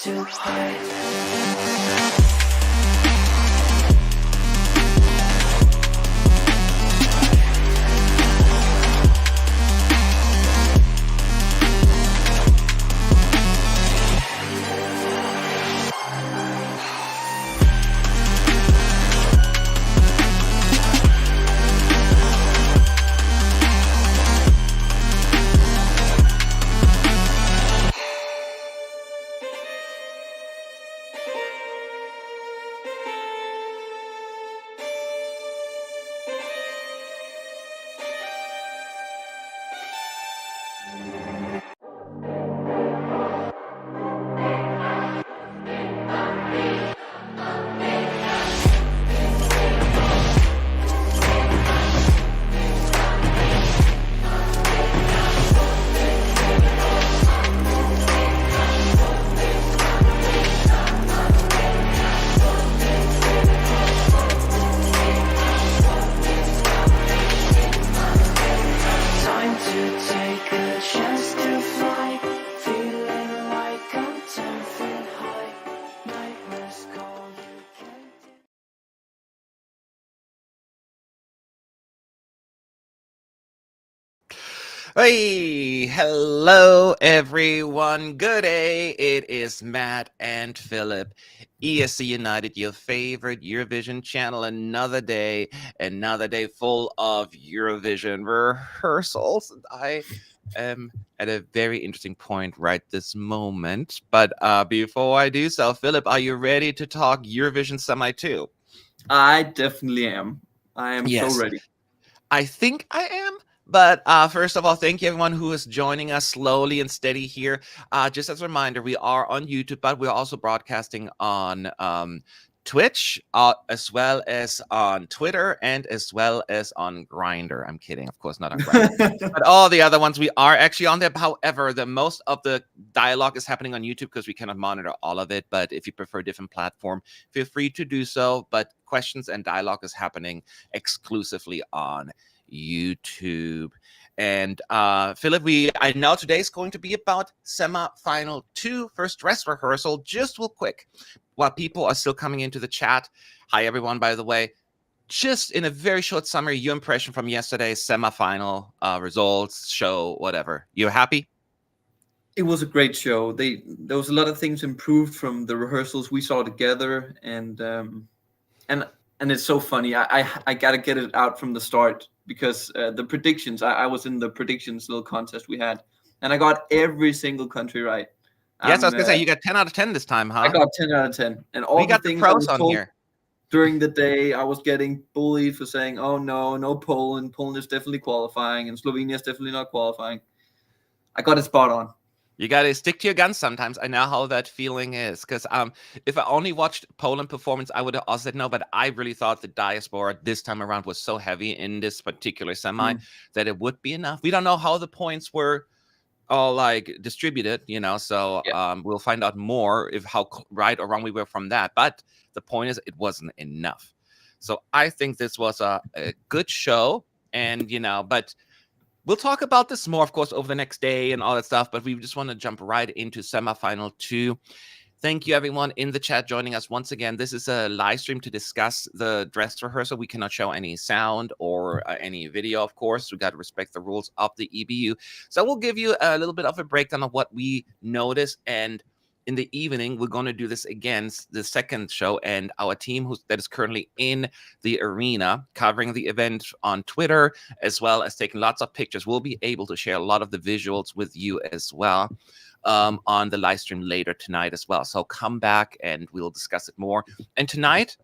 to hide. Hey, hello everyone. Good day. It is Matt and Philip. ESC United, your favorite Eurovision channel. Another day full of Eurovision rehearsals. I am at a very interesting point right this moment. But before I do so, Philip, are you ready to talk Eurovision Semi 2? I definitely am. I am so ready. I think I am. But first of all, thank you everyone who is joining us slowly and steady here. Just as a reminder, we are on YouTube, but we're also broadcasting on Twitch, as well as on Twitter, and as well as on Grindr. I'm kidding, of course, not on Grindr. But all the other ones, we are actually on there. However, the most of the dialogue is happening on YouTube because we cannot monitor all of it. But if you prefer a different platform, feel free to do so. But questions and dialogue is happening exclusively on YouTube. And Philip, I know today's going to be about semi-final 2, first dress rehearsal. Just real quick, while people are still coming into the chat. Hi everyone, by the way. Just in a very short summary, your impression from yesterday's semi-final results, show, whatever. You happy? It was a great show. There was a lot of things improved from the rehearsals we saw together, and it's so funny. I gotta get it out from the start because the predictions. I was in the predictions little contest we had, and I got every single country right. Yes, I was gonna say you got 10 out of 10 this time, huh? I got 10 out of 10, and all the things I was told on here during the day, I was getting bullied for saying, "Oh no Poland. Poland is definitely qualifying, and Slovenia is definitely not qualifying." I got it spot on. You got to stick to your guns sometimes. I know how that feeling is. Because if I only watched Poland performance, I would have also said no. But I really thought the diaspora this time around was so heavy in this particular semi that it would be enough. We don't know how the points were all like distributed, so we'll find out more if how right or wrong we were from that. But the point is, it wasn't enough. So I think this was a good show. And, but we'll talk about this more, of course, over the next day and all that stuff, but we just want to jump right into semifinal 2. Thank you, everyone in the chat joining us once again. This is a live stream to discuss the dress rehearsal. We cannot show any sound or any video, of course. We got to respect the rules of the EBU. So we'll give you a little bit of a breakdown of what we noticed, and in the evening, we're going to do this against the second show, and our team that is currently in the arena covering the event on Twitter, as well as taking lots of pictures. We'll be able to share a lot of the visuals with you as well on the live stream later tonight as well. So come back and we'll discuss it more. And tonight,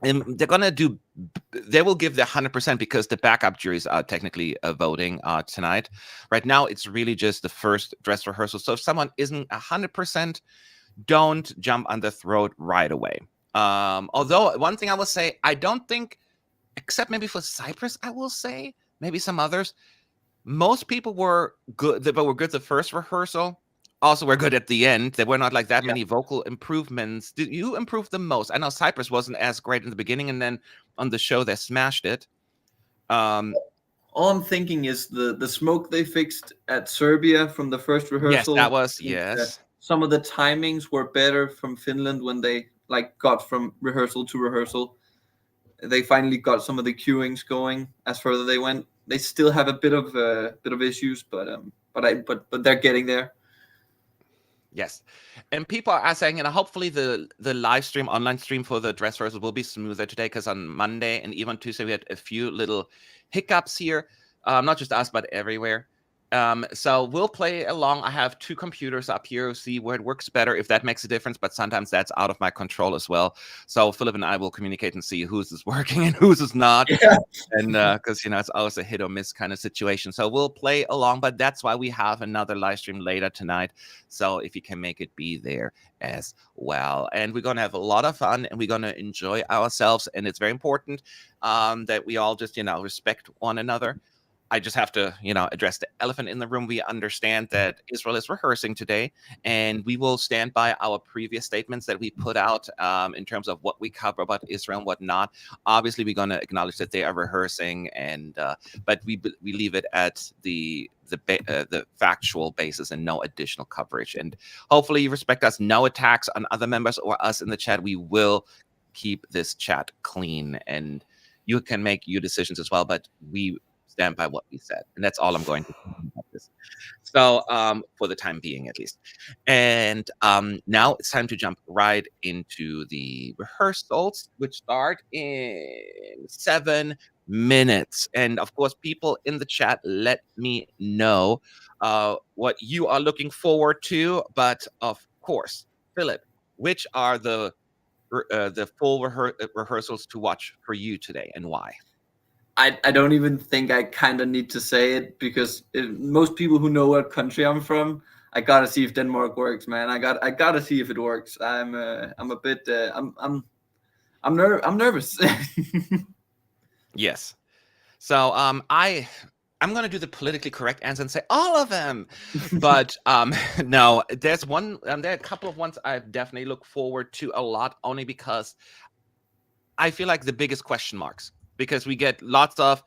they will give their 100% because the backup juries are technically voting tonight. Right now, it's really just the first dress rehearsal. So if someone isn't 100%, don't jump on the throat right away. Although one thing I will say, I don't think, except maybe for Cyprus, I will say, maybe some others, most people were good. They were good the first rehearsal. Also, we're good at the end. There were not like that many vocal improvements. Did you improve the most? I know Cyprus wasn't as great in the beginning, and then on the show they smashed it. All I'm thinking is the smoke they fixed at Serbia from the first rehearsal. Yes, that was some of the timings were better from Finland when they like got from rehearsal to rehearsal. They finally got some of the cueings going as further they went. They still have a bit of issues, but they're getting there. Yes, and people are saying, hopefully the live stream, online stream for the dress rehearsal will be smoother today, because on Monday and even Tuesday we had a few little hiccups here, not just us but everywhere. So we'll play along. I have 2 computers up here, see where it works better, if that makes a difference, but sometimes that's out of my control as well. So Philip and I will communicate and see whose is working and whose is not. Yeah. And because it's always a hit or miss kind of situation. So we'll play along, but that's why we have another live stream later tonight. So if you can make it, be there as well. And we're going to have a lot of fun, and we're going to enjoy ourselves. And it's very important that we all just, respect one another. I just have to, address the elephant in the room. We understand that Israel is rehearsing today, and we will stand by our previous statements that we put out in terms of what we cover about Israel and what not. Obviously, we're going to acknowledge that they are rehearsing, and but we leave it at the factual basis and no additional coverage. And hopefully, you respect us. No attacks on other members or us in the chat. We will keep this chat clean, and you can make your decisions as well. But we stand by what we said, and that's all I'm going to say about this. So for the time being, at least. And now it's time to jump right into the rehearsals, which start in 7 minutes. And of course, people in the chat, let me know what you are looking forward to. But of course, Philip, which are the full rehearsals to watch for you today, and why? I don't even think I kind of need to say it, because most people who know what country I'm from, I gotta see if Denmark works, man. I gotta see if it works. I'm a bit I'm nervous. Yes. So I'm going to do the politically correct answer and say all of them. But no, there's one. There are a couple of ones I definitely look forward to a lot, only because I feel like the biggest question marks, because we get lots of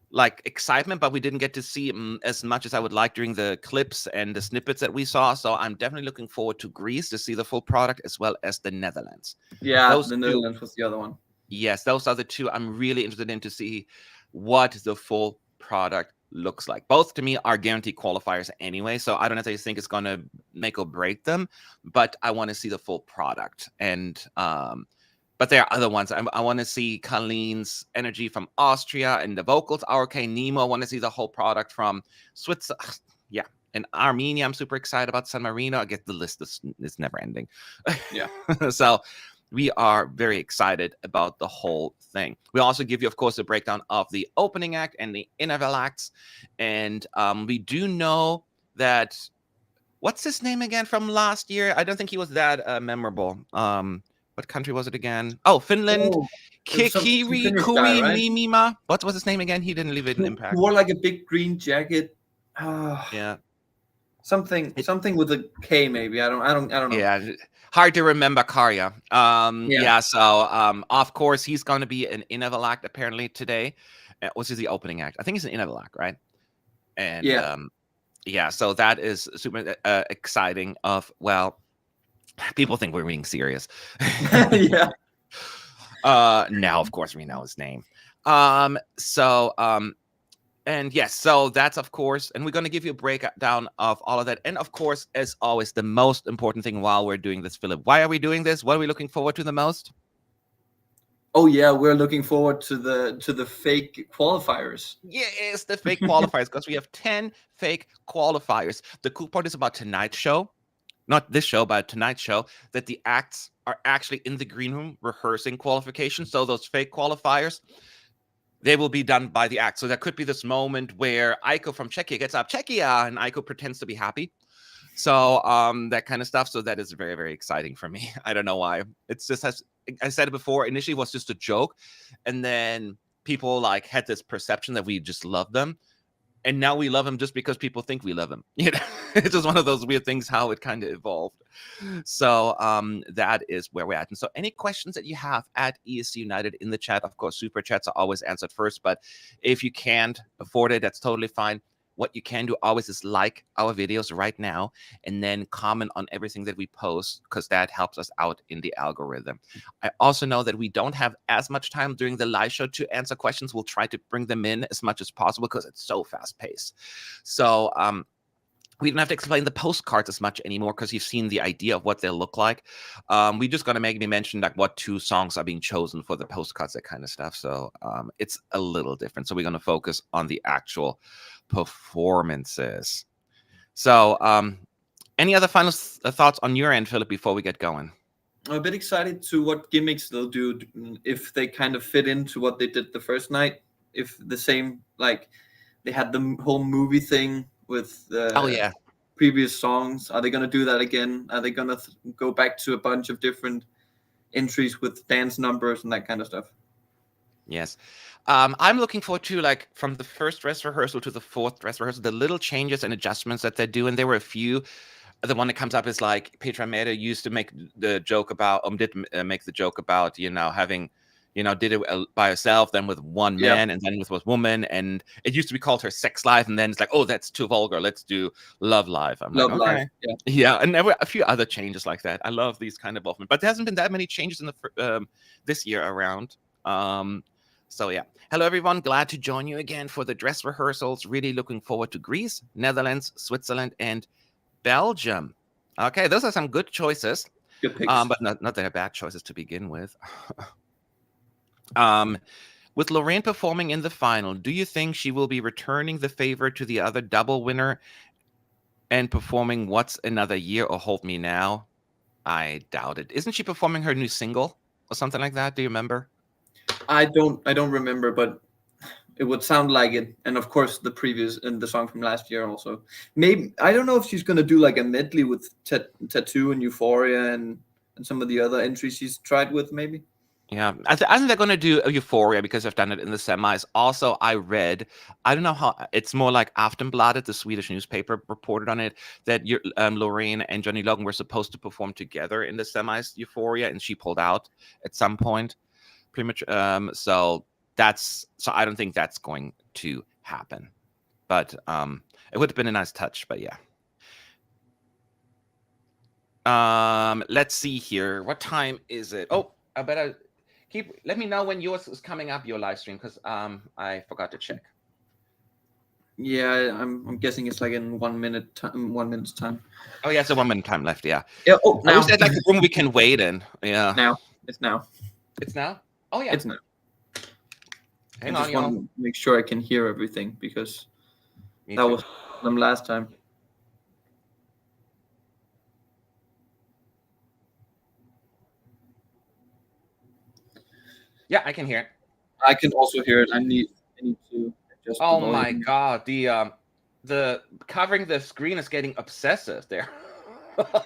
like excitement, but we didn't get to see as much as I would like during the clips and the snippets that we saw. So I'm definitely looking forward to Greece to see the full product, as well as the Netherlands. Yeah, the Netherlands was the other one. Yes, those are the 2 I'm really interested in to see what the full product looks like. Both to me are guaranteed qualifiers anyway, so I don't necessarily think it's going to make or break them, but I want to see the full product. And but there are other ones. I want to see Kaleen's energy from Austria, and the vocals are okay. Nemo, I want to see the whole product from Switzerland. Yeah. And Armenia, I'm super excited about. San Marino, I get the list is never ending. Yeah. So we are very excited about the whole thing. We also give you, of course, a breakdown of the opening act and the interval acts. And we do know that, what's his name again from last year? I don't think he was that memorable. What country was it again? Oh, Finland. Kikiri Kui Mimima. What was his name again? He didn't leave it an impact. He wore like a big green jacket. Yeah. Something with a K, maybe. I don't know. Yeah. Hard to remember Karya. Yeah. So of course he's going to be an interval act apparently today. Which is the opening act? I think it's an interval act, right? And yeah, so that is super exciting. People think we're being serious. Yeah. Now, of course, we know his name. And yes, so that's, of course, and we're going to give you a breakdown of all of that. And of course, as always, the most important thing while we're doing this, Philip, why are we doing this? What are we looking forward to the most? Oh yeah, we're looking forward to the fake qualifiers. Yes, the fake qualifiers, because we have 10 fake qualifiers. The cool part is about tonight's show. Not this show, but tonight's show, that the acts are actually in the green room rehearsing qualifications. So those fake qualifiers, they will be done by the act. So there could be this moment where Aiko from Czechia gets up, Czechia, and Aiko pretends to be happy. So that kind of stuff. So that is very, very exciting for me. I don't know why. It's just, as I said it before, initially it was just a joke. And then people like had this perception that we just love them. And now we love him just because people think we love him. You know, it's just one of those weird things how it kind of evolved. So that is where we're at. And so any questions that you have at ESC United in the chat, of course, super chats are always answered first. But if you can't afford it, that's totally fine. what you can do always is like our videos right now and then comment on everything that we post, because that helps us out in the algorithm. I also know that we don't have as much time during the live show to answer questions. We'll try to bring them in as much as possible because it's so fast paced. So we don't have to explain the postcards as much anymore because you've seen the idea of what they'll look like. We're just going to maybe mention like what 2 songs are being chosen for the postcards, that kind of stuff. So it's a little different. So we're going to focus on the actual performances. So any other final thoughts on your end, Philip, before we get going? I'm a bit excited to what gimmicks they'll do, if they kind of fit into what they did the first night. If the same, like they had the whole movie thing with the previous songs. Are they going to do that again? Are they going to go back to a bunch of different entries with dance numbers and that kind of stuff? Yes. I'm looking forward to, like, from the first dress rehearsal to the 4th dress rehearsal, the little changes and adjustments that they do. And there were a few. The one that comes up is like Petra Mede used to make the joke about, make the joke about, having, did it by herself, then with one man, and then with one woman. And it used to be called her sex life. And then it's like, oh, that's too vulgar. Let's do love life. I'm love like, life. okay. Yeah. And there were a few other changes like that. I love these kind of movements, but there hasn't been that many changes in the this year around. So yeah. Hello, everyone. Glad to join you again for the dress rehearsals. Really looking forward to Greece, Netherlands, Switzerland, and Belgium. Okay, those are some good choices. Good picks. But not that they're bad choices to begin with. With Lorraine performing in the final, do you think she will be returning the favor to the other double winner and performing What's Another Year or Hold Me Now? I doubt it. Isn't she performing her new single or something like that? Do you remember? I don't remember, but it would sound like it. And of course the previous and the song from last year also. Maybe, I don't know if she's gonna do like a medley with Tattoo and Euphoria and some of the other entries she's tried with, maybe. Yeah, I think they're going to do a Euphoria because they've done it in the semis. Also, I read, I don't know how, it's more like Aftonbladet, the Swedish newspaper, reported on it, that Lorraine and Johnny Logan were supposed to perform together in the semis Euphoria, and she pulled out at some point. Pretty much. So I don't think that's going to happen. But it would have been a nice touch, but yeah. Let's see here. What time is it? Oh, I better let me know when yours is coming up, your live stream, because I forgot to check. Yeah, I'm guessing it's like in 1 minute, 1 minute's time. Oh yeah, it's a 1 minute time left. Yeah. Yeah. Oh, now. I wish there's like a room we can wait in. Yeah. Now. It's now. It's now. Oh yeah. It's now. Hang I on, just want to make sure I can hear everything, because that was them last time. Yeah, I can hear it. I can also hear it. I need to adjust. Oh my god, the covering the screen is getting obsessive there.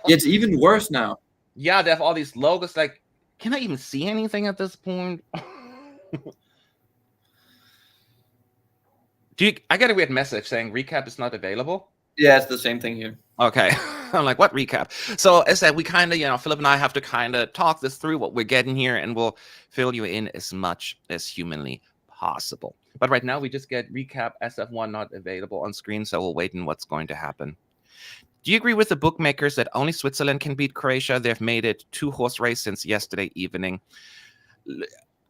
It's even worse now. Yeah, they have all these logos. Like, can I even see anything at this point? I get a weird message saying recap is not available. Yeah, it's the same thing here. Okay. I'm like, what recap? So as I said, we kind of, Philip and I have to kind of talk this through, what we're getting here, and we'll fill you in as much as humanly possible. But right now we just get recap SF1 not available on screen, so we'll wait on what's going to happen. Do you agree with the bookmakers that only Switzerland can beat Croatia? They've made it 2-horse race since yesterday evening.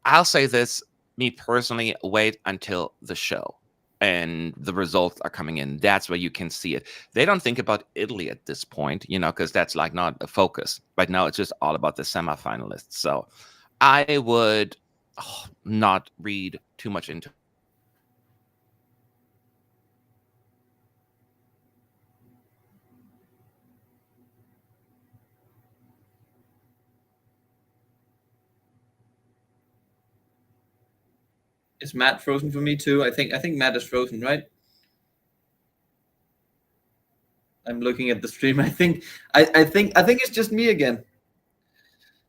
I'll say this, me personally, wait until the show and the results are coming in. That's where you can see it. They don't think about Italy at this point, because that's like not a focus. Right now, it's just all about the semifinalists. So I would not read too much into it. Is Matt frozen for me too? I think Matt is frozen, right? I'm looking at the stream. I think it's just me again.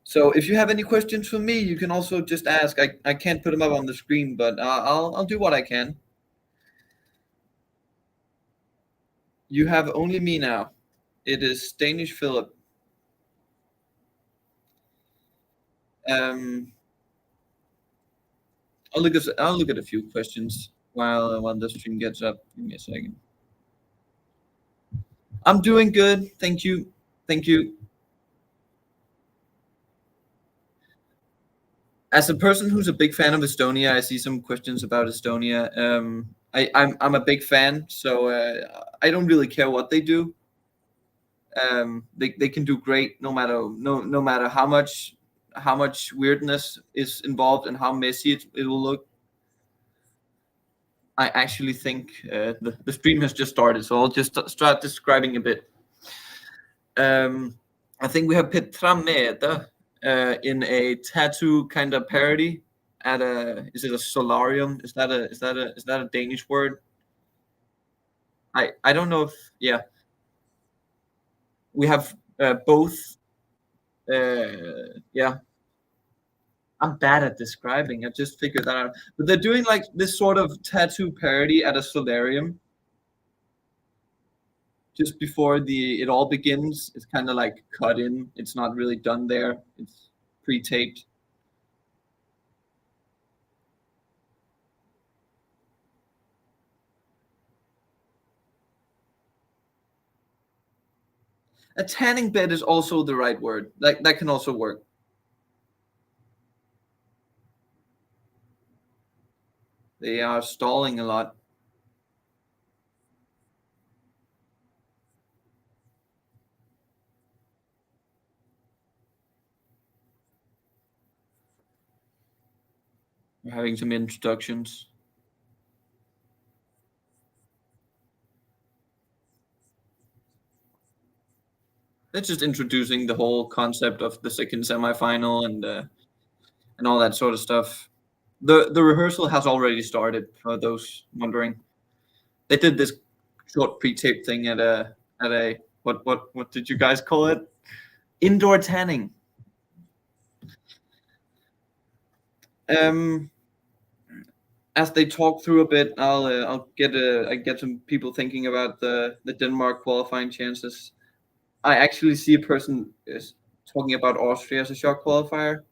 So if you have any questions for me, you can also just ask. I can't put them up on the screen, but I'll do what I can. You have only me now. It is Danish Philip. I'll look at a few questions while the stream gets up. Give me a second. I'm doing good. Thank you. Thank you. As a person who's a big fan of Estonia, I see some questions about Estonia. I'm a big fan, so I don't really care what they do. They can do great no matter how much weirdness is involved and how messy it will look. I actually think the stream has just started, so I'll just start describing a bit. I think we have Petra Mede in a tattoo kind of parody at a, is it a solarium? Is that a Danish word? I don't know if, yeah. We have both. Yeah, I'm bad at describing. I just figured that out. But they're doing like this sort of tattoo parody at a solarium just before it all begins. It's kind of like cut in. It's not really done there. It's pre-taped. A tanning bed is also the right word. Like that can also work. They are stalling a lot. We're having some introductions. They're just introducing the whole concept of the second semifinal and all that sort of stuff. The rehearsal has already started, for those wondering. They did this short pre-tape thing at a what did you guys call it? Indoor tanning. As they talk through a bit, I'll get some people thinking about the Denmark qualifying chances. I actually see a person is talking about Austria as a shock qualifier.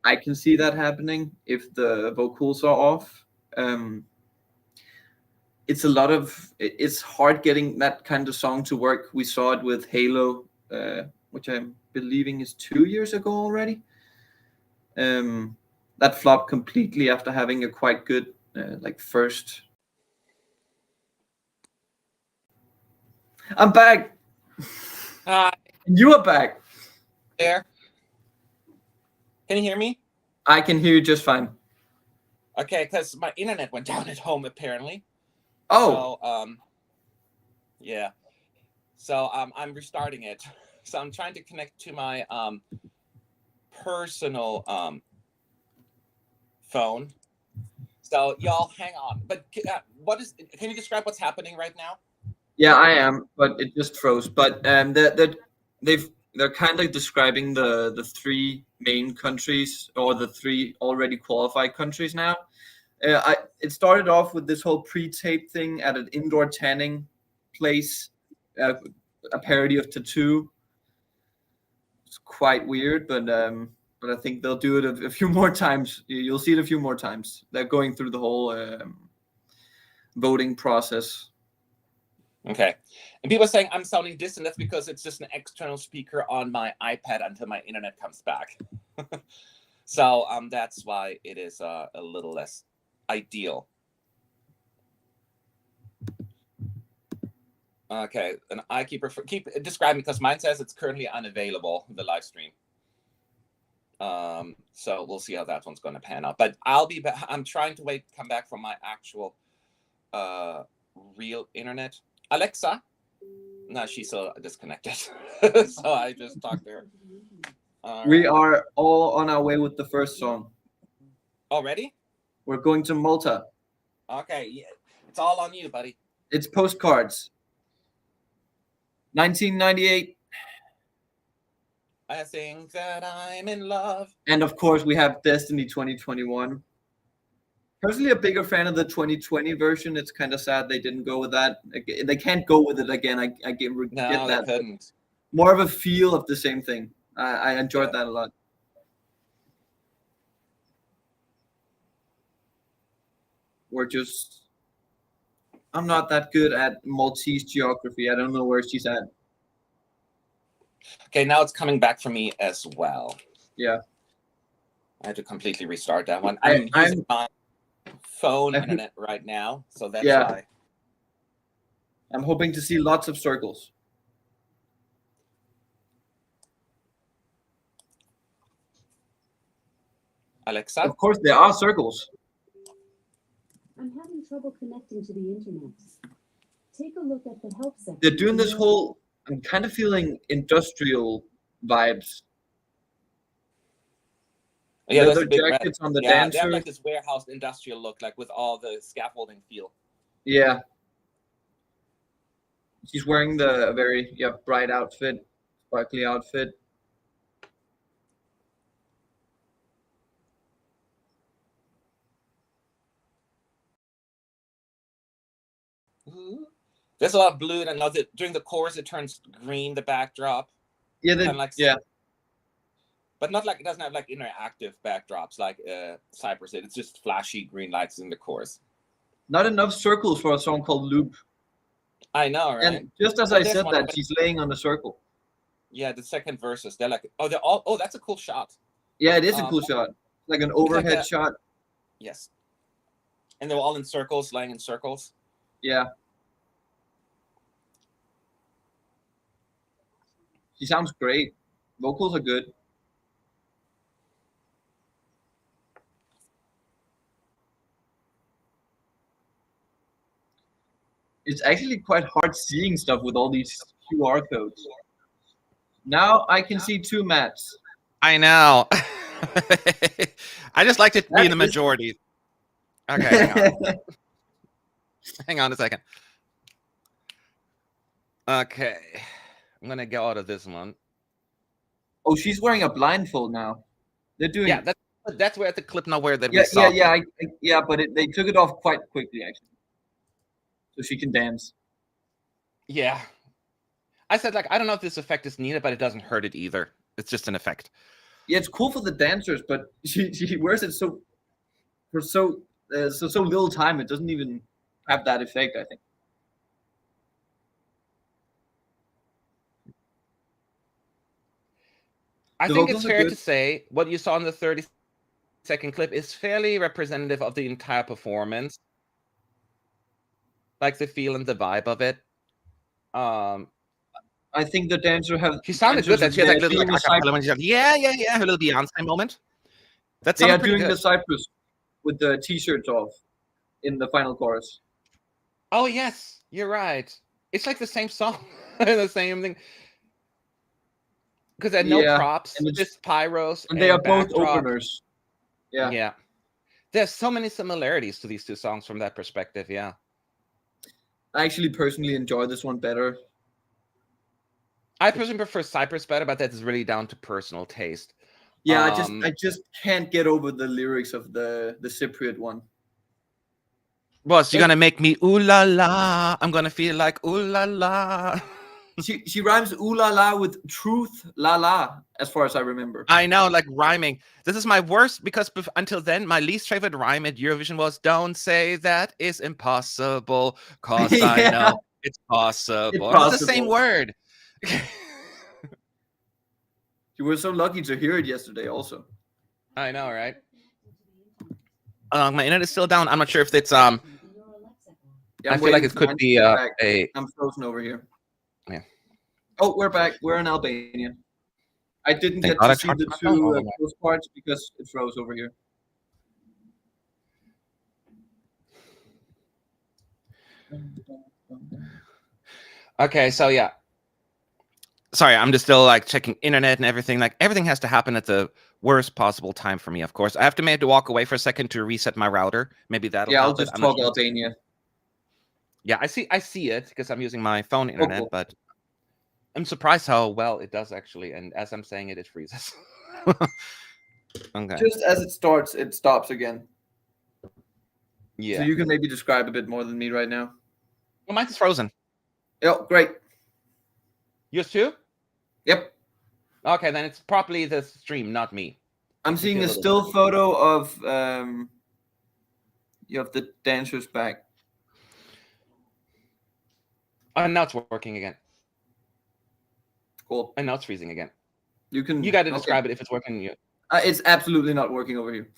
I can see that happening if the vocals are off. It's hard getting that kind of song to work. We saw it with Halo, which I'm believing is 2 years ago already. That flopped completely after having a quite good first. I'm back. Hi You are back. there. Can you hear me? I can hear you just fine. Okay, because my internet went down at home apparently. Oh. So yeah. So I'm restarting it. So I'm trying to connect to my personal phone. So y'all hang on. But can you describe what's happening right now? Yeah, I am, but it just froze. But they're kind of describing the three main countries or the three already qualified countries now. It started off with this whole pre-tape thing at an indoor tanning place, a parody of Tattoo. It's quite weird, but I think they'll do it a few more times. You'll see it a few more times. They're going through the whole voting process. Okay. And people are saying I'm sounding distant. That's because it's just an external speaker on my iPad until my internet comes back. So that's why it is a little less ideal. Okay, and I keep describing because mine says it's currently unavailable, the live stream. So we'll see how that one's going to pan out. But I'm trying to come back from my actual real internet. Alexa? No, she's still disconnected. So I just talked to her. We are all on our way with the first song. Already? We're going to Malta. Okay, yeah. It's all on you, buddy. It's Postcards. 1998. I think that I'm in love. And of course, we have Destiny 2021. Personally, a bigger fan of the 2020 version. It's kind of sad they didn't go with that. They can't go with it again. I get No, that. they couldn't. More of a feel of the same thing. I enjoyed that a lot. We're just I'm not that good at Maltese geography. I don't know where she's at. Okay, now it's coming back for me as well. Yeah. I had to completely restart that one. I'm using my phone internet right now, so that's why. I'm hoping to see lots of circles. Alexa? Of course, there are circles. I'm having trouble connecting to the internet. Take a look at the help section. They're doing this whole, I'm kind of feeling industrial vibes. Yeah, leather jackets on the dancers. They have like this warehouse industrial look, like with all the scaffolding feel. Yeah. She's wearing the very bright outfit, sparkly outfit. There's a lot of blue, and during the chorus it turns green. The backdrop. Yeah, but not like it doesn't have like interactive backdrops like Cypress did. It's just flashy green lights in the chorus. Not enough circles for a song called Loop. I know, right? And just as I said that, she's laying on a circle. Yeah, the second verses, they're like, oh, that's a cool shot. Yeah, it is a cool shot. Like an overhead shot. Yes. And they were all in circles, laying in circles. Yeah. She sounds great. Vocals are good. It's actually quite hard seeing stuff with all these QR codes. Now I can see two maps. I know. I just like to be in the majority. Okay, hang on. Hang on a second. Okay. I'm going to get out of this one. Oh, she's wearing a blindfold now. They're doing... Yeah, that's where the clip nowhere that we saw. Yeah, but they took it off quite quickly, actually. So she can dance. Yeah. I said, like, I don't know if this effect is needed, but it doesn't hurt it either. It's just an effect. Yeah, it's cool for the dancers, but she wears it for so little time. It doesn't even have that effect, I think. I think it's fair to say what you saw in the 30-second clip is fairly representative of the entire performance. Like the feel and the vibe of it. I think the dancer have. She sounded good. That she had like little acapella when she said, yeah, her little Beyonce moment. They are doing the Cypress with the t-shirts off in the final chorus. Oh yes, you're right. It's like the same song, the same thing. Because there are no props, just pyros, and they are both openers. Yeah. There's so many similarities to these two songs from that perspective. Yeah. I actually personally enjoy this one better. I personally prefer Cypress better, but that's really down to personal taste. Yeah, I just can't get over the lyrics of the Cypriot one. Boss, you're gonna make me ooh la la. I'm gonna feel like ooh la la. She rhymes ooh la la with truth la la, as far as I remember. I know, like rhyming. This is my worst because until then, my least favorite rhyme at Eurovision was "Don't say that is impossible, cause I know it's possible." It's the same word. You were so lucky to hear it yesterday, also. I know, right? My internet is still down. I'm not sure if it's I feel like it could be I'm frozen over here. Yeah. Oh, we're back. We're in Albania. I didn't get to see the two those parts because it froze over here. Okay, so yeah. Sorry, I'm just still like checking internet and everything. Like everything has to happen at the worst possible time for me, of course. I have to walk away for a second to reset my router. Maybe that'll help. I'll just talk Albania. Yeah, I see it because I'm using my phone internet, but I'm surprised how well it does actually. And as I'm saying it, it freezes. Okay. Just as it starts, it stops again. Yeah. So you can maybe describe a bit more than me right now. Well, mine's frozen. Oh, great. Yours too? Yep. Okay, then it's probably the stream, not me. I'm seeing a still photo of the dancer's back. Oh, now it's working again. Cool. And now it's freezing again. You got to describe it if it's working. It's absolutely not working over here.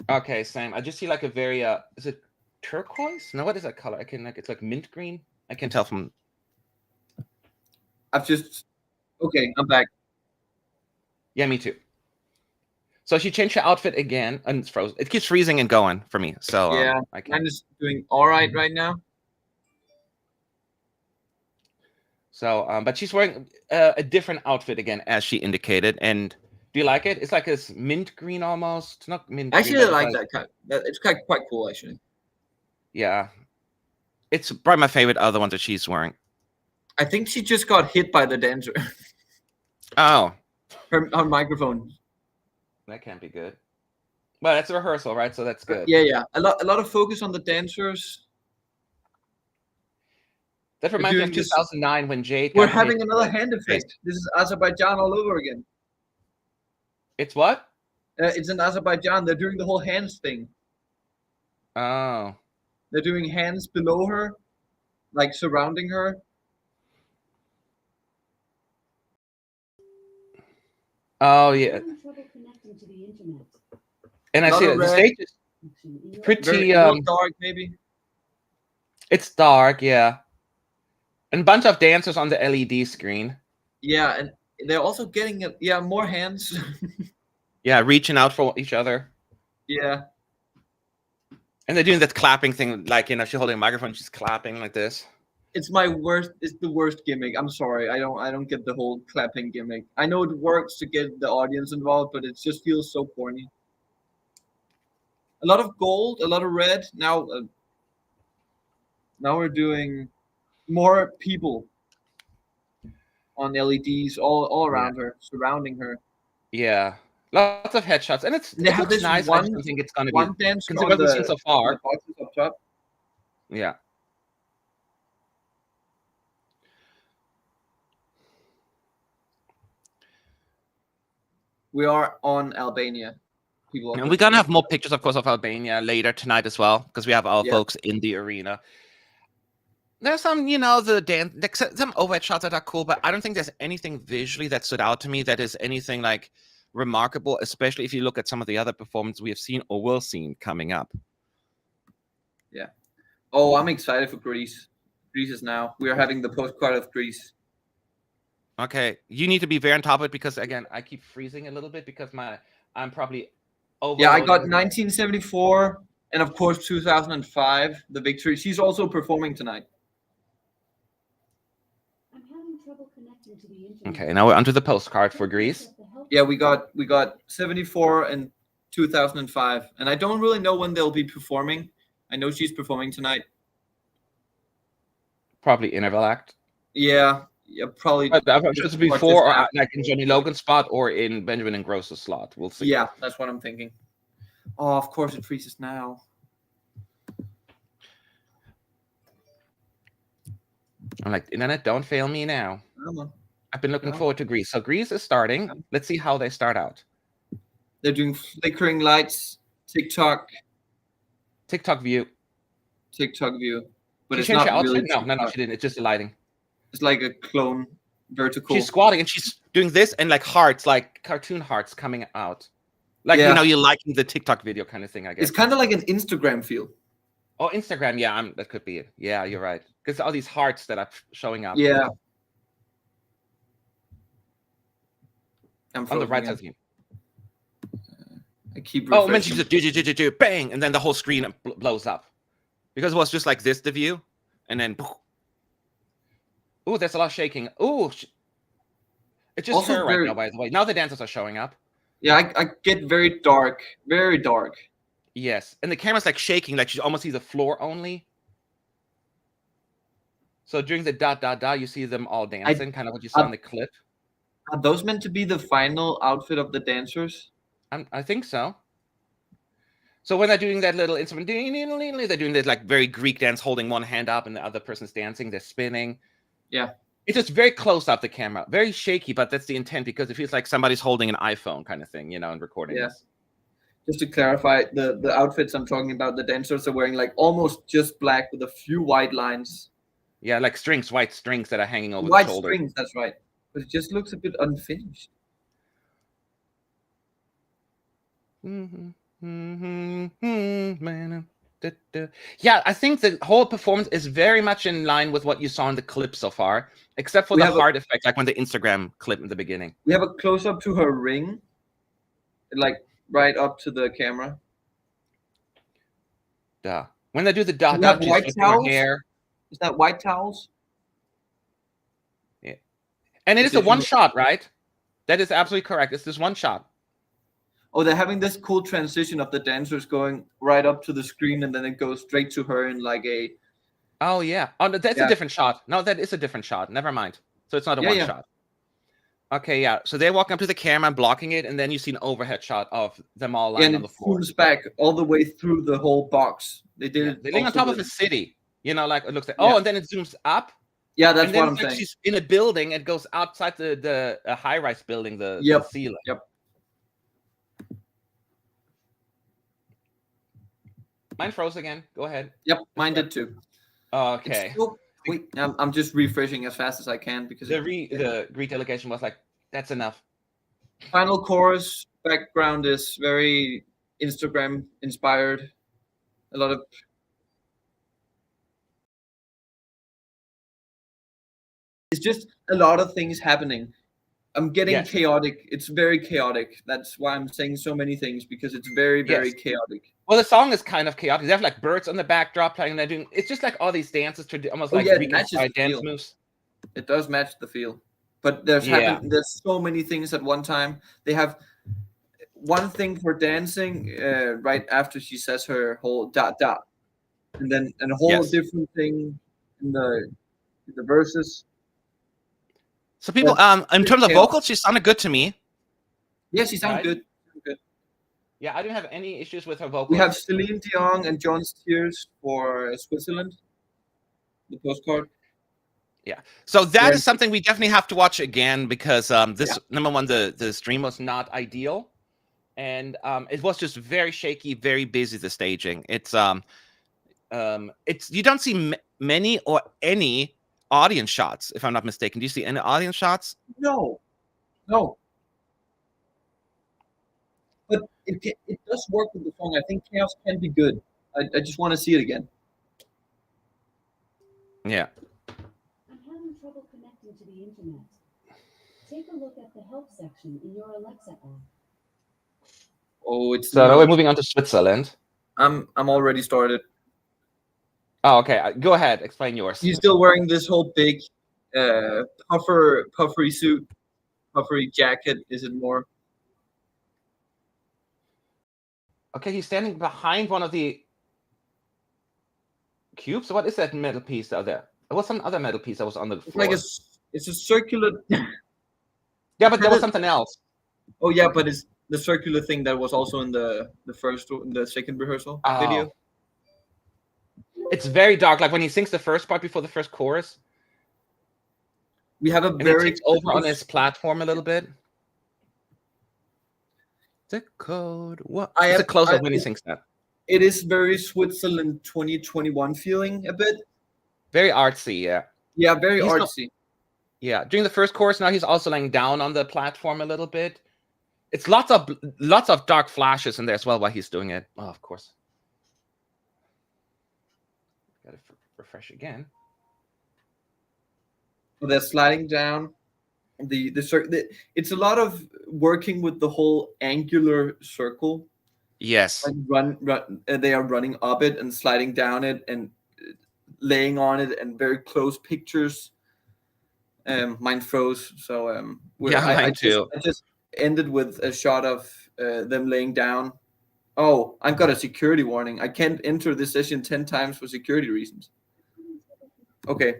Okay, same. I just see like a very is it turquoise? No, what is that color? It's like mint green. I can tell from. Okay, I'm back. Yeah, me too. So she changed her outfit again, and it's frozen. It keeps freezing and going for me. So yeah, I'm just doing all right now. So, but she's wearing a different outfit again, as she indicated. And do you like it? It's like this mint green almost. It's not mint. Actually, I like that kind. It's quite cool, actually. Yeah, it's probably my favorite other one that she's wearing. I think she just got hit by the dancer. Oh, her microphone. That can't be good. Well, that's a rehearsal, right? So that's good. Yeah. A lot of focus on the dancers. That reminds me of 2009 when Jade. We're having another hand effect. This is Azerbaijan all over again. It's what? It's in Azerbaijan. They're doing the whole hands thing. Oh. They're doing hands below her, like surrounding her. Oh yeah. And I see the stage is pretty dark, maybe. It's dark, yeah. And a bunch of dancers on the LED screen. Yeah, and they're also getting more hands. Yeah, reaching out for each other. Yeah. And they're doing that clapping thing, like she's holding a microphone, she's clapping like this. It's the worst gimmick. I'm sorry. I don't get the whole clapping gimmick. I know it works to get the audience involved, but it just feels so corny. A lot of gold, a lot of red. Now we're doing more people on LEDs all around her, surrounding her. Yeah, lots of headshots, and it looks nice. I don't think it's gonna be dance considering what we've seen so far. The boxes up top. Yeah. We are on Albania. And we're gonna have more pictures, of course, of Albania later tonight as well, because we have our folks in the arena. There's some, the dance, some overhead shots that are cool, but I don't think there's anything visually that stood out to me that is anything like remarkable, especially if you look at some of the other performances we have seen or will see coming up. Yeah. Oh, I'm excited for Greece. Greece is now. We are having the postcard of Greece. Okay, you need to be very on top of it because again, I keep freezing a little bit because I'm probably over. Yeah, I got 1974 and of course 2005, the victory. She's also performing tonight. I'm having trouble connecting to the internet. Okay, now we're onto the postcard for Greece. Yeah, we got 74 and 2005, and I don't really know when they'll be performing. I know she's performing tonight. Probably interval act. Yeah, probably. But I'm sure it's before or like in Johnny Logan's spot or in Benjamin Ingrosso's slot. We'll see. Yeah, that's what I'm thinking. Oh, of course it freezes now. I'm like, internet, don't fail me now. I've been looking forward to Greece. So Greece is starting. Let's see how they start out. They're doing flickering lights, TikTok view. But she it's not really. No, she didn't. It's just the lighting. It's like a clone vertical. She's squatting and she's doing this and like hearts, like cartoon hearts coming out. Like, you're liking the TikTok video kind of thing, I guess. It's kind of like an Instagram feel. Oh, Instagram. Yeah, that could be it. Yeah, you're right. Because all these hearts that are showing up. Yeah. I'm on the right side of you. I keep refreshing. Oh, and then she just do bang, and then the whole screen blows up. Because it was just like this, the view, and then oh, there's a lot of shaking. Oh, it's just her right now, by the way. Now the dancers are showing up. Yeah, I get very dark. Very dark. Yes, and the camera's like shaking, like she almost sees the floor only. So during the you see them all dancing, kind of what you saw in the clip. Are those meant to be the final outfit of the dancers? I think so. So when they're doing that little instrument, they're doing this like very Greek dance, holding one hand up and the other person's dancing. They're spinning. Yeah. It's just very close up the camera, very shaky, but that's the intent because it feels like somebody's holding an iPhone kind of thing, and recording this. Just to clarify, the outfits I'm talking about, the dancers are wearing like almost just black with a few white lines. Yeah, like strings, white strings that are hanging over White the shoulder. strings, that's right. But it just looks a bit unfinished. Yeah, I think the whole performance is very much in line with what you saw in the clip so far, except for the heart effect, like when the Instagram clip in the beginning. We have a close up to her ring, like right up to the camera. Duh. When they do the duh, We have she's white flipping her towels. hair. Is that white towels? Yeah. And it is a one shot, right? That is absolutely correct. It's this one shot. Oh, they're having this cool transition of the dancers going right up to the screen, and then it goes straight to her in like a. Oh yeah. Oh, that's a different shot. No, that is a different shot. Never mind. So it's not a one shot. Okay, yeah. So they're walking up to the camera and blocking it, and then you see an overhead shot of them all lying on the floor. And it zooms back all the way through the whole box. They did it. They're laying on top of a city. You know, like it looks like. Oh, and then it zooms up. Yeah, that's what I'm saying. She's in a building. It goes outside the high-rise building, the ceiling. Yep. Mine froze again. Go ahead. Yep, mine did too. Okay. Wait, I'm just refreshing as fast as I can because the Greek delegation was like, that's enough. Final chorus background is very Instagram inspired. A lot of it's just a lot of things happening. I'm getting chaotic. It's very chaotic. That's why I'm saying so many things, because it's very, very chaotic. Well, the song is kind of chaotic. They have like birds on the backdrop playing. They're doing. It's just like all these dances, almost like Greek dance moves. It does match the feel, but there's so many things at one time. They have one thing for dancing right after she says her whole dot, and then a whole different thing in the verses. So people, in terms of vocals, she sounded good to me. Yeah, she sounded good. Yeah, I didn't have any issues with her vocals. We have Celine Dion and John's Tears for Switzerland. The postcard. Yeah, so that is something we definitely have to watch again, because this number one, the stream was not ideal, and it was just very shaky, very busy. The staging, it's you don't see many or any audience shots, if I'm not mistaken. Do you see any audience shots? No. But it does work with the song. I think Chaos can be good. I just want to see it again. Yeah. I'm having trouble connecting to the internet. Take a look at the help section in your Alexa app. Oh, it's so now we're moving on to Switzerland. I'm already started. Oh, okay. Go ahead. Explain yours. He's still wearing this whole big puffery suit, puffery jacket. Is it more? Okay, he's standing behind one of the cubes. What is that metal piece out there? There was some other metal piece that was on the floor. It's a circular. Yeah, but there was something else. Oh yeah, but it's the circular thing that was also in the second rehearsal video. It's very dark. Like when he sings the first part before the first chorus. We have a very takes over on his platform a little bit. The code. What? It's a close up when he sings that. It is very Switzerland 2021 feeling a bit. Very artsy, yeah. Yeah, very artsy. Yeah, during the first chorus, now he's also laying down on the platform a little bit. It's lots of dark flashes in there as well while he's doing it. Oh, of course. Gotta refresh again. So they're sliding down. It's a lot of working with the whole angular circle. Yes. Like they are running up it and sliding down it and laying on it, and very close pictures. Mine froze, so mine too. I just ended with a shot of them laying down. Oh, I've got a security warning. I can't enter this session 10 times for security reasons. Okay.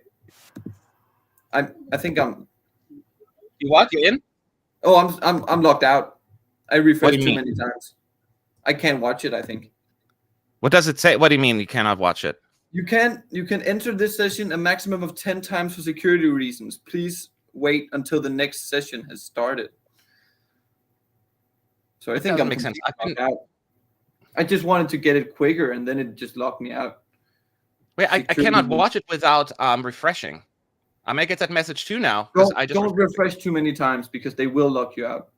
I think I'm. You what? You in? Oh, I'm locked out. I refreshed too many times. I can't watch it, I think. What does it say? What do you mean you cannot watch it? You can enter this session a maximum of 10 times for security reasons. Please wait until the next session has started. So I think that makes sense. I just wanted to get it quicker, and then it just locked me out. Wait, I cannot watch it without refreshing. I may get that message too now. Don't refresh too many times because they will lock you out.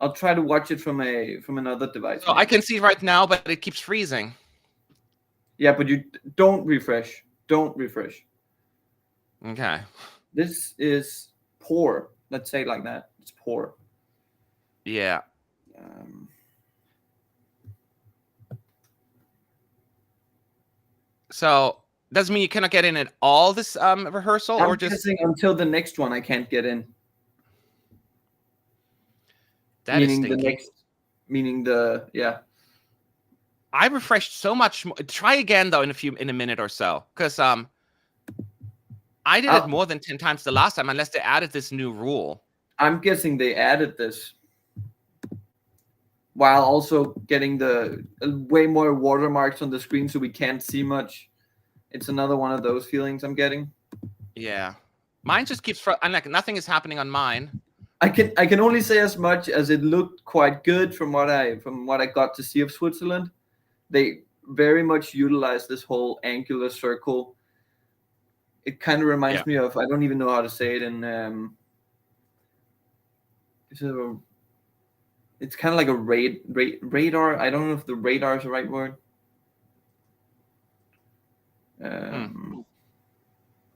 I'll try to watch it from another device. So I can see right now, but it keeps freezing. Yeah, but you don't refresh. Don't refresh. Okay. This is poor. Let's say it like that. It's poor. Yeah. So does it mean you cannot get in at all this rehearsal, I'm or just guessing until the next one I can't get in. that is Meaning the stinky. next. Meaning the yeah. I refreshed so much more. Try again though in a minute or so, because I did it more than 10 times the last time, unless they added this new rule. I'm guessing they added this while also getting the way more watermarks on the screen so we can't see much. It's another one of those feelings I'm getting. Yeah, mine just keeps. I'm like, nothing is happening on mine. I can only say as much as it looked quite good from what I got to see of Switzerland. They very much utilize this whole angular circle. It kind of reminds me of, I don't even know how to say it in it's kind of like a radar. I don't know if the radar is the right word. Can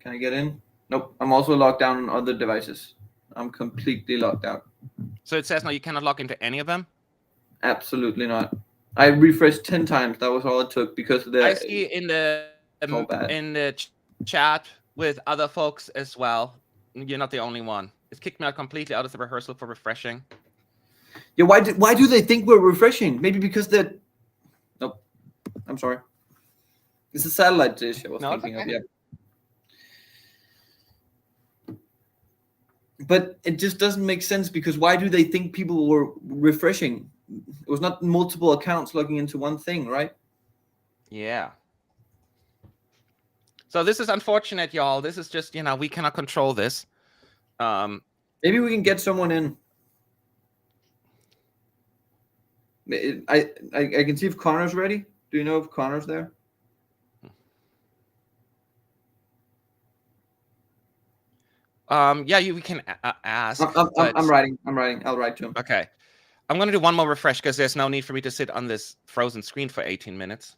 I get in? Nope. I'm also locked down on other devices. I'm completely locked out. So it says now you cannot log into any of them? Absolutely not. I refreshed 10 times. That was all it took because of the. I see in the chat with other folks as well. You're not the only one. It's kicked me out completely out of the rehearsal for refreshing. Yeah, why do they think we're refreshing? Maybe because they're. Nope. I'm sorry. It's a satellite dish I was thinking of. Yeah. But it just doesn't make sense because why do they think people were refreshing? It was not multiple accounts logging into one thing, right? Yeah. So this is unfortunate, y'all. This is just, we cannot control this. Maybe we can get someone in. I can see if Connor's ready. Do you know if Connor's there? Yeah, we can ask. I'm writing. I'll write to him. Okay. I'm going to do one more refresh because there's no need for me to sit on this frozen screen for 18 minutes.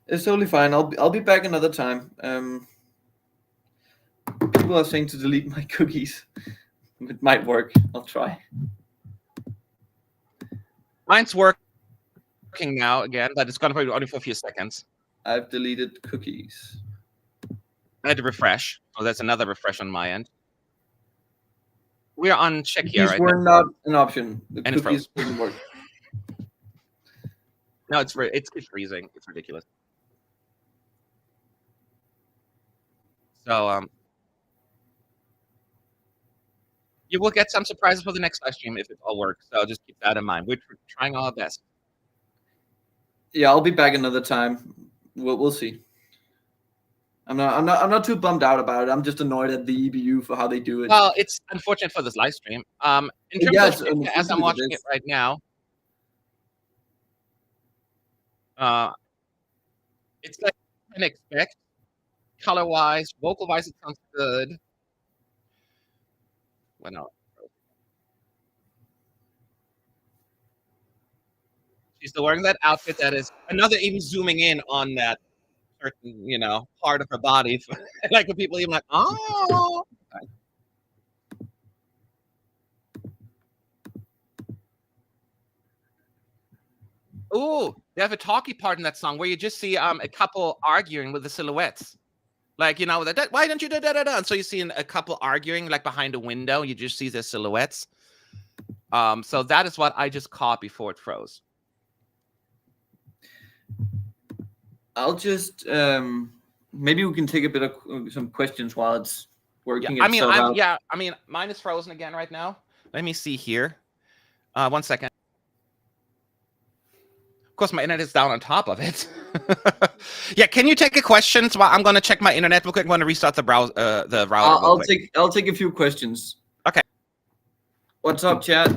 It's totally fine. I'll be back another time. People are saying to delete my cookies. It might work. I'll try. Mine's working now again, but it's going to be only for a few seconds. I've deleted cookies. I had to refresh. Oh, that's another refresh on my end. We are on Czechia, right? These were not an option. The and cookies didn't work. No, it's freezing. It's ridiculous. So you will get some surprises for the next live stream if it all works. So just keep that in mind. We're trying our best. Yeah, I'll be back another time. We'll see. I'm not too bummed out about it. I'm just annoyed at the EBU for how they do it. Well, it's unfortunate for this live stream. In terms of as I'm watching it right now, it's like I can expect. Color-wise, vocal-wise, it sounds good. Well, no. She's still wearing that outfit that is another even zooming in on that certain, part of her body. Like when people even like, oh. Ooh, they have a talkie part in that song where you just see a couple arguing with the silhouettes. Like, why don't you do da-da-da? And so you see a couple arguing like behind a window. You just see their silhouettes. So that is what I just caught before it froze. I'll just maybe we can take a bit of some questions while it's working. Yeah, I mean, mine is frozen again right now. Let me see here. 1 second. Of course, my internet is down on top of it. Yeah, can you take a question? So I'm going to check my internet real quick. I'm going to restart the browser. I'll take a few questions. Okay. What's up, chat?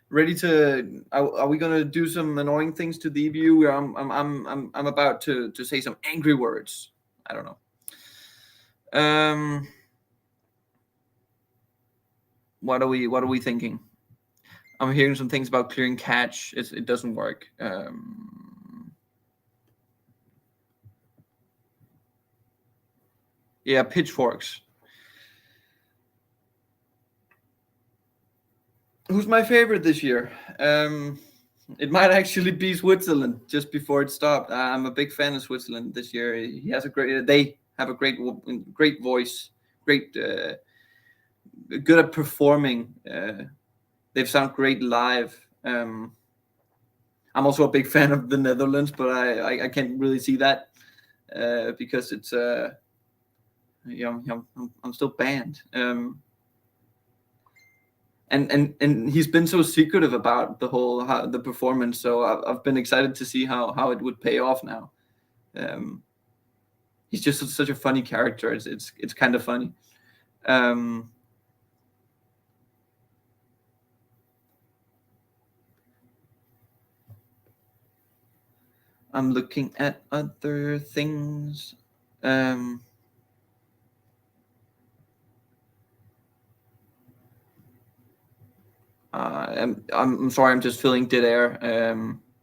Ready to? Are we gonna do some annoying things to the view? I'm about to say some angry words. I don't know. What are we thinking? I'm hearing some things about clearing catch. It doesn't work. Yeah, pitchforks. Who's my favorite this year? It might actually be Switzerland. Just before it stopped, I'm a big fan of Switzerland this year. He has a great. They have a great voice. Great, good at performing. They sound great live. I'm also a big fan of the Netherlands, but I can't really see that because it's I'm still banned. And he's been so secretive about the whole the performance, so I've been excited to see how it would pay off now. He's just such a funny character. It's kind of funny. I'm looking at other things. I'm sorry, I'm just filling dead air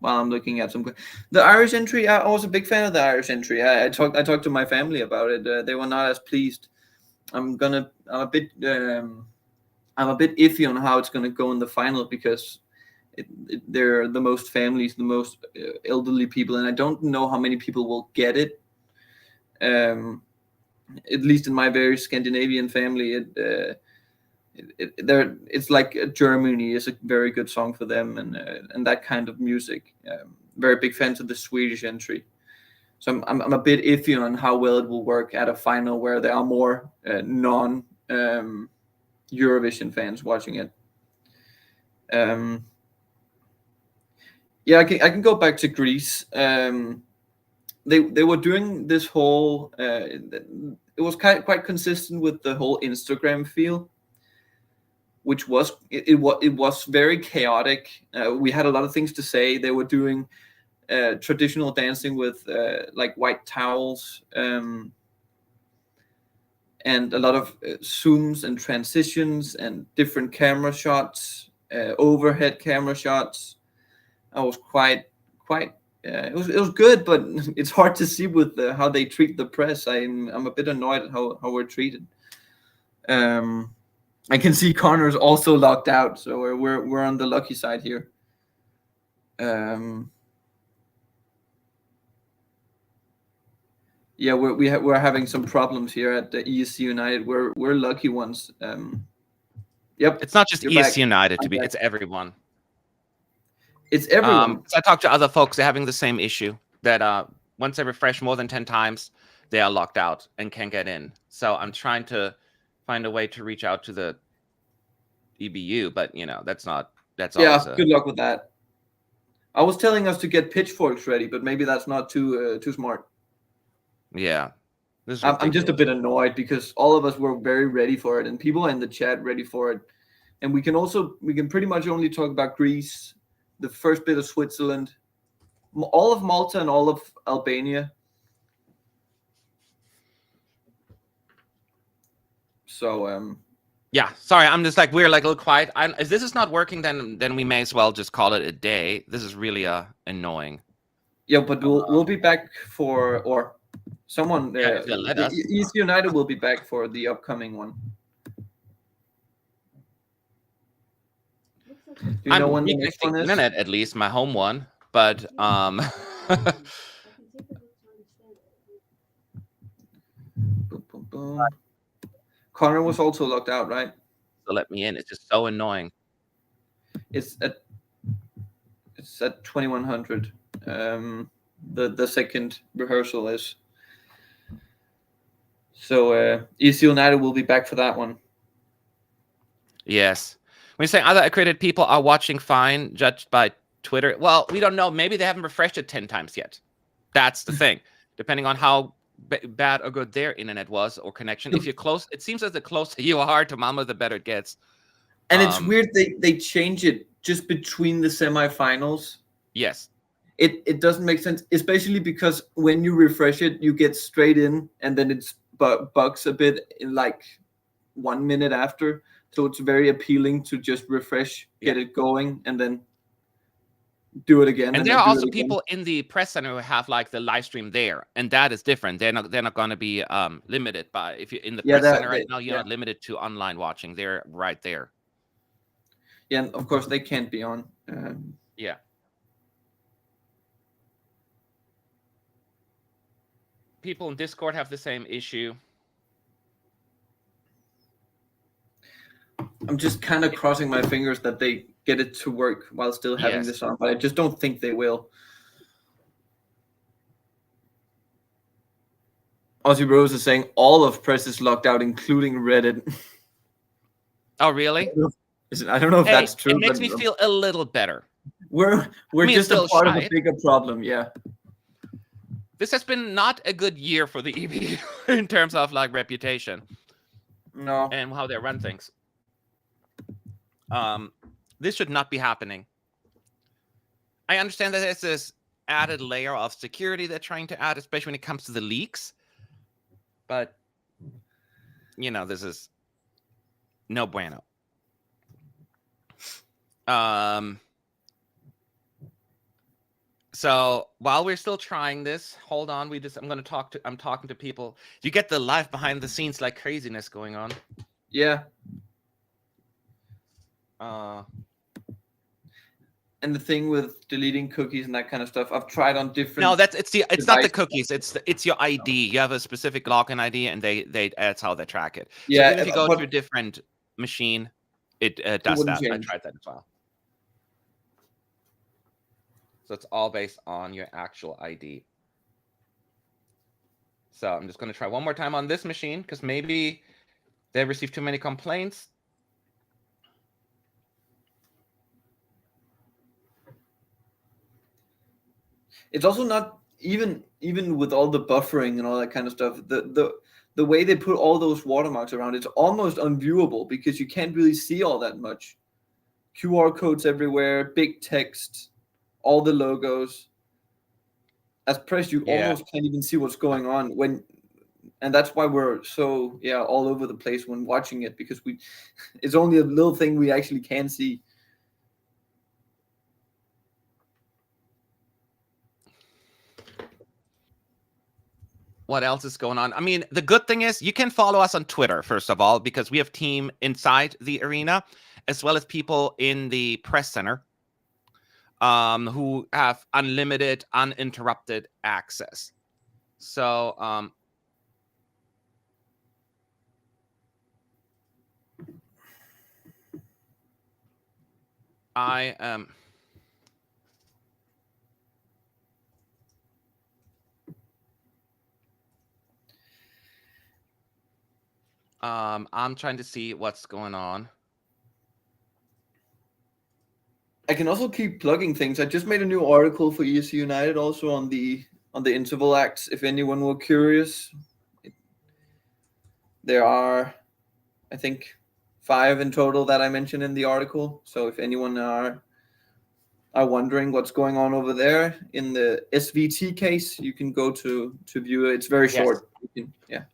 while I'm looking at some. The Irish entry, I was a big fan of the Irish entry. I talked to my family about it. They were not as pleased. I'm a bit iffy on how it's gonna go in the final because they're the most families, the most elderly people, and I don't know how many people will get it. At least in my very Scandinavian family, it's like Germany is a very good song for them, and that kind of music. Very big fans of the Swedish entry, so I'm a bit iffy on how well it will work at a final where there are more non Eurovision fans watching it. Yeah, I can go back to Greece. They were doing this whole. It was quite consistent with the whole Instagram feel, which was it was very chaotic. We had a lot of things to say. They were doing traditional dancing with like white towels, and a lot of zooms and transitions and different camera shots, overhead camera shots. I was quite. It was good, but it's hard to see with how they treat the press. I'm a bit annoyed at how we're treated. I can see Connor's also locked out, so we're on the lucky side here. Yeah, we're having some problems here at the ESC United. We're lucky ones. Yep. It's not just You're ESC back. United it's everyone. It's everyone. I talked to other folks. They're having the same issue that once they refresh more than 10 times, they are locked out and can't get in. So I'm trying to find a way to reach out to the EBU, but that's yeah. Good luck with that. I was telling us to get pitchforks ready, but maybe that's not too smart. Yeah. I'm just a bit annoyed because all of us were very ready for it, and people in the chat ready for it, and we can pretty much only talk about Greece, the first bit of Switzerland, all of Malta, and all of Albania. So yeah, sorry, I'm just like we're like a little quiet. If this is not working, then we may as well just call it a day. This is really annoying. Yeah, but we'll be back for someone. Let us. East United will be back for the upcoming one. I'm reconnecting the internet, at least my home one, but Connor was also locked out, right? So let me in. It's just so annoying. It's at 2100. The second rehearsal is. So EC United will be back for that one. Yes. When you're saying other accredited people are watching fine, judged by Twitter, well, we don't know. Maybe they haven't refreshed it 10 times yet. That's the thing. Depending on how bad or good their internet was or connection. If you're close, it seems as the closer you are to Malmo, the better it gets. And it's weird they change it just between the semifinals. Yes. It doesn't make sense, especially because when you refresh it, you get straight in, and then it's bugs a bit in like 1 minute after. So it's very appealing to just refresh, get it going, and then do it again. And there are also people in the press center who have like the live stream there, and that is different. They're not going to be limited by, if you're in the press center right now, you're not limited to online watching. They're right there. Yeah, and of course they can't be on. Yeah. People in Discord have the same issue. I'm just kind of crossing my fingers that they get it to work while still having this on, but I just don't think they will. Aussie Rose is saying all of press is locked out, including Reddit. Oh, really? I don't know if that's true. It makes me feel a little better. We're just a part of a bigger problem, yeah. This has been not a good year for the EB in terms of like reputation. No. And how they run things. This should not be happening. I understand that there's this added layer of security they're trying to add, especially when it comes to the leaks. But, you know, this is no bueno. So while we're still trying this, hold on. I'm talking to people. You get the live behind the scenes like craziness going on. Yeah. And the thing with deleting cookies and that kind of stuff, I've tried on different. No, it's not the cookies. It's your ID. You have a specific login ID, and that's how they track it. Yeah. So even if you go to a different machine, it does that. I tried that as well. So it's all based on your actual ID. So I'm just going to try one more time on this machine because maybe they received too many complaints. It's also not even with all the buffering and all that kind of stuff. The way they put all those watermarks around, it's almost unviewable because you can't really see all that much. QR codes everywhere, big text, all the logos. As press, you almost can't even see what's going on and that's why we're so all over the place when watching it, because it's only a little thing we actually can see. What else is going on? I mean, the good thing is you can follow us on Twitter, first of all, because we have team inside the arena, as well as people in the press center who have unlimited, uninterrupted access. So I am... I'm trying to see what's going on. I can also keep plugging things. I just made a new article for ESC United also on the interval acts, if anyone were curious. There are, I think, 5 in total that I mentioned in the article. So if anyone are wondering what's going on over there in the SVT case, you can go to view it. It's very short.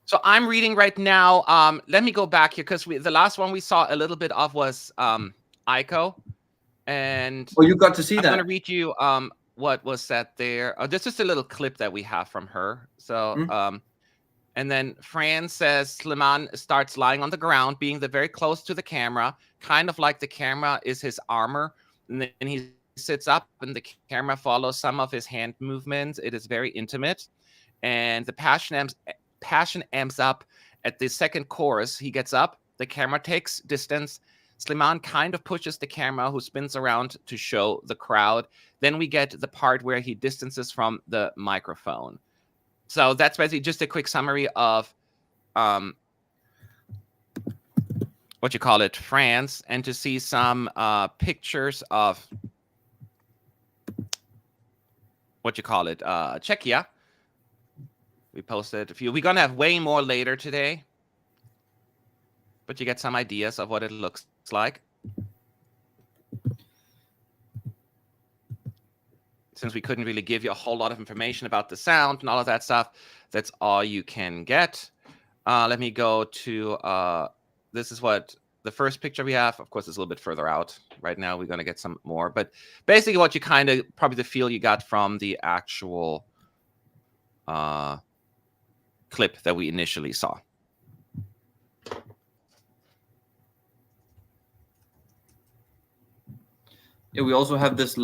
So I'm reading right now. Let me go back here because the last one we saw a little bit of was Aiko. And you got to see that. I'm going to read you what was said there. This is a little clip that we have from her. So, and then Fran says Slimane starts lying on the ground, being very close to the camera, kind of like the camera is his armor. And then he sits up and the camera follows some of his hand movements. It is very intimate. And the passion amps up at the second chorus. He gets up, the camera takes distance. Slimane kind of pushes the camera, who spins around to show the crowd. Then we get the part where he distances from the microphone. So that's basically just a quick summary of France, and to see some pictures of Czechia. We posted a few. We're going to have way more later today, but you get some ideas of what it looks like. since we couldn't really give you a whole lot of information about the sound and all of that stuff, that's all you can get. Let me go to, this is what the first picture we have. Of course, it's a little bit further out. Right now, we're going to get some more. But basically what you kind of, probably the feel you got from the actual clip that we initially saw. Yeah, we also have this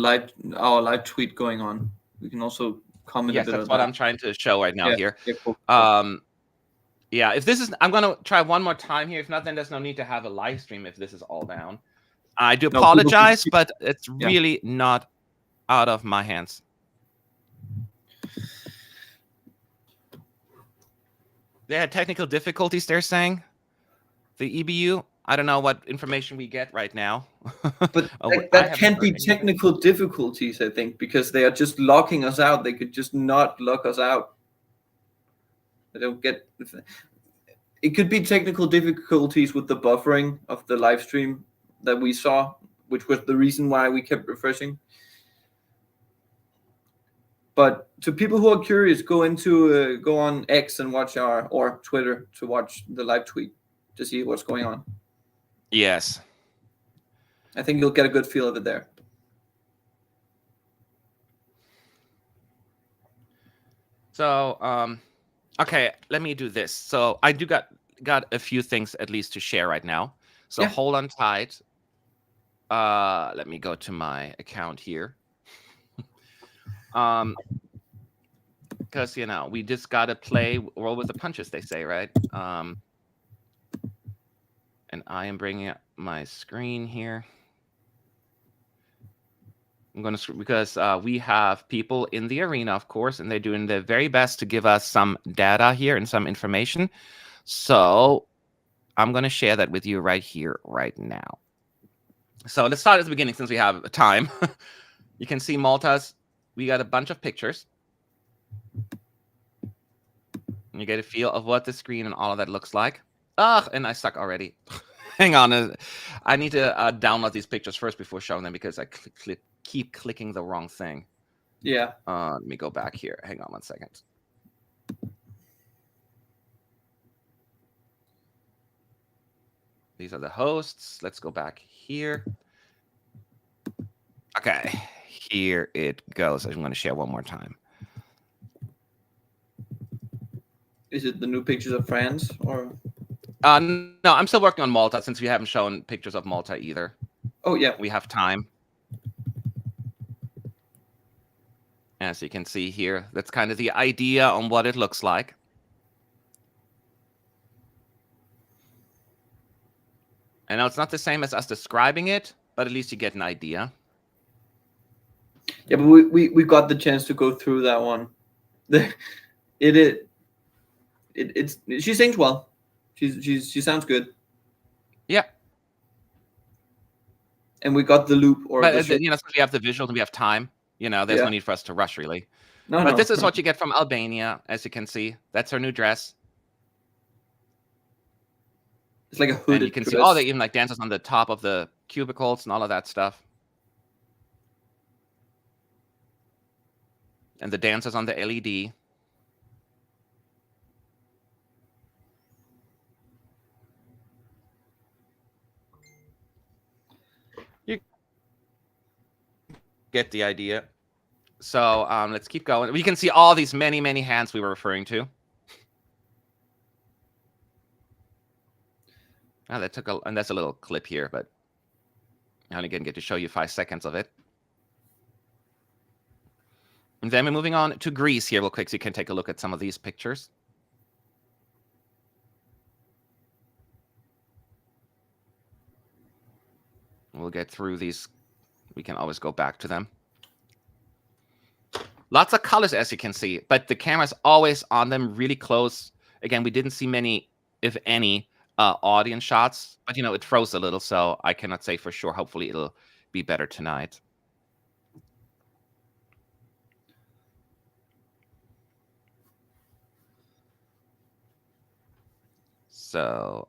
our live tweet going on. We can also comment a bit on that. Yes, that's what I'm trying to show right now here. Yeah, cool. Yeah, if this is, I'm going to try one more time here. If not, then there's no need to have a live stream if this is all down. I do apologize, but it's really not out of my hands. They had technical difficulties, they're saying. The EBU. I don't know what information we get right now. But that can't be technical difficulties, I think, because they are just locking us out. They could just not lock us out. I don't get. It could be technical difficulties with the buffering of the live stream that we saw, which was the reason why we kept refreshing. But to people who are curious, go on X and watch or Twitter to watch the live tweet to see what's going on. Yes. I think you'll get a good feel of it there. So, okay, let me do this. So I do got a few things at least to share right now. So hold on tight. Let me go to my account here. Because, you know, we just got to roll with the punches, they say, right? And I am bringing up my screen here. I'm going to, because we have people in the arena, of course, and they're doing their very best to give us some data here and some information. So I'm going to share that with you right here, right now. So let's start at the beginning since we have time. You can see Malta's, we got a bunch of pictures. And you get a feel of what the screen and all of that looks like. Ugh, and I suck already. Hang on. I need to download these pictures first before showing them because I keep clicking the wrong thing. Yeah. Let me go back here. Hang on 1 second. These are the hosts. Let's go back here. Okay. Here it goes. I'm going to share one more time. Is it the new pictures of France or? No, I'm still working on Malta since we haven't shown pictures of Malta either. Oh, yeah. We have time. As you can see here, that's kind of the idea on what it looks like. I know it's not the same as us describing it, but at least you get an idea. Yeah, but we got the chance to go through that one. She sings well. She sounds good. Yeah. And we got the loop but since we have the visuals and we have time, there's no need for us to rush really. But this is what you get from Albania, as you can see. That's her new dress. It's like a hooded and you can dress. see they even like dances on the top of the cubicles and all of that stuff. And the dancers on the LED. You get the idea. So let's keep going. We can see all these many, many hands we were referring to. Oh, and that's a little clip here, but I only get to show you 5 seconds of it. And then we're moving on to Greece here real quick so you can take a look at some of these pictures. We'll get through these. We can always go back to them. Lots of colors, as you can see, but the camera's always on them really close. Again, we didn't see many, if any, audience shots, but it froze a little, so I cannot say for sure. Hopefully it'll be better tonight. So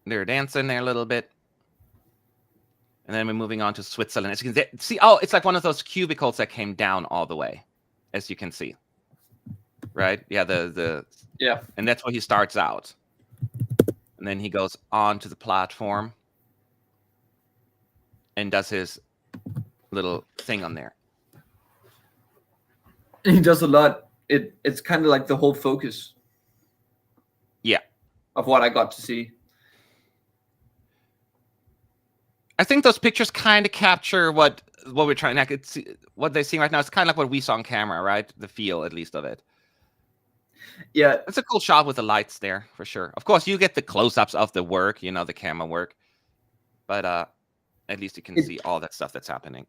they're dancing there a little bit. And then we're moving on to Switzerland. As you can see, oh, it's like one of those cubicles that came down all the way, as you can see. Right? Yeah, Yeah. And that's where he starts out. And then he goes on to the platform and does his little thing on there. He does a lot. It's kind of like the whole focus. Yeah. Of what I got to see. I think those pictures kind of capture what we're trying to see. What they're seeing right now is kind of like what we saw on camera, right? The feel, at least, of it. Yeah. It's a cool shot with the lights there, for sure. Of course, you get the close-ups of the work, the camera work. But at least you can see all that stuff that's happening.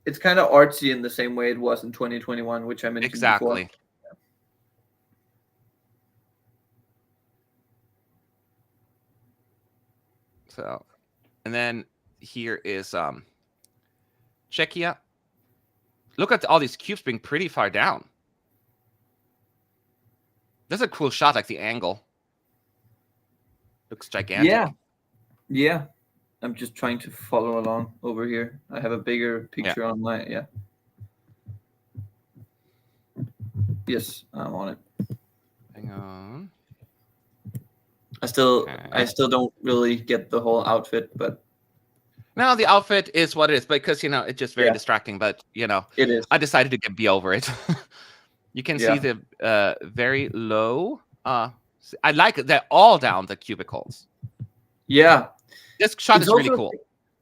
It's kind of artsy in the same way it was in 2021, which I mentioned exactly. before. So, and then here is Czechia. Look at all these cubes being pretty far down. That's a cool shot, like the angle. Looks gigantic. Yeah. Yeah. I'm just trying to follow along over here. I have a bigger picture on my, Yes, I'm on it. Hang on. I still don't really get the whole outfit, but no, the outfit is what it is because it's just very distracting. But it is. I decided to be over it. You can see the very low. I like they're all down the cubicles. Yeah, this shot is really cool.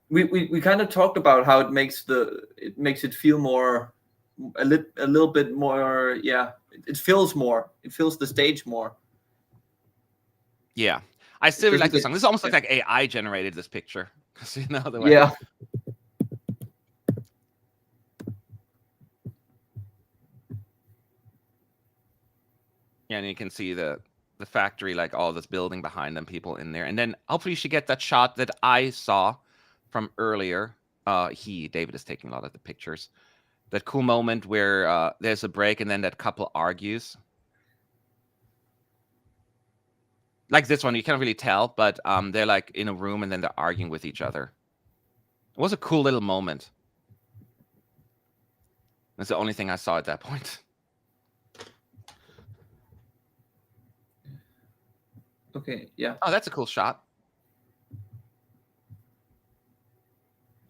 We kind of talked about how it makes it feel more a little bit more. Yeah, it feels more. It feels the stage more. Yeah, I still really like this song. This is almost like AI generated this picture. The way. Yeah. Yeah, and you can see the factory, like all this building behind them, people in there. And then hopefully you should get that shot that I saw from earlier. David is taking a lot of the pictures. That cool moment where there's a break and then that couple argues. Like this one, you can't really tell, but they're like in a room and then they're arguing with each other. It was a cool little moment. That's the only thing I saw at that point. Okay, yeah. Oh, that's a cool shot.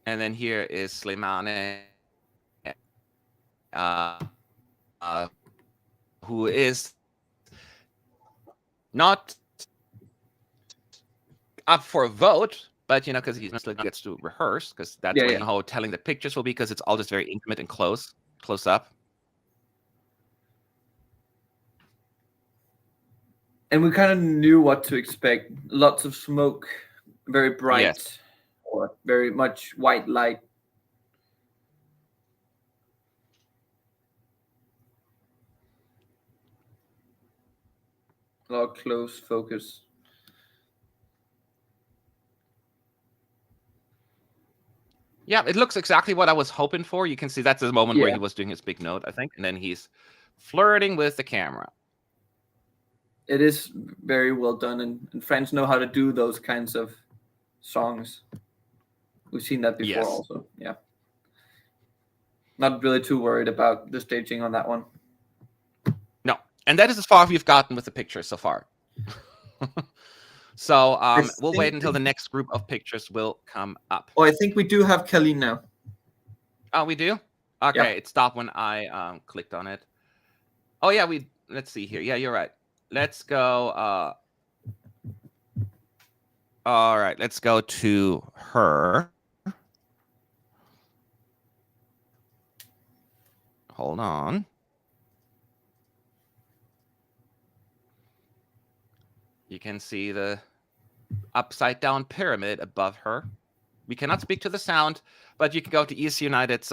And then here is Slimane, who is not up for a vote, but because he mostly gets to rehearse, because that's how telling the pictures will be, because it's all just very intimate and close up. And we kind of knew what to expect. Lots of smoke, very bright, or very much white light. A lot of close focus. Yeah, it looks exactly what I was hoping for. You can see that's the moment where he was doing his big note, I think. And then he's flirting with the camera. It is very well done. And French know how to do those kinds of songs. We've seen that before also. Yeah. Not really too worried about the staging on that one. No. And that is as far as we've gotten with the pictures so far. So we'll wait until the next group of pictures will come up. Oh, I think we do have Kaleen now. Oh, we do? Okay, it stopped when I clicked on it. Oh, yeah, let's see here. Yeah, you're right. Let's go. All right, let's go to her. Hold on. You can see the upside down pyramid above her. We cannot speak to the sound, but you can go to ES United's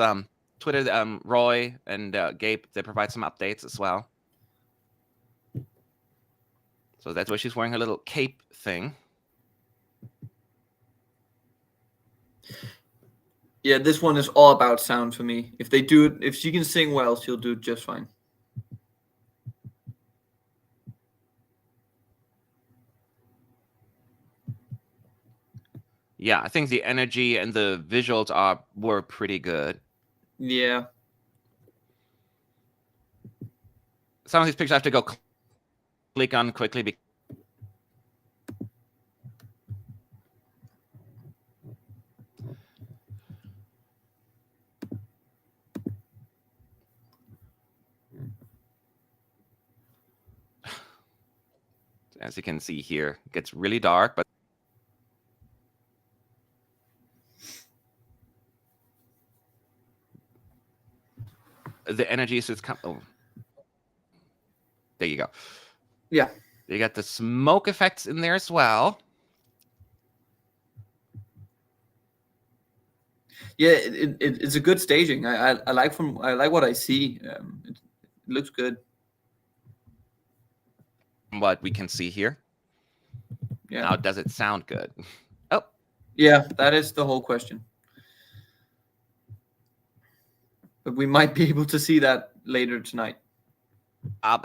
Twitter. Roy and Gabe, they provide some updates as well. So that's why she's wearing her little cape thing. Yeah, this one is all about sound for me. If she can sing well, she'll do just fine. yeah, I think the energy and the visuals were pretty good. Yeah. Some of these pictures I have to go click on quickly because as you can see here, it gets really dark, but the energy is just oh, there you go. Yeah. You got the smoke effects in there as well. Yeah, it's a good staging. I like what I see. It looks good. What we can see here. Yeah. Now, does it sound good? Oh, yeah, that is the whole question. But we might be able to see that later tonight.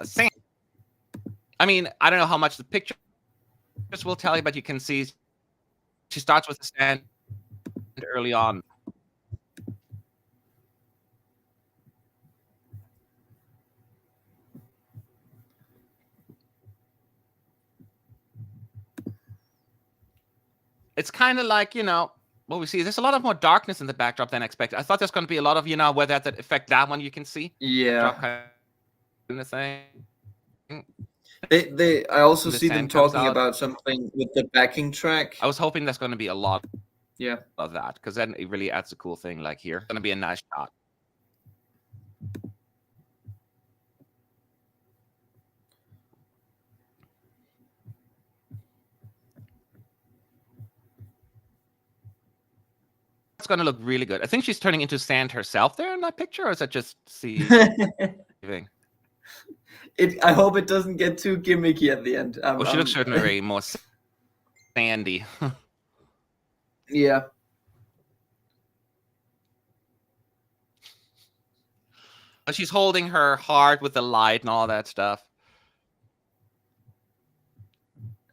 Same. I mean, I don't know how much the pictures will tell you, but you can see she starts with the stand early on. It's kind of like, what we see. There's a lot of more darkness in the backdrop than expected. I thought there's going to be a lot of, where that effect, that one you can see. Yeah. Kind of thing. I also The see them sand comes talking out. about something with the backing track. I was hoping there's going to be a lot Yeah. of that, because then it really adds a cool thing. Like here, it's going to be a nice shot. It's going to look really good. I think she's turning into sand herself there in that picture, or is that just see? I hope it doesn't get too gimmicky at the end. Well, she looks certainly very more sandy. Yeah. She's holding her heart with the light and all that stuff.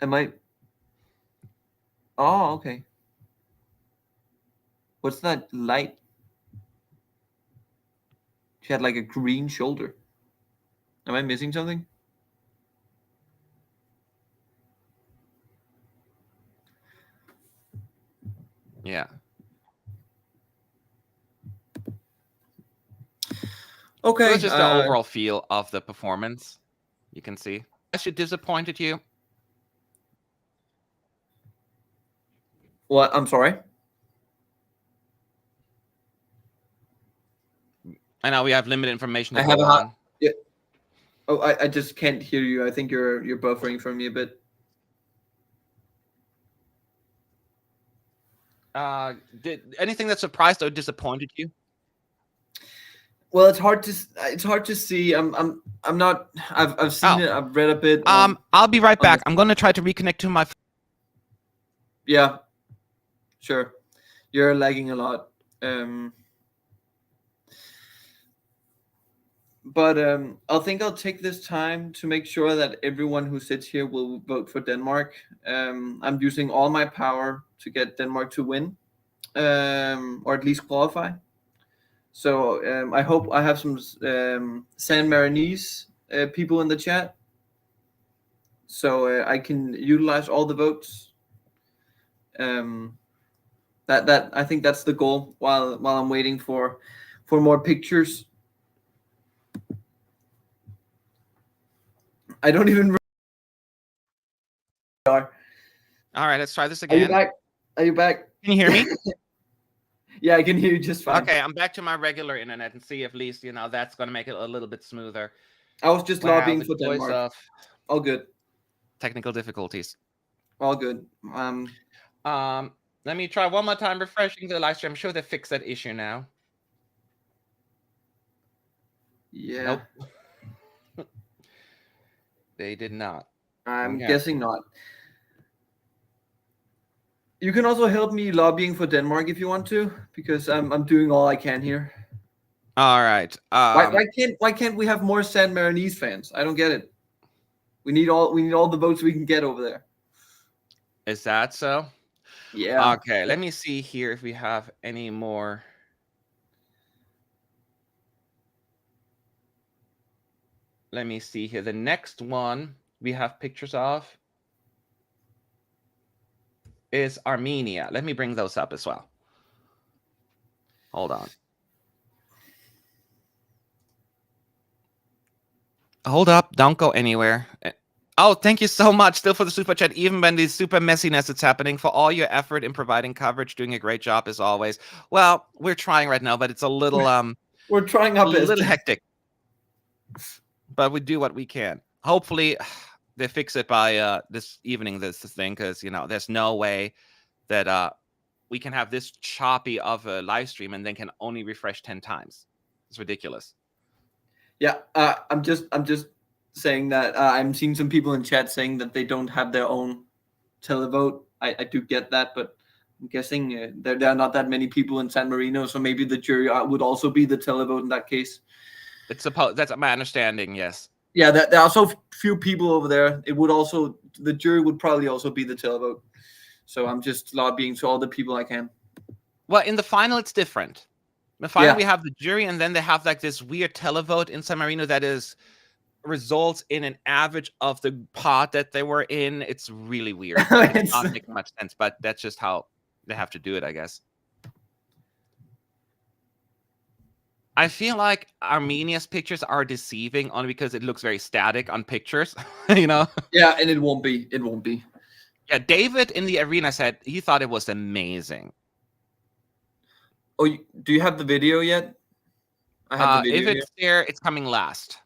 Am I? Oh, okay. What's that light? She had like a green shoulder. Am I missing something? Yeah. Okay. So it's just the overall feel of the performance. You can see. Has she disappointed you? What? I'm sorry. I know we have limited information. I have yeah. Oh, I just can't hear you. I think you're buffering for me a bit. Did anything that surprised or disappointed you? Well, it's hard to see. I'm not. I've seen it. I've read a bit. I'll be right back. I'm going to try to reconnect to my. Yeah. Sure. You're lagging a lot. But I think I'll take this time to make sure that everyone who sits here will vote for Denmark. I'm using all my power to get Denmark to win, or at least qualify. So I hope I have some San Marinese people in the chat, so I can utilize all the votes. That I think that's the goal. While I'm waiting for more pictures. I don't even. All right, let's try this again. Are you back? Are you back? Can you hear me? Yeah, I can hear you just fine. Okay, I'm back to my regular internet and see if at least that's going to make it a little bit smoother. I was just lobbying for Denmark. All good. Technical difficulties. All good. Let me try one more time refreshing the live stream. I'm sure they fixed that issue now. Yeah. Nope. They did not. I'm guessing not. You can also help me lobbying for Denmark if you want to, because I'm doing all I can here. All right. Why can't we have more San Marinese fans? I don't get it. We need all the votes we can get over there. Is that so? Yeah. Okay, let me see here if we have any more. Let me see here. The next one we have pictures of is Armenia. Let me bring those up as well. Hold on. Hold up. Don't go anywhere. Oh, thank you so much still for the super chat. Even when the super messiness is happening, for all your effort in providing coverage, doing a great job as always. Well, we're trying right now, but it's a little We're trying our a best. little hectic. But we do what we can. Hopefully they fix it by this evening, this thing, because there's no way that we can have this choppy of a live stream and then can only refresh 10 times. It's ridiculous. Yeah, I'm just saying that I'm seeing some people in chat saying that they don't have their own televote. I do get that, but I'm guessing there are not that many people in San Marino, so maybe the jury would also be the televote in that case. It's supposed. That's my understanding. Yes. Yeah, there are so few people over there. It would also, the jury would probably also be the televote. So I'm just lobbying to all the people I can. Well, in the final, it's different. In the final, Yeah. we have the jury, and then they have like this weird televote in San Marino that results in an average of the pod that they were in. It's really weird. It's not making much sense, but that's just how they have to do it, I guess. I feel like Armenia's pictures are deceiving only because it looks very static on pictures, Yeah, and it won't be. It won't be. Yeah, David in the arena said he thought it was amazing. Oh, do you have the video yet? I have the video. If it's there, it's coming last.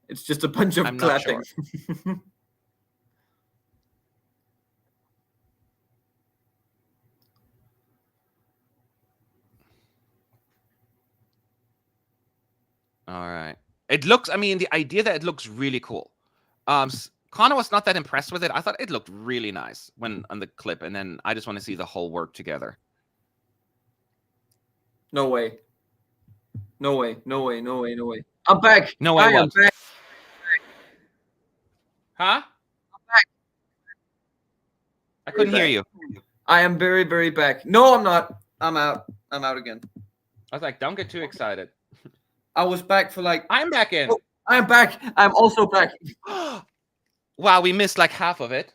It's just a bunch of clapping. Sure. All right. It looks, the idea that it looks really cool. Connor was not that impressed with it. I thought it looked really nice on the clip, and then I just want to see the whole work together. No way. No way. No way. No way. No way. I'm back. No way. I'm back. Huh? I'm back. I couldn't hear you. I am very, very back. No, I'm not. I'm out. I'm out again. I was like, don't get too excited. I was back for like. I'm back in. Oh, I am back. I'm also back. Wow, we missed like half of it.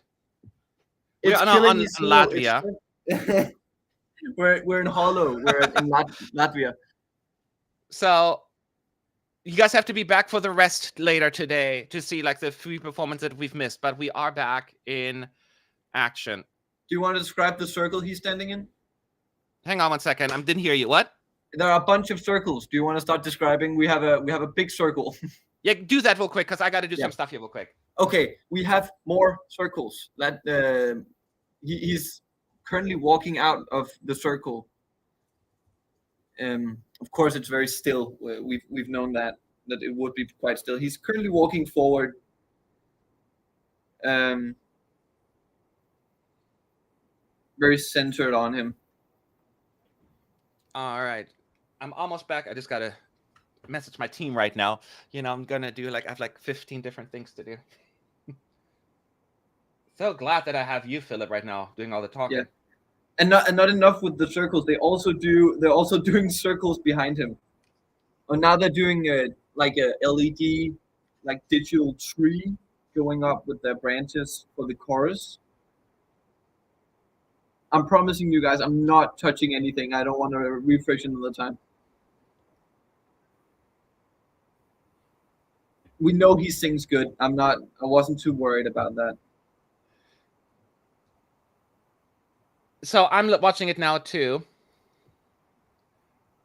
It's on Latvia. We're in Hollow. We're in Latvia. So you guys have to be back for the rest later today to see like the free performance that we've missed. But we are back in action. Do you want to describe the circle he's standing in? Hang on one second. I didn't hear you. What? There are a bunch of circles. Do you want to start describing? We have a big circle. Yeah, do that real quick because I got to do some stuff here real quick. Okay, we have more circles. That he's currently walking out of the circle. Of course, it's very still. We've known that it would be quite still. He's currently walking forward. Very centered on him. All right, I'm almost back. I just gotta message my team right now. I'm gonna do I have 15 different things to do. So glad that I have you, Philip, right now doing all the talking. Yeah, and not enough with the circles. They're also doing circles behind him. And now they're doing a LED digital tree going up with their branches for the chorus. I'm promising you guys, I'm not touching anything. I don't want to refresh another time. We know he sings good. I wasn't too worried about that. So I'm watching it now too.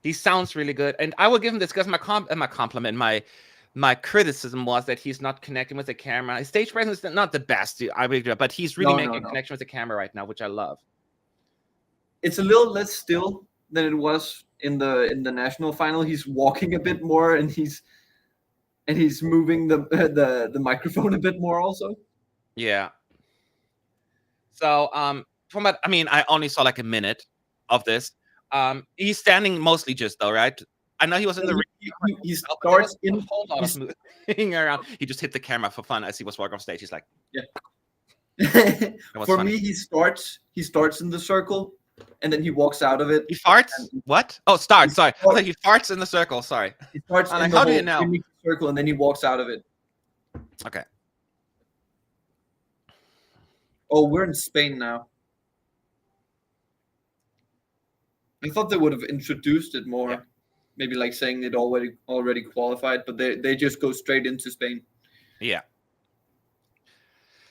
He sounds really good, and I will give him this because my criticism was that he's not connecting with the camera. His stage presence is not the best, but he's really making a connection with the camera right now, which I love. It's a little less still than it was in the national final. He's walking a bit more, and he's moving the microphone a bit more also. Yeah. So from what I only saw a minute of this. He's standing mostly just though, right? I know he was in the ring. He starts in moving around. He just hit the camera for fun as he was walking off stage. He's like, yeah. was For funny. me, he starts in the circle, and then he walks out of it. He farts? What? Oh, start. Sorry. I starts- thought he farts in the circle. Sorry. He starts I'm in like, the how do you whole know? gimmick circle, and then he walks out of it. Okay. Oh, we're in Spain now. I thought they would have introduced it more. Yeah. Maybe like saying it already qualified, but they just go straight into Spain. Yeah.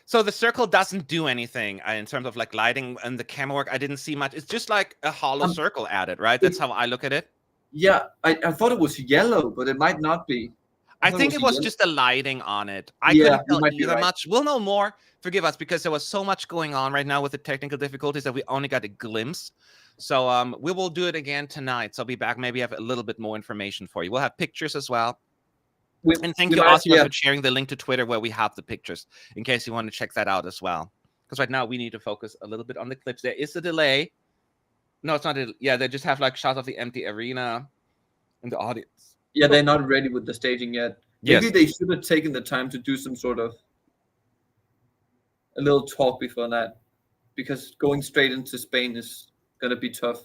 So the circle doesn't do anything in terms of like lighting and the camera work. I didn't see much. It's just like a hollow circle added, right? That's how I look at it. Yeah, I thought it was yellow, but it might not be. I thought think it was yellow. just the lighting on it. I Yeah, couldn't you tell might be either right. much. We'll know more. Forgive us because there was so much going on right now with the technical difficulties that we only got a glimpse. So we will do it again tonight. So I'll be back. Maybe have a little bit more information for you. We'll have pictures as well. And thank you, Oscar, for sharing the link to Twitter where we have the pictures in case you want to check that out as well. Because right now we need to focus a little bit on the clips. There is a delay. No, it's not. Yeah, they just have like shots of the empty arena and the audience. Yeah, they're not ready with the staging yet. Maybe they should have taken the time to do some sort of a little talk before that, because going straight into Spain is gonna be tough.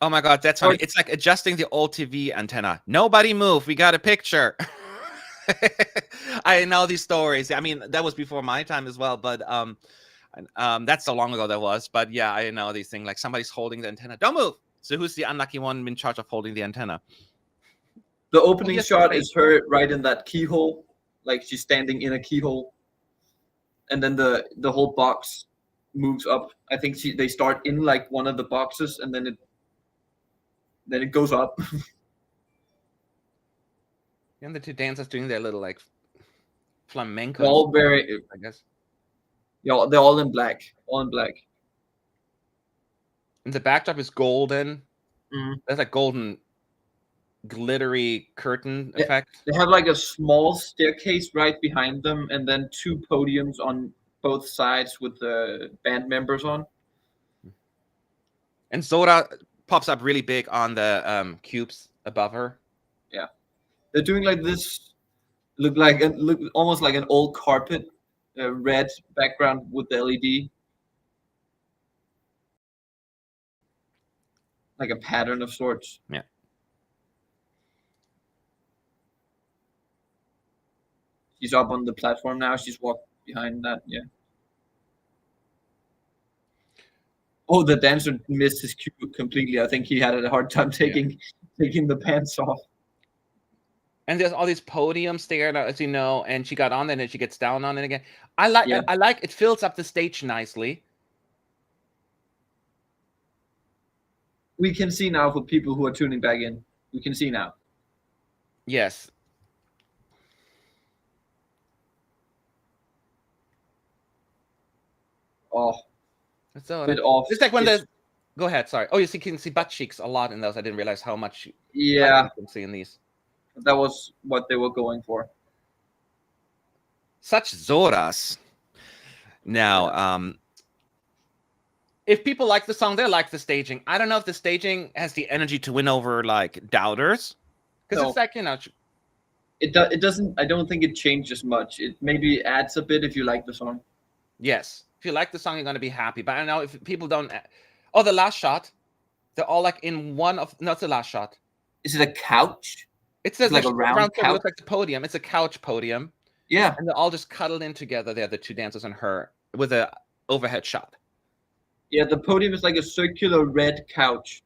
Oh my God, that's funny. It's like adjusting the old TV antenna. Nobody move. We got a picture. I know these stories. I mean, that was before my time as well, but that's so long ago that was. But yeah, I know these things. Like somebody's holding the antenna. Don't move. So who's the unlucky one in charge of holding the antenna? The opening shot is her right in that keyhole, like she's standing in a keyhole, and then the whole box moves up. I think they start in like one of the boxes, and then it goes up. And the two dancers doing their little like flamenco. They're all very, I guess. Yeah, they're all in black. All in black. And the backdrop is golden. Mm. There's like golden glittery curtain effect. They have like a small staircase right behind them, and then two podiums on both sides with the band members on. And Zora pops up really big on the cubes above her. Yeah, they're doing like this. Look almost like an old carpet, red background with the LED, like a pattern of sorts. Yeah. She's up on the platform now. She's walked behind that. Yeah. Oh, the dancer missed his cue completely. I think he had a hard time taking the pants off. And there's all these podiums there, as you know, and she got on there and then she gets down on it again. I like it fills up the stage nicely. We can see now for people who are tuning back in. We can see now. Yes. Oh, So a bit off. it's like when the go ahead, sorry. Oh, you can see butt cheeks a lot in those. I didn't realize how much you can see in these. That was what they were going for. Such Zoras. Now, if people like the song, they like the staging. I don't know if the staging has the energy to win over like doubters, because it's like, you know, it doesn't. I don't think it changes much. It maybe adds a bit if you like the song. Yes, if you like the song, you're gonna be happy. But I don't know if people don't. Oh, the last shot, they're all like in one of. No, it's the last shot. Is it a couch? It's like a round couch. Looks like the podium. It's a couch podium. Yeah, and they're all just cuddled in together. They're the two dancers and her with a overhead shot. Yeah, the podium is like a circular red couch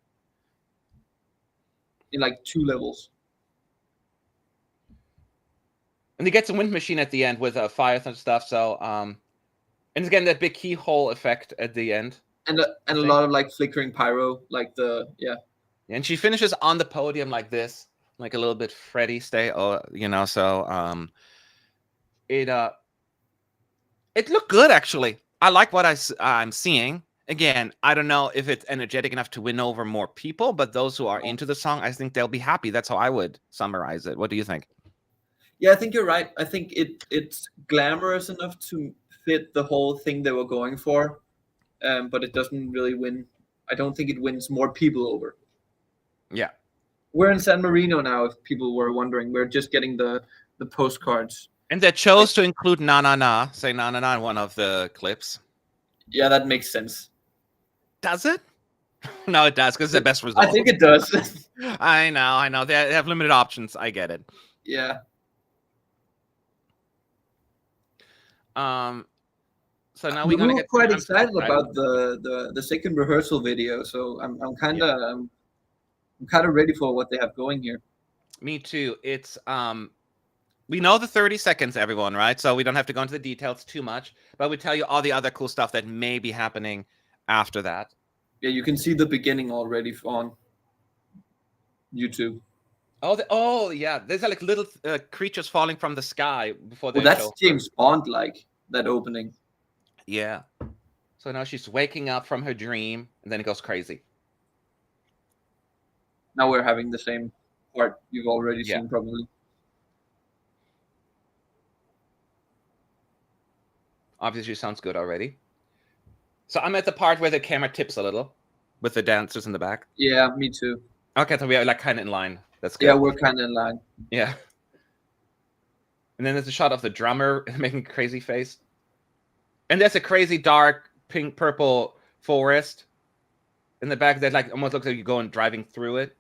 in like 2 levels. And they get some wind machine at the end with fires and stuff. So, and again that big keyhole effect at the end. And a lot of like flickering pyro, like And she finishes on the podium like this, like a little bit Freddy stay, or you know. So, it looked good actually. I like what I'm seeing. Again, I don't know if it's energetic enough to win over more people, but those who are into the song, I think they'll be happy. That's how I would summarize it. What do you think? Yeah, I think you're right. I think it's glamorous enough to fit the whole thing they were going for, but it doesn't really win. I don't think it wins more people over. Yeah. We're in San Marino now, if people were wondering. We're just getting the postcards. And they chose to include Na Na Na, say Na Na Na in one of the clips. Yeah, that makes sense. Does it? No, it does, because it's the best result. I think it does. I know. They have limited options. I get it. Yeah. So now we're gonna were get quite I'm so excited about the second rehearsal video, so I'm kind of ready for what they have going here. Me too. It's we know the 30 seconds, everyone, right? So we don't have to go into the details too much, but we tell you all the other cool stuff that may be happening after that. Yeah, you can see the beginning already on YouTube. Oh, yeah. There's like little creatures falling from the sky before they Well, that's show. James Bond, like that opening. Yeah. So now she's waking up from her dream, and then it goes crazy. Now we're having the same part you've already Yeah. seen, probably. Obviously, sounds good already. So I'm at the part where the camera tips a little with the dancers in the back. Yeah, me too. Okay, so we are like kind of in line. That's good. Yeah, we're kind of in line. Yeah. And then there's a shot of the drummer making a crazy face. And there's a crazy dark pink purple forest in the back that like almost looks like you're going driving through it.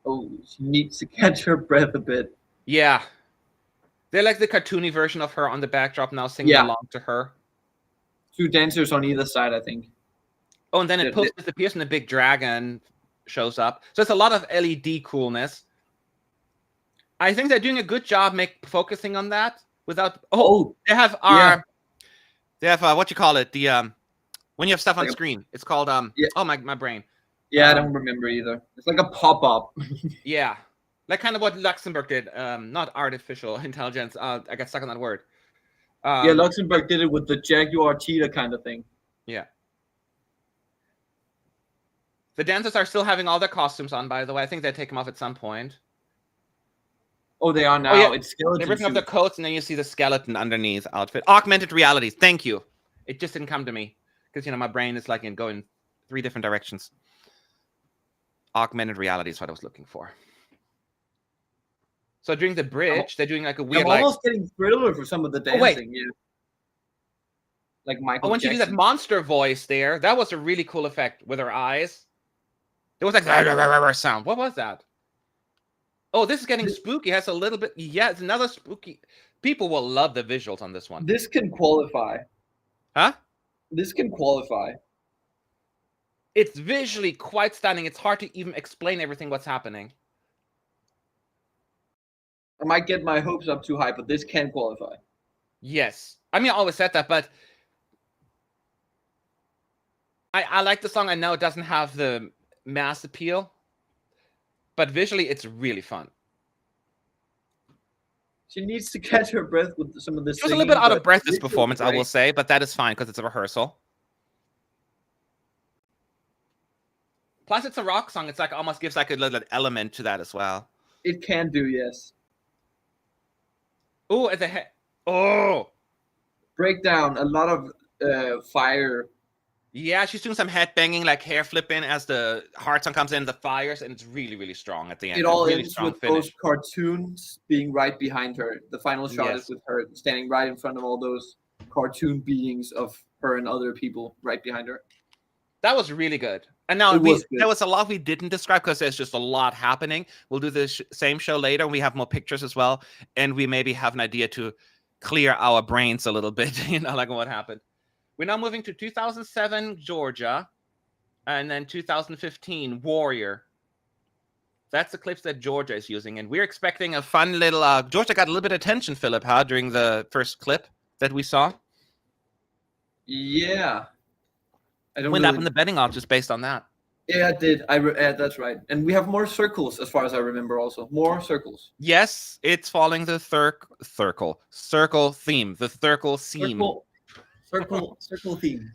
Oh, she needs to catch her breath a bit. Yeah. They're like the cartoony version of her on the backdrop now singing along to her. Two dancers on either side, I think. Oh, and then it disappears and the big dragon shows up. So it's a lot of LED coolness. I think they're doing a good job focusing on that without. Oh, they have what you call it? The when you have stuff on screen, it's called Oh my brain. Yeah, I don't remember either. It's like a pop up. Yeah, like kind of what Luxembourg did. Not artificial intelligence. I got stuck on that word. Yeah, Luxembourg did it with the Jaguar cheetah kind of thing. Yeah. The dancers are still having all their costumes on, by the way. I think they take them off at some point. Oh, they are now. Oh, yeah. It's skeleton. They're ripping off their coats, and then you see the skeleton underneath outfit. Augmented reality. Thank you. It just didn't come to me because my brain is like going 3 different directions. Augmented reality is what I was looking for. So during the bridge, they're doing like a weird. I'm almost getting Thriller for some of the dancing. Oh, wait. Yeah. Like Michael. When she did that monster voice there, that was a really cool effect with her eyes. There was like sound. What was that? Oh, this is getting spooky. It has a little bit. Yeah, it's another spooky. People will love the visuals on this one. This can qualify. Huh? This can qualify. It's visually quite stunning. It's hard to even explain everything what's happening. I might get my hopes up too high, but this can qualify. Yes. I mean, I always said that, but I like the song. I know it doesn't have the mass appeal, but visually it's really fun. She needs to catch her breath with some of this. She was a little bit out of breath this performance, I will say, but that is fine because it's a rehearsal. Plus, it's a rock song. It's like almost gives like a little element to that as well. It can do, yes. Oh, at the head. Oh, breakdown. A lot of fire. Yeah, she's doing some head banging, like hair flipping as the heart song comes in, the fires, and it's really, really strong at the end. It all really ends strong with finish. those cartoons being right behind her. The final shot is with her standing right in front of all those cartoon beings of her and other people right behind her. That was really good. And now there was a lot we didn't describe because there's just a lot happening. We'll do the same show later. We have more pictures as well. And we maybe have an idea to clear our brains a little bit, like what happened. We're now moving to 2007 Georgia, and then 2015 Warrior. That's the clips that Georgia is using, and we're expecting a fun little. Georgia got a little bit of attention, Philip, during the first clip that we saw. Yeah, I don't. Went up in the betting odds just based on that. Yeah, it did. That's right, and we have more circles as far as I remember. Also, more circles. Yes, it's following the circle theme, the circle seam. Circle theme.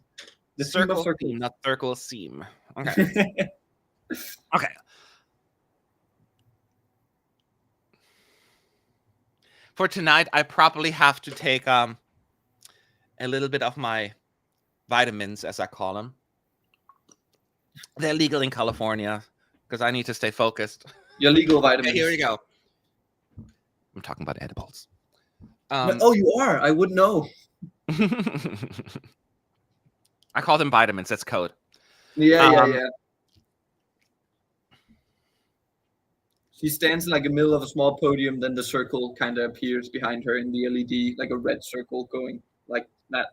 The circle theme, not circle seam. Okay. Okay. For tonight, I probably have to take a little bit of my vitamins, as I call them. They're legal in California because I need to stay focused. Your legal vitamins. Okay, here we go. I'm talking about edibles. Oh, you are. I would know. I call them vitamins. That's code. Yeah. She stands in like the middle of a small podium, then the circle kind of appears behind her in the LED, like a red circle going like that.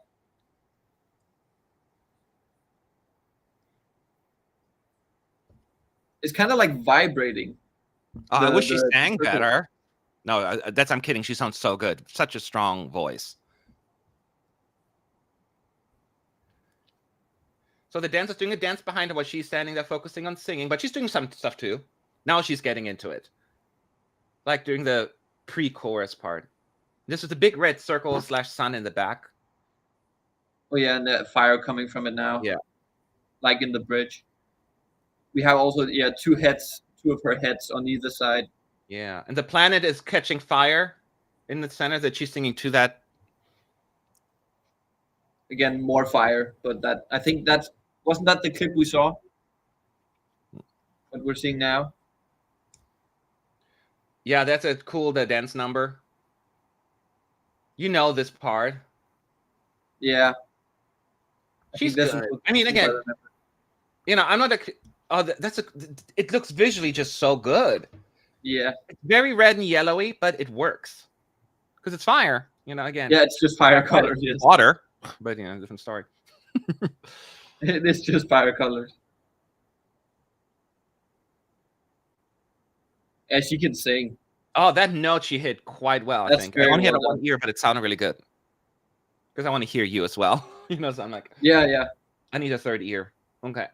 It's kind of like vibrating. I wish she sang better. No, I'm kidding. She sounds so good. Such a strong voice. So the dancer's doing a dance behind her while she's standing there focusing on singing, but she's doing some stuff too. Now she's getting into it. Like doing the pre-chorus part. This is the big red circle / sun in the back. Oh yeah, and the fire coming from it now. Yeah. Like in the bridge. We have also, two of her heads on either side. Yeah, and the planet is catching fire in the center that she's singing to that. Again, more fire, but I think wasn't that the clip we saw? What we're seeing now? Yeah, that's a cool dance number. You know this part. Yeah. She's good. I mean, again, I'm not a. Oh, it looks visually just so good. Yeah. It's very red and yellowy, but it works because it's fire. Again. Yeah, it's just fire colors. Yes. Water, but different story. It is just fire colors. Yeah, she can sing. Oh, that note she hit quite well. I think I only had one ear, but it sounded really good. Because I want to hear you as well. So I'm like, yeah. I need a third ear. Okay.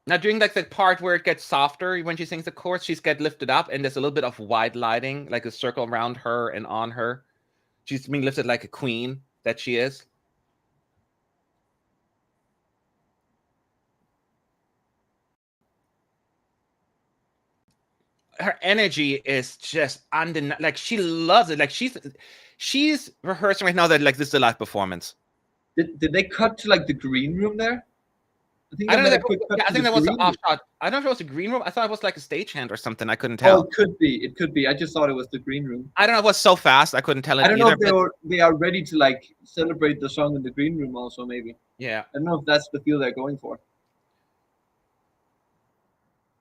Now, during like the part where it gets softer, when she sings the chorus, she's get lifted up, and there's a little bit of wide lighting, like a circle around her and on her. She's being lifted like a queen that she is. Her energy is just undeniable. Like she loves it. Like she's rehearsing right now that like this is a live performance. Did they cut to like the green room there? I don't know. I think that was an off shot. I don't know if it was a green room. I thought it was like a stagehand or something. I couldn't tell. Oh, it could be. It could be. I just thought it was the green room. I don't know. It was so fast. I couldn't tell it. I don't know if they are ready to like celebrate the song in the green room also, maybe. Yeah. I don't know if that's the feel they're going for.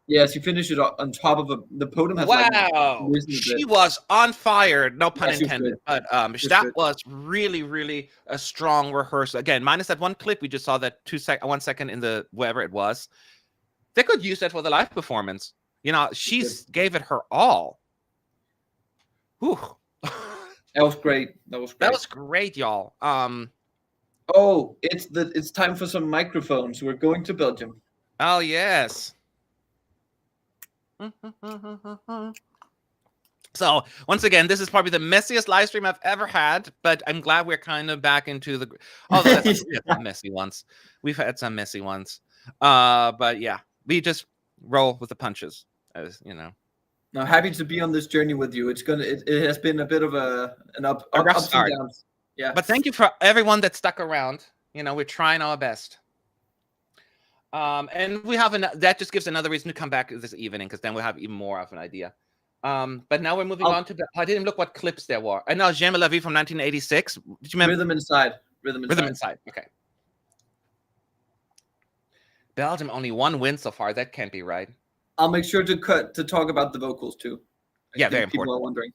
Yes, you finished it on top of the podium. Wow, she was on fire. No pun intended. But that was really, really a strong rehearsal. Again, minus that one clip we just saw, that 1 second in the wherever it was. They could use that for the live performance. She gave it her all. Whew. That was great. That was great, y'all. Oh, it's time for some microphones. We're going to Belgium. Oh yes. So once again, this is probably the messiest live stream I've ever had, but I'm glad we're kind of back into the. Although we had some messy ones, we've had some messy ones. But yeah, we just roll with the punches, as you know. No, happy to be on this journey with you. It has been a bit of an ups and downs. Yeah. But thank you for everyone that stuck around. We're trying our best. And we have that just gives another reason to come back this evening, because then we'll have even more of an idea. But now we're moving on to I didn't look what clips there were. I know J'aime la vie from 1986. Did you remember? Rhythm Inside. Rhythm Inside. Okay. Belgium only 1 win so far. That can't be right. I'll make sure to talk about the vocals too. Yeah, very important. People are wondering.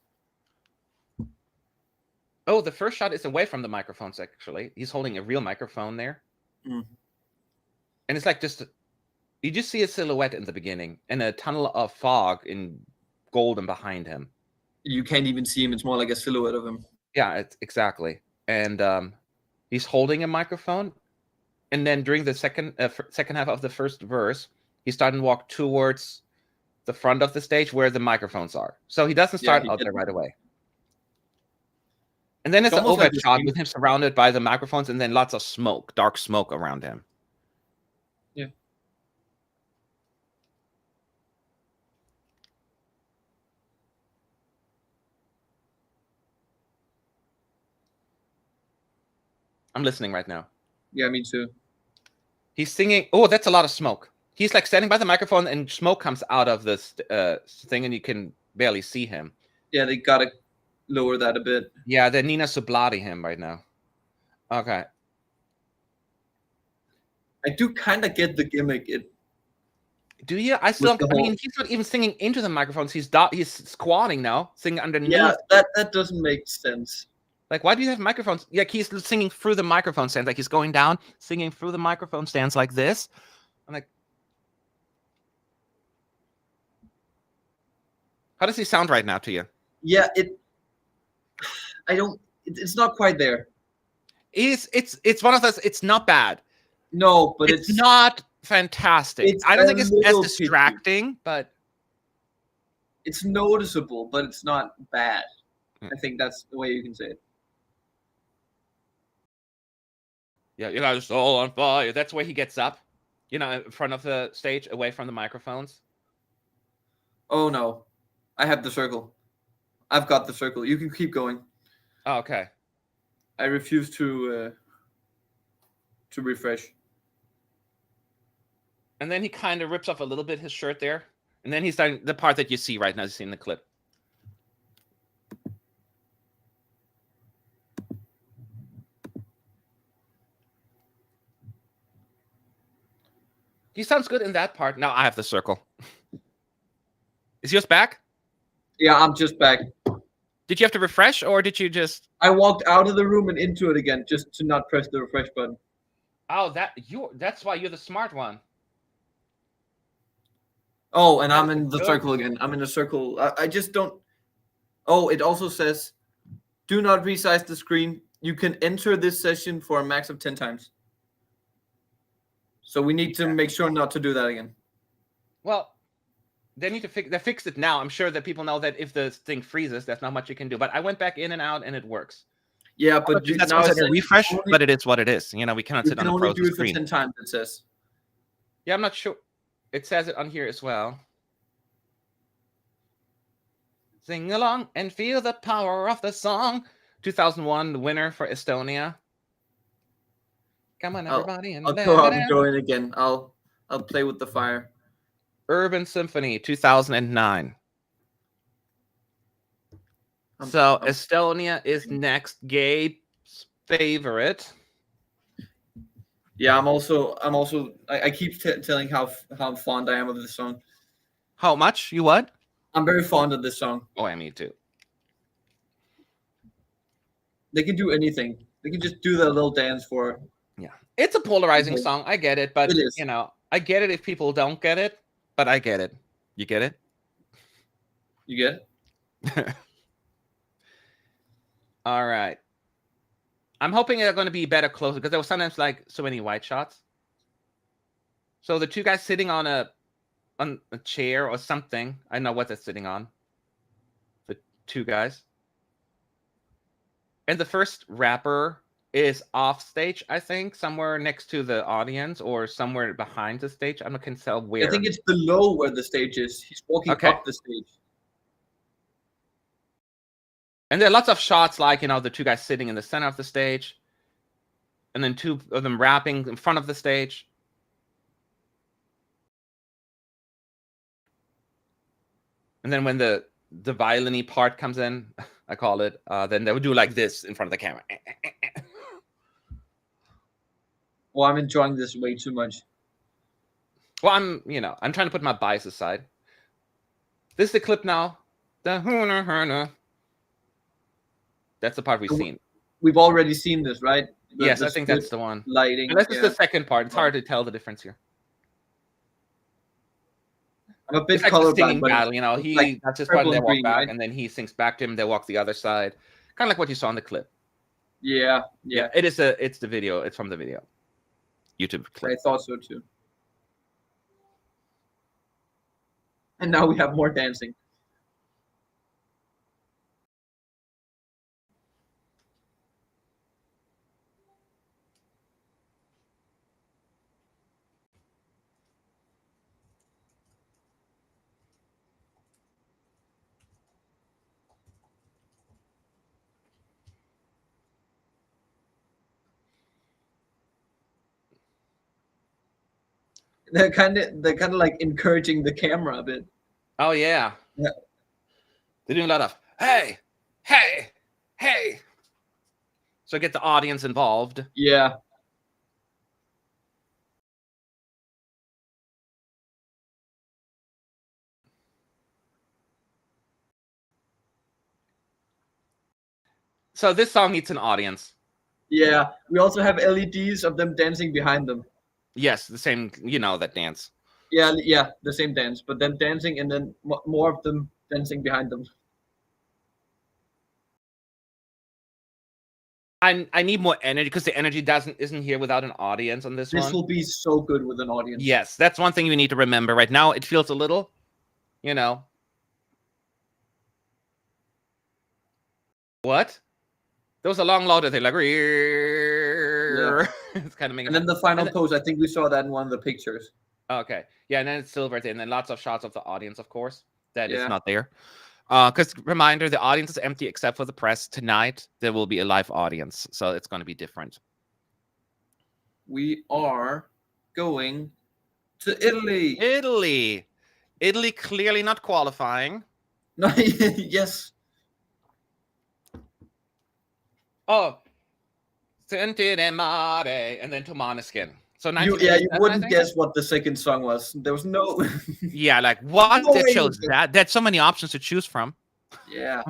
Oh, the first shot is away from the microphones. Actually, he's holding a real microphone there. Mm. And it's like you just see a silhouette in the beginning and a tunnel of fog in golden behind him. You can't even see him. It's more like a silhouette of him. Yeah, exactly. And he's holding a microphone. And then during the second half of the first verse, he's starting to walk towards the front of the stage where the microphones are. So he doesn't start out there right away. And then it's an overhead shot with him surrounded by the microphones and then lots of smoke, dark smoke around him. Yeah. I'm listening right now. Yeah, me too. He's singing. Oh, that's a lot of smoke. He's like standing by the microphone, and smoke comes out of this thing, and you can barely see him. Yeah, they gotta lower that a bit. Yeah, they're Nina Sublati him right now. Okay. I do kind of get the gimmick. Do you? I still. With the I mean, whole- he's not even singing into the microphones. He's squatting now, singing underneath. Yeah, that doesn't make sense. Like, why do you have microphones? Yeah, he's singing through the microphone stands. Like, he's going down, singing through the microphone stands like this. I'm like, how does he sound right now to you? Yeah, it's not quite there. It's one of those. It's not bad. No, but it's not fantastic. I don't think it's as distracting, but it's noticeable, but it's not bad. I think that's the way you can say it. Yeah, you got a soul on fire. That's where he gets up, in front of the stage, away from the microphones. Oh no, I have the circle. I've got the circle. You can keep going. Oh, okay. I refuse to refresh. And then he kind of rips off a little bit his shirt there. And then he's starting the part that you see right now, you see in the clip. He sounds good in that part. Now I have the circle. Is yours back? Yeah, I'm just back. Did you have to refresh, or did you just... I walked out of the room and into it again, just to not press the refresh button. Oh, that's why you're the smart one. Oh, and I'm in the circle again. I'm in the circle. I just don't... Oh, it also says, do not resize the screen. You can enter this session for a max of 10 times. So we need to make sure not to do that again. Well, they need to fix it now. I'm sure that people know that if the thing freezes, there's not much you can do. But I went back in and out, and it works. Yeah, but that's now a refresh. But it is what it is. We cannot sit on the frozen screen. You can only do it for 10 times, it says. Yeah, I'm not sure. It says it on here as well. Sing along and feel the power of the song. 2001, the winner for Estonia. Come on, everybody. I'll go out and join again. I'll play with the fire. Urban Symphony, 2009. So Estonia is next. Gabe's favorite. Yeah, I keep telling how fond I am of this song. How much? You what? I'm very fond of this song. Oh, I me too. They can do anything. They can just do that little dance for. Yeah, it's a polarizing song. I get it, but it is. I get it if people don't get it, but I get it. You get it? You get it? All right. I'm hoping they're going to be better closer because there was sometimes like so many wide shots. So the two guys sitting on a chair or something. I know what they're sitting on. The two guys. And the first rapper is off stage, I think, somewhere next to the audience or somewhere behind the stage. I can't tell where. I think it's below where the stage is. He's walking up the stage. And there are lots of shots like, the two guys sitting in the center of the stage. And then two of them rapping in front of the stage. And then when the violin-y part comes in, I call it, then they would do like this in front of the camera. Well, I'm enjoying this way too much. Well, I'm trying to put my bias aside. This is the clip now. That's the part we've seen. We've already seen this, right? Yes, I think that's the one. Lighting. And this is the second part. It's hard to tell the difference here. I'm a bit like colorblind, battle, he that's his part, and they walk back, right? And then he sings back to him. They walk the other side, kind of like what you saw in the clip. Yeah. It's the video. It's from the video. YouTube clip. I thought so too. And now we have more dancing. They're kind of like encouraging the camera a bit. Oh yeah. Yeah. They're doing a lot of hey, hey, hey. So get the audience involved. Yeah. So this song needs an audience. Yeah. We also have LEDs of them dancing behind them. Yes, the same, that dance. Yeah, yeah, the same dance, but then dancing and then more of them dancing behind them. I need more energy because the energy isn't here without an audience on this one. This will be so good with an audience. Yes, that's one thing you need to remember. Right now, it feels a little, What? There was a long load of thing, like, Yeah. it's kind of making. And then the final pose, I think we saw that in one of the pictures. Okay, yeah, and then it's silver at the end, and then lots of shots of the audience, of course, that is Yeah. not there. Because reminder, the audience is empty except for the press. Tonight there will be a live audience, so it's going to be different. We are going to Italy. Italy clearly not qualifying. No, yes. Oh, Senti de Mare, and then to Måneskin. So You wouldn't guess what the second song was. There was no. Yeah, like what? No That way shows you that. There's so many options to choose from. Yeah.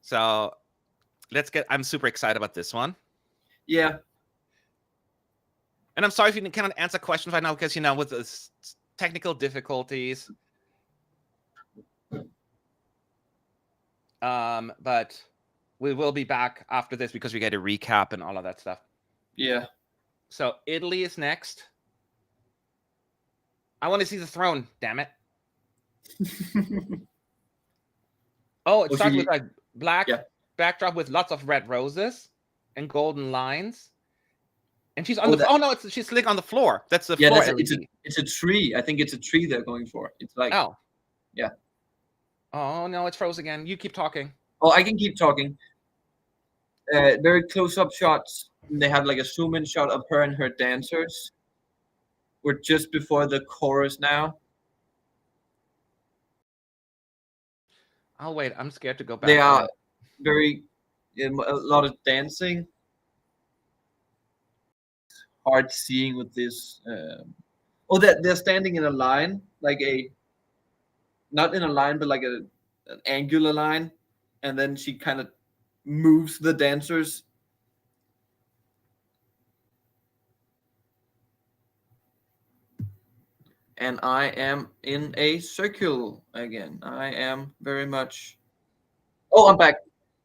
So I'm super excited about this one. Yeah. And I'm sorry if you cannot answer questions right now because, with the technical difficulties. But we will be back after this because we get a recap and all of that stuff. Yeah. So Italy is next. I want to see the throne, damn it. Oh, it starts with like black backdrop with lots of red roses and golden lines. And she's on she's sitting on the floor. That's the floor LED. It's a tree. I think it's a tree they're going for. It's like yeah. Oh no, it's froze again. You keep talking. Oh, I can keep talking. Very close-up shots. They have like a zoom-in shot of her and her dancers. We're just before the chorus now. Oh wait, I'm scared to go back. They are a lot of dancing. Hard seeing with this. They're standing in a line, like not in a line, but like an angular line, and then she kind of moves the dancers. And I am in a circle again. I am very much. Oh, I'm back.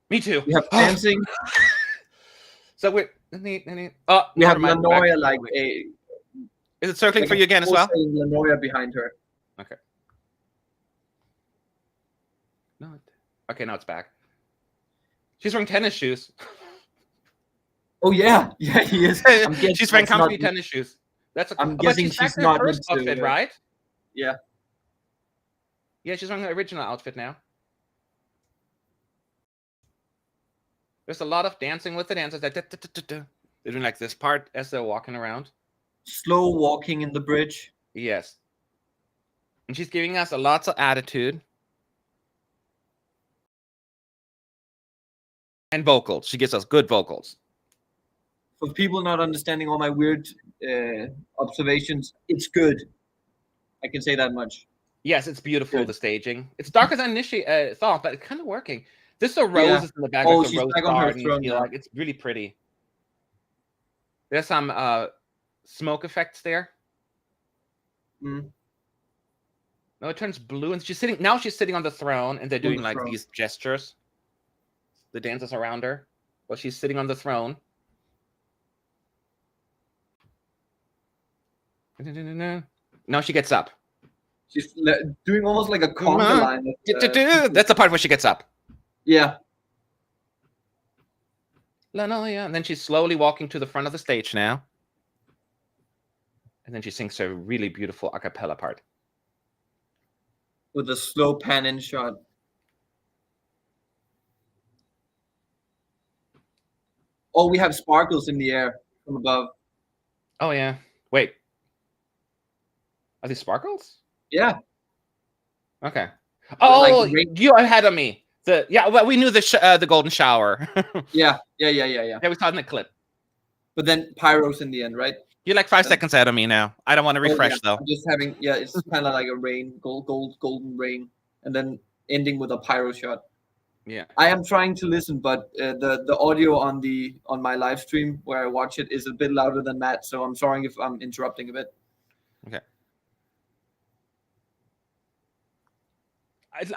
Me too. We have dancing. So we have Lanoia like a. Is it circling for you again as well? Lanoia behind her. Okay. No. Okay, now it's back. She's wearing tennis shoes. Oh yeah, he is. She's wearing comfy tennis shoes. I'm guessing she's not first outfit, right? Yeah. Yeah, she's wearing her original outfit now. There's a lot of dancing with the dancers. They're doing like this part as they're walking around. Slow walking in the bridge. Yes. And she's giving us lots of attitude. And vocals. She gives us good vocals. For people not understanding all my weird observations, it's good. I can say that much. Yes, it's beautiful, the staging. It's darker than initially thought, but it's kind of working. There's some roses in the back. Oh, she's back on her throne now. Like, it's really pretty. There's some smoke effects there. Mm. No, it turns blue, and she's sitting on the throne, and they're doing like these gestures. The dancers around her, while she's sitting on the throne. Now she gets up. She's doing almost like a conga line. That's the part where she gets up. Yeah. Lanoia. And then she's slowly walking to the front of the stage now. And then she sings her really beautiful a cappella part. With a slow pan-in shot. Oh, we have sparkles in the air from above. Oh yeah. Wait. Are these sparkles? Yeah. Okay. Oh, Like you're ahead of me. Well, we knew the golden shower. Yeah. Yeah, we saw it in the clip. But then pyros in the end, right? You're like 5 seconds ahead of me now. I don't want to refresh though. I'm just having it's kind of like a rain, golden rain, and then ending with a pyro shot. Yeah. I am trying to listen, but the audio on my live stream where I watch it is a bit louder than Matt, so I'm sorry if I'm interrupting a bit. Okay.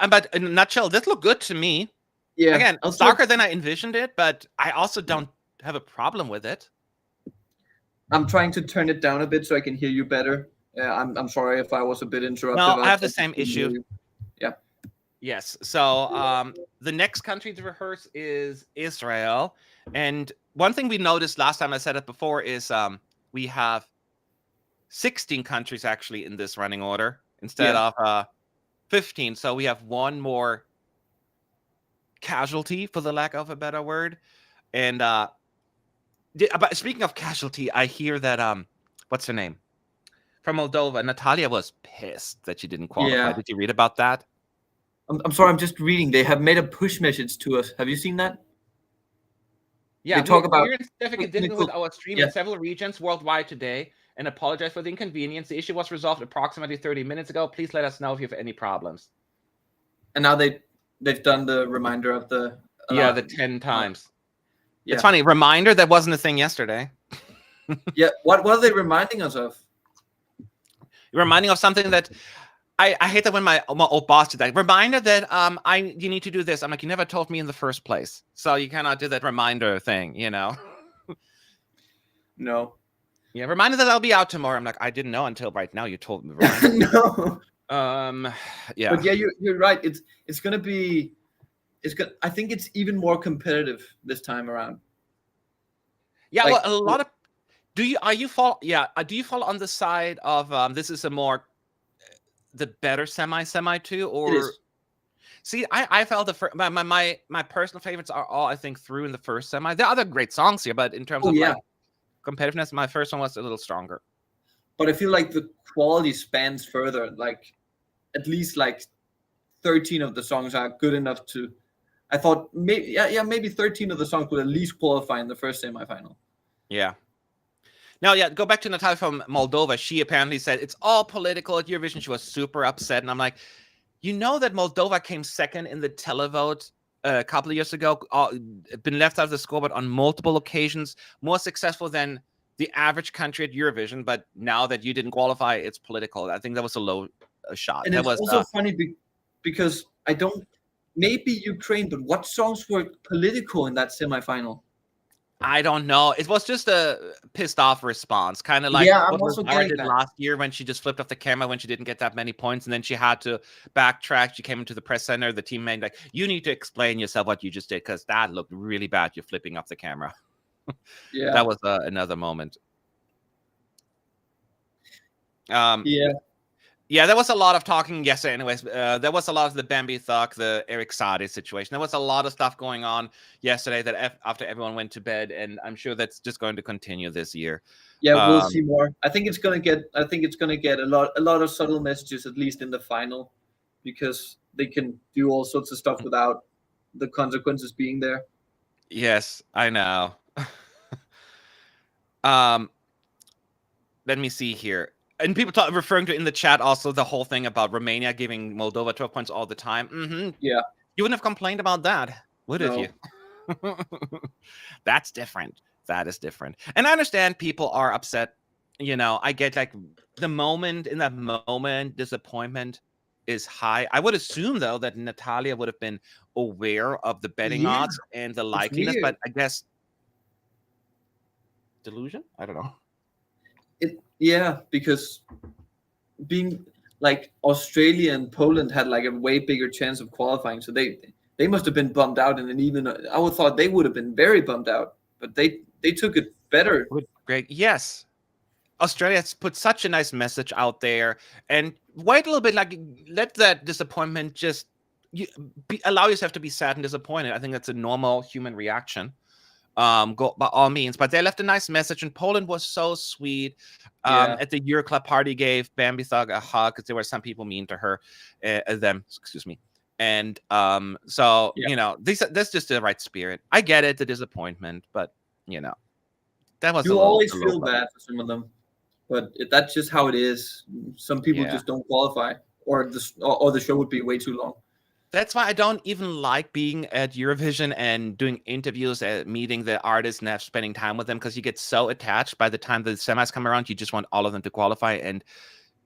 But in a nutshell, this looked good to me. Yeah. Again, darker than I envisioned it, but I also don't have a problem with it. I'm trying to turn it down a bit so I can hear you better. I'm sorry if I was a bit interruptive. No, I have the same issue. Yeah. Yes. So the next country to rehearse is Israel. And one thing we noticed last time, I said it before, is we have 16 countries actually in this running order instead of 15. So we have one more casualty, for the lack of a better word. And but speaking of casualty, I hear that what's her name from Moldova, Natalia, was pissed that she didn't qualify. Yeah. Did you read about that? I'm sorry, I'm just reading. They have made a push message to us. Have you seen that? Yeah, they talk about we're in significant difficulty with our stream in several regions worldwide today and apologize for the inconvenience. The issue was resolved approximately 30 minutes ago. Please let us know if you have any problems. And now they've done the reminder of the the 10 times. Yeah. It's funny. Reminder that wasn't a thing yesterday. Yeah. What are they reminding us of? Reminding of something that I hate that when my old boss did that. Reminder that you need to do this. I'm like, you never told me in the first place. So you cannot do that reminder thing, you know? No. Yeah, reminder that I'll be out tomorrow. I'm like, I didn't know until right now you told me. No. Yeah. But yeah, you're right. It's gonna be I think it's even more competitive this time around. Yeah, like, well, a lot of do you fall on the side of this is a more the better semi too, or see, I felt my personal favorites are all, I think, through in the first semi. There are other great songs here, but in terms of like competitiveness, my first one was a little stronger. But I feel like the quality spans further. Like at least like 13 of the songs are good enough to. I thought maybe 13 of the songs would at least qualify in the first semifinal. Yeah. Now, go back to Natalia from Moldova. She apparently said it's all political at Eurovision. She was super upset. And I'm like, you know that Moldova came second in the televote a couple of years ago, been left out of the scoreboard on multiple occasions, more successful than the average country at Eurovision. But now that you didn't qualify, it's political. I think that was a low shot. And that it's was also funny because maybe Ukraine, but what songs were political in that semifinal? I don't know. It was just a pissed off response, kind of like what Zari did last year when she just flipped off the camera when she didn't get that many points, and then she had to backtrack. She came into the press center. The teammate like, you need to explain yourself what you just did because that looked really bad. You're flipping off the camera. Yeah, that was another moment. Yeah, there was a lot of talking yesterday. Anyways, there was a lot of the Bambi Thug, the Eric Sadi situation. There was a lot of stuff going on yesterday that after everyone went to bed, and I'm sure that's just going to continue this year. Yeah, we'll see more. I think it's gonna get a lot of subtle messages, at least in the final, because they can do all sorts of stuff without the consequences being there. Yes, I know. Let me see here. And people referring to in the chat also the whole thing about Romania giving Moldova 12 points all the time. Mm-hmm. Yeah. You wouldn't have complained about that, would you? That's different. That is different. And I understand people are upset. You know, I get like in that moment, disappointment is high. I would assume, though, that Natalia would have been aware of the betting odds and the likeliness, but I guess delusion? I don't know. Yeah, because being like Australia and Poland had like a way bigger chance of qualifying, so they must have been bummed out, and even I would thought they would have been very bummed out, but they took it better. Great, yes. Australia has put such a nice message out there, and wait a little bit, like let that disappointment just allow yourself to be sad and disappointed. I think that's a normal human reaction. go by all means. But they left a nice message, and Poland was so sweet. At the Euroclub party, gave Bambi Thug a hug because there were some people mean to her, excuse me. And so that's just the right spirit. I get it, the disappointment, but that was. You always feel bad for some of them, but that's just how it is. Some people just don't qualify, or the show would be way too long. That's why I don't even like being at Eurovision and doing interviews, meeting the artists and spending time with them, because you get so attached. By the time the semis come around, you just want all of them to qualify, and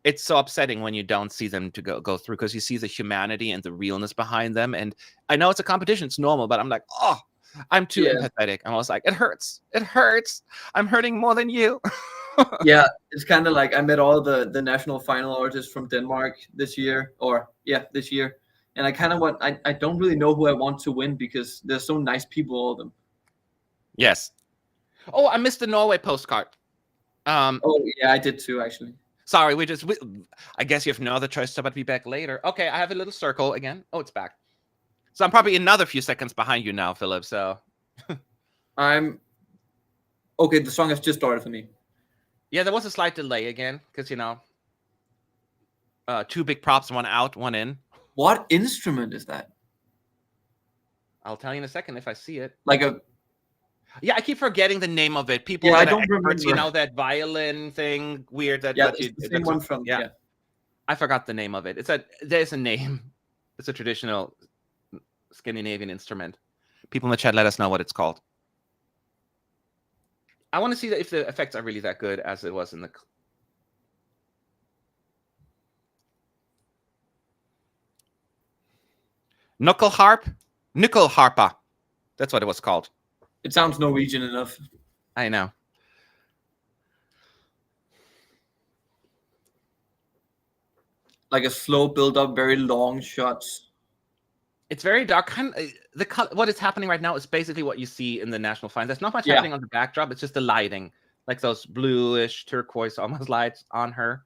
it's so upsetting when you don't see them to go through, because you see the humanity and the realness behind them. And I know it's a competition, it's normal, but I'm like, oh, I'm too empathetic. I'm always like, it hurts. I'm hurting more than you. Yeah, it's kind of like I met all the national final artists from Denmark this year. And I kind of I don't really know who I want to win, because they're so nice people, all of them. Yes. Oh, I missed the Norway postcard. Oh, yeah, I did too, actually. Sorry, I guess you have no other choice but be back later. Okay, I have a little circle again. Oh, it's back. So I'm probably another few seconds behind you now, Philip, so. Okay, the song has just started for me. Yeah, there was a slight delay again, because, two big props, one out, one in. What instrument is that? I'll tell you in a second if I see it. Yeah, I keep forgetting the name of it. People I that don't are experts, remember. that violin thing, weird. It's the same one from. Yeah. I forgot the name of it. There's a name. It's a traditional Scandinavian instrument. People in the chat, let us know what it's called. I want to see if the effects are really that good as it was in the. Nyckelharpa. That's what it was called. It sounds Norwegian enough. I know. Like a slow build up, very long shots. It's very dark. What is happening right now is basically what you see in the national finals. There's not much happening on the backdrop. It's just the lighting, like those bluish, turquoise, almost lights on her.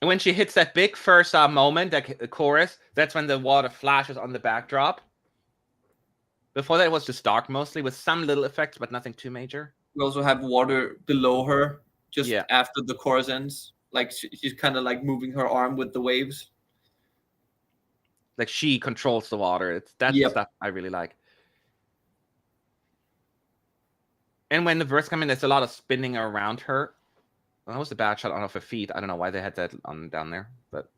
And when she hits that big first moment, the chorus, that's when the water flashes on the backdrop. Before that, it was just dark mostly, with some little effects, but nothing too major. We also have water below her, just after the chorus ends. Like she's kind of like moving her arm with the waves. Like she controls the water. That's the stuff I really like. And when the verse comes in, there's a lot of spinning around her. Well, that was a bad shot on her feet. I don't know why they had that on down there, but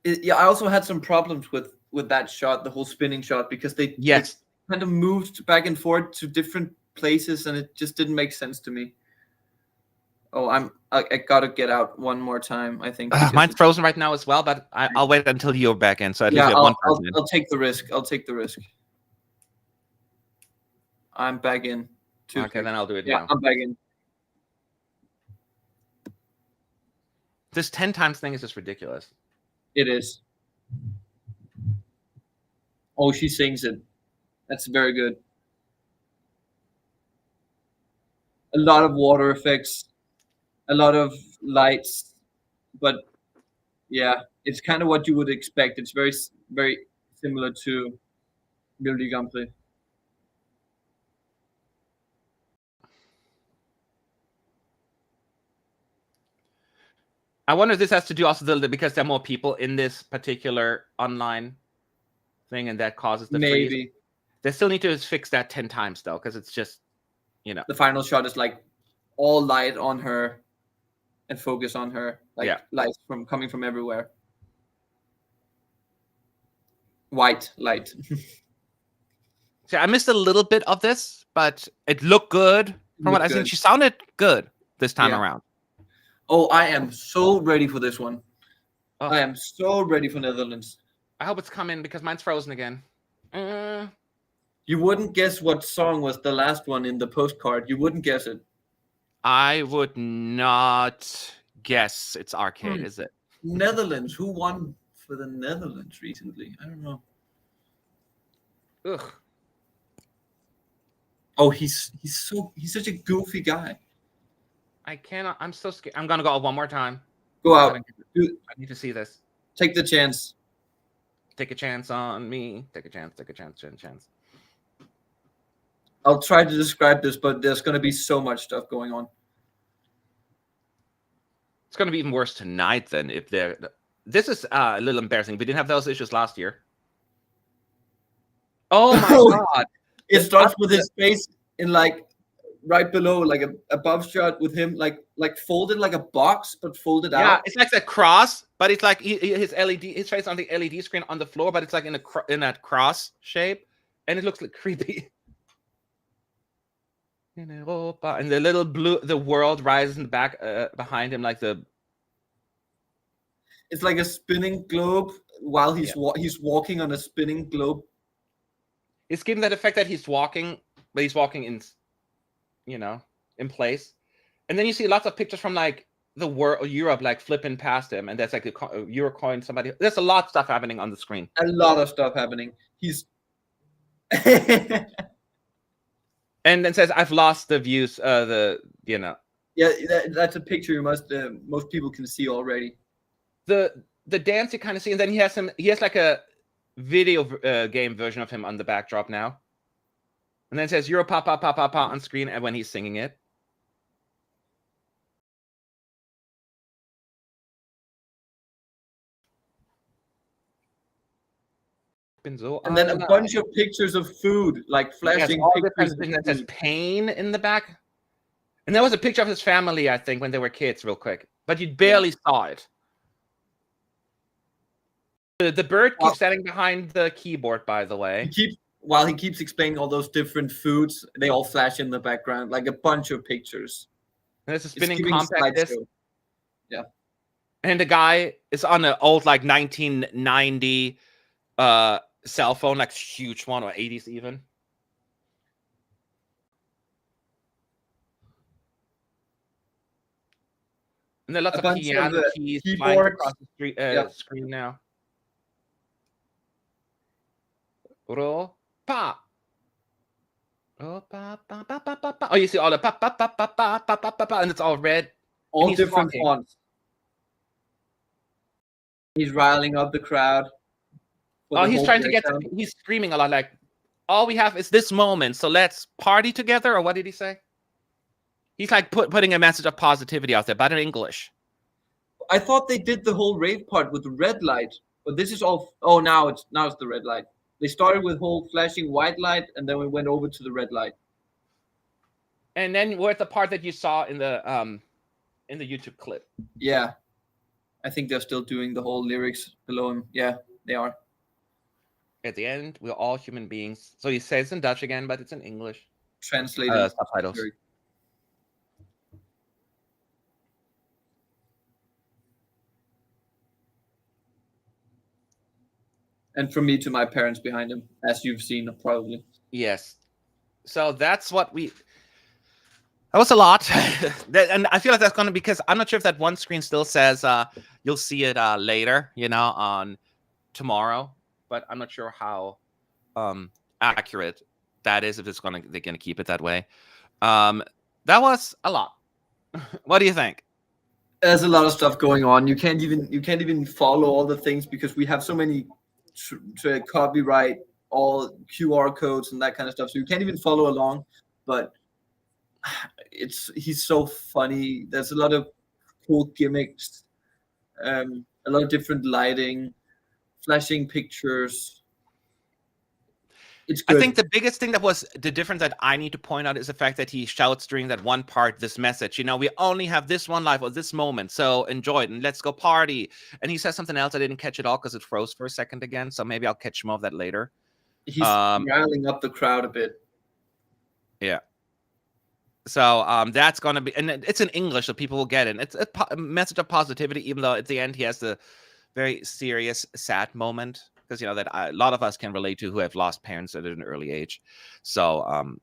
I also had some problems with that shot, the whole spinning shot, because they kind of moved back and forth to different places, and it just didn't make sense to me. Oh, I gotta get out one more time, I think. Mine's frozen right now as well, but I'll wait until you're back in. So at least you have one person in. I'll take the risk. I'm back in. Okay, then I'll do it now. I'm back in. This 10 times thing is just ridiculous. It is. Oh, she sings it. That's very good. A lot of water effects, a lot of lights, but yeah, it's kind of what you would expect. It's very, very similar to Melodi Grand Prix. I wonder if this has to do also because there are more people in this particular online thing, and that causes the freeze. They still need to fix that 10 times though, because it's just, the final shot is like all light on her and focus on her, like lights coming from everywhere. White light. So I missed a little bit of this, but it looked good from what I seen. She sounded good this time around. Oh, I am so ready for this one. Oh. I am so ready for Netherlands. I hope it's coming because mine's frozen again. You wouldn't guess what song was the last one in the postcard. You wouldn't guess it. I would not guess it's Arcade, is it? Netherlands. Who won for the Netherlands recently? I don't know. Ugh. Oh, he's such a goofy guy. I cannot. I'm so scared. I'm gonna go one more time. Go out. I need to see this. Take the chance. Take a chance on me. Take a chance. Take a chance. Chance. I'll try to describe this, but there's going to be so much stuff going on. It's going to be even worse tonight than if they're. This is a little embarrassing. We didn't have those issues last year. Oh my god! It starts with his face in like right below, like a above shot with him like folded like a box, but folded out. Yeah, it's like a cross, but it's like his face on the LED screen on the floor, but it's like in that cross shape, and it looks like creepy. In Europa, and the little blue, the world rises in the back behind him, like the. It's like a spinning globe while he's walking on a spinning globe. It's giving that effect that he's walking, but he's walking in, in place, and then you see lots of pictures from like the world, Europe, like flipping past him, and there's like a Euro coin. Somebody, there's a lot of stuff happening on the screen. A lot of stuff happening. He's. And then says, "I've lost the views." Yeah, that's a picture most people can see already. The dance you kind of see, and then he has like a video game version of him on the backdrop now, and then it says "Euro pa pa pa pa pa" on screen, and when he's singing it. And then a bunch of pictures of food, like flashing pictures. That says pain in the back. And there was a picture of his family, I think, when they were kids, real quick. But you barely saw it. The bird keeps standing behind the keyboard, by the way. While he keeps explaining all those different foods, they all flash in the background, like a bunch of pictures. And it's a spinning compact disc. Yeah. And the guy is on an old, like, 1990 cell phone, like huge one, or 80s even. And there are lots of piano keys flying across the screen now. Ro pa. Oh, pa pa pa pa pa pa. Oh, you see all the pa pa pa pa pa pa pa pa pa, and it's all red. All different fonts. He's riling up the crowd. Oh, he's trying to get. He's screaming a lot, like, "All we have is this moment, so let's party together." Or what did he say? He's like putting a message of positivity out there, but in English. I thought they did the whole rave part with the red light, but this is all. Oh, now it's the red light. They started with whole flashing white light, and then we went over to the red light. And then we're at the part that you saw in the YouTube clip. Yeah, I think they're still doing the whole lyrics below him. Yeah, they are. At the end, we're all human beings. So he says in Dutch again, but it's in English. Translated subtitles. And from me to my parents behind him, as you've seen probably. Yes. So that's what that was a lot. And I feel like that's going to, because I'm not sure if that one screen still says you'll see it later, on tomorrow. But I'm not sure how accurate that is, if they're going to keep it that way. That was a lot. What do you think? There's a lot of stuff going on. You can't even follow all the things because we have so many to copyright all QR codes and that kind of stuff. So you can't even follow along. But he's so funny. There's a lot of cool gimmicks, a lot of different lighting. Flashing pictures. It's good. I think the biggest thing that was the difference that I need to point out is the fact that he shouts during that one part this message. We only have this one life or this moment, so enjoy it and let's go party. And he says something else I didn't catch it all because it froze for a second again. So maybe I'll catch more of that later. He's riling up the crowd a bit. Yeah. So that's going to be, and it's in English, so people will get it. It's a message of positivity, even though at the end he has the very serious, sad moment, because that a lot of us can relate to, who have lost parents at an early age. So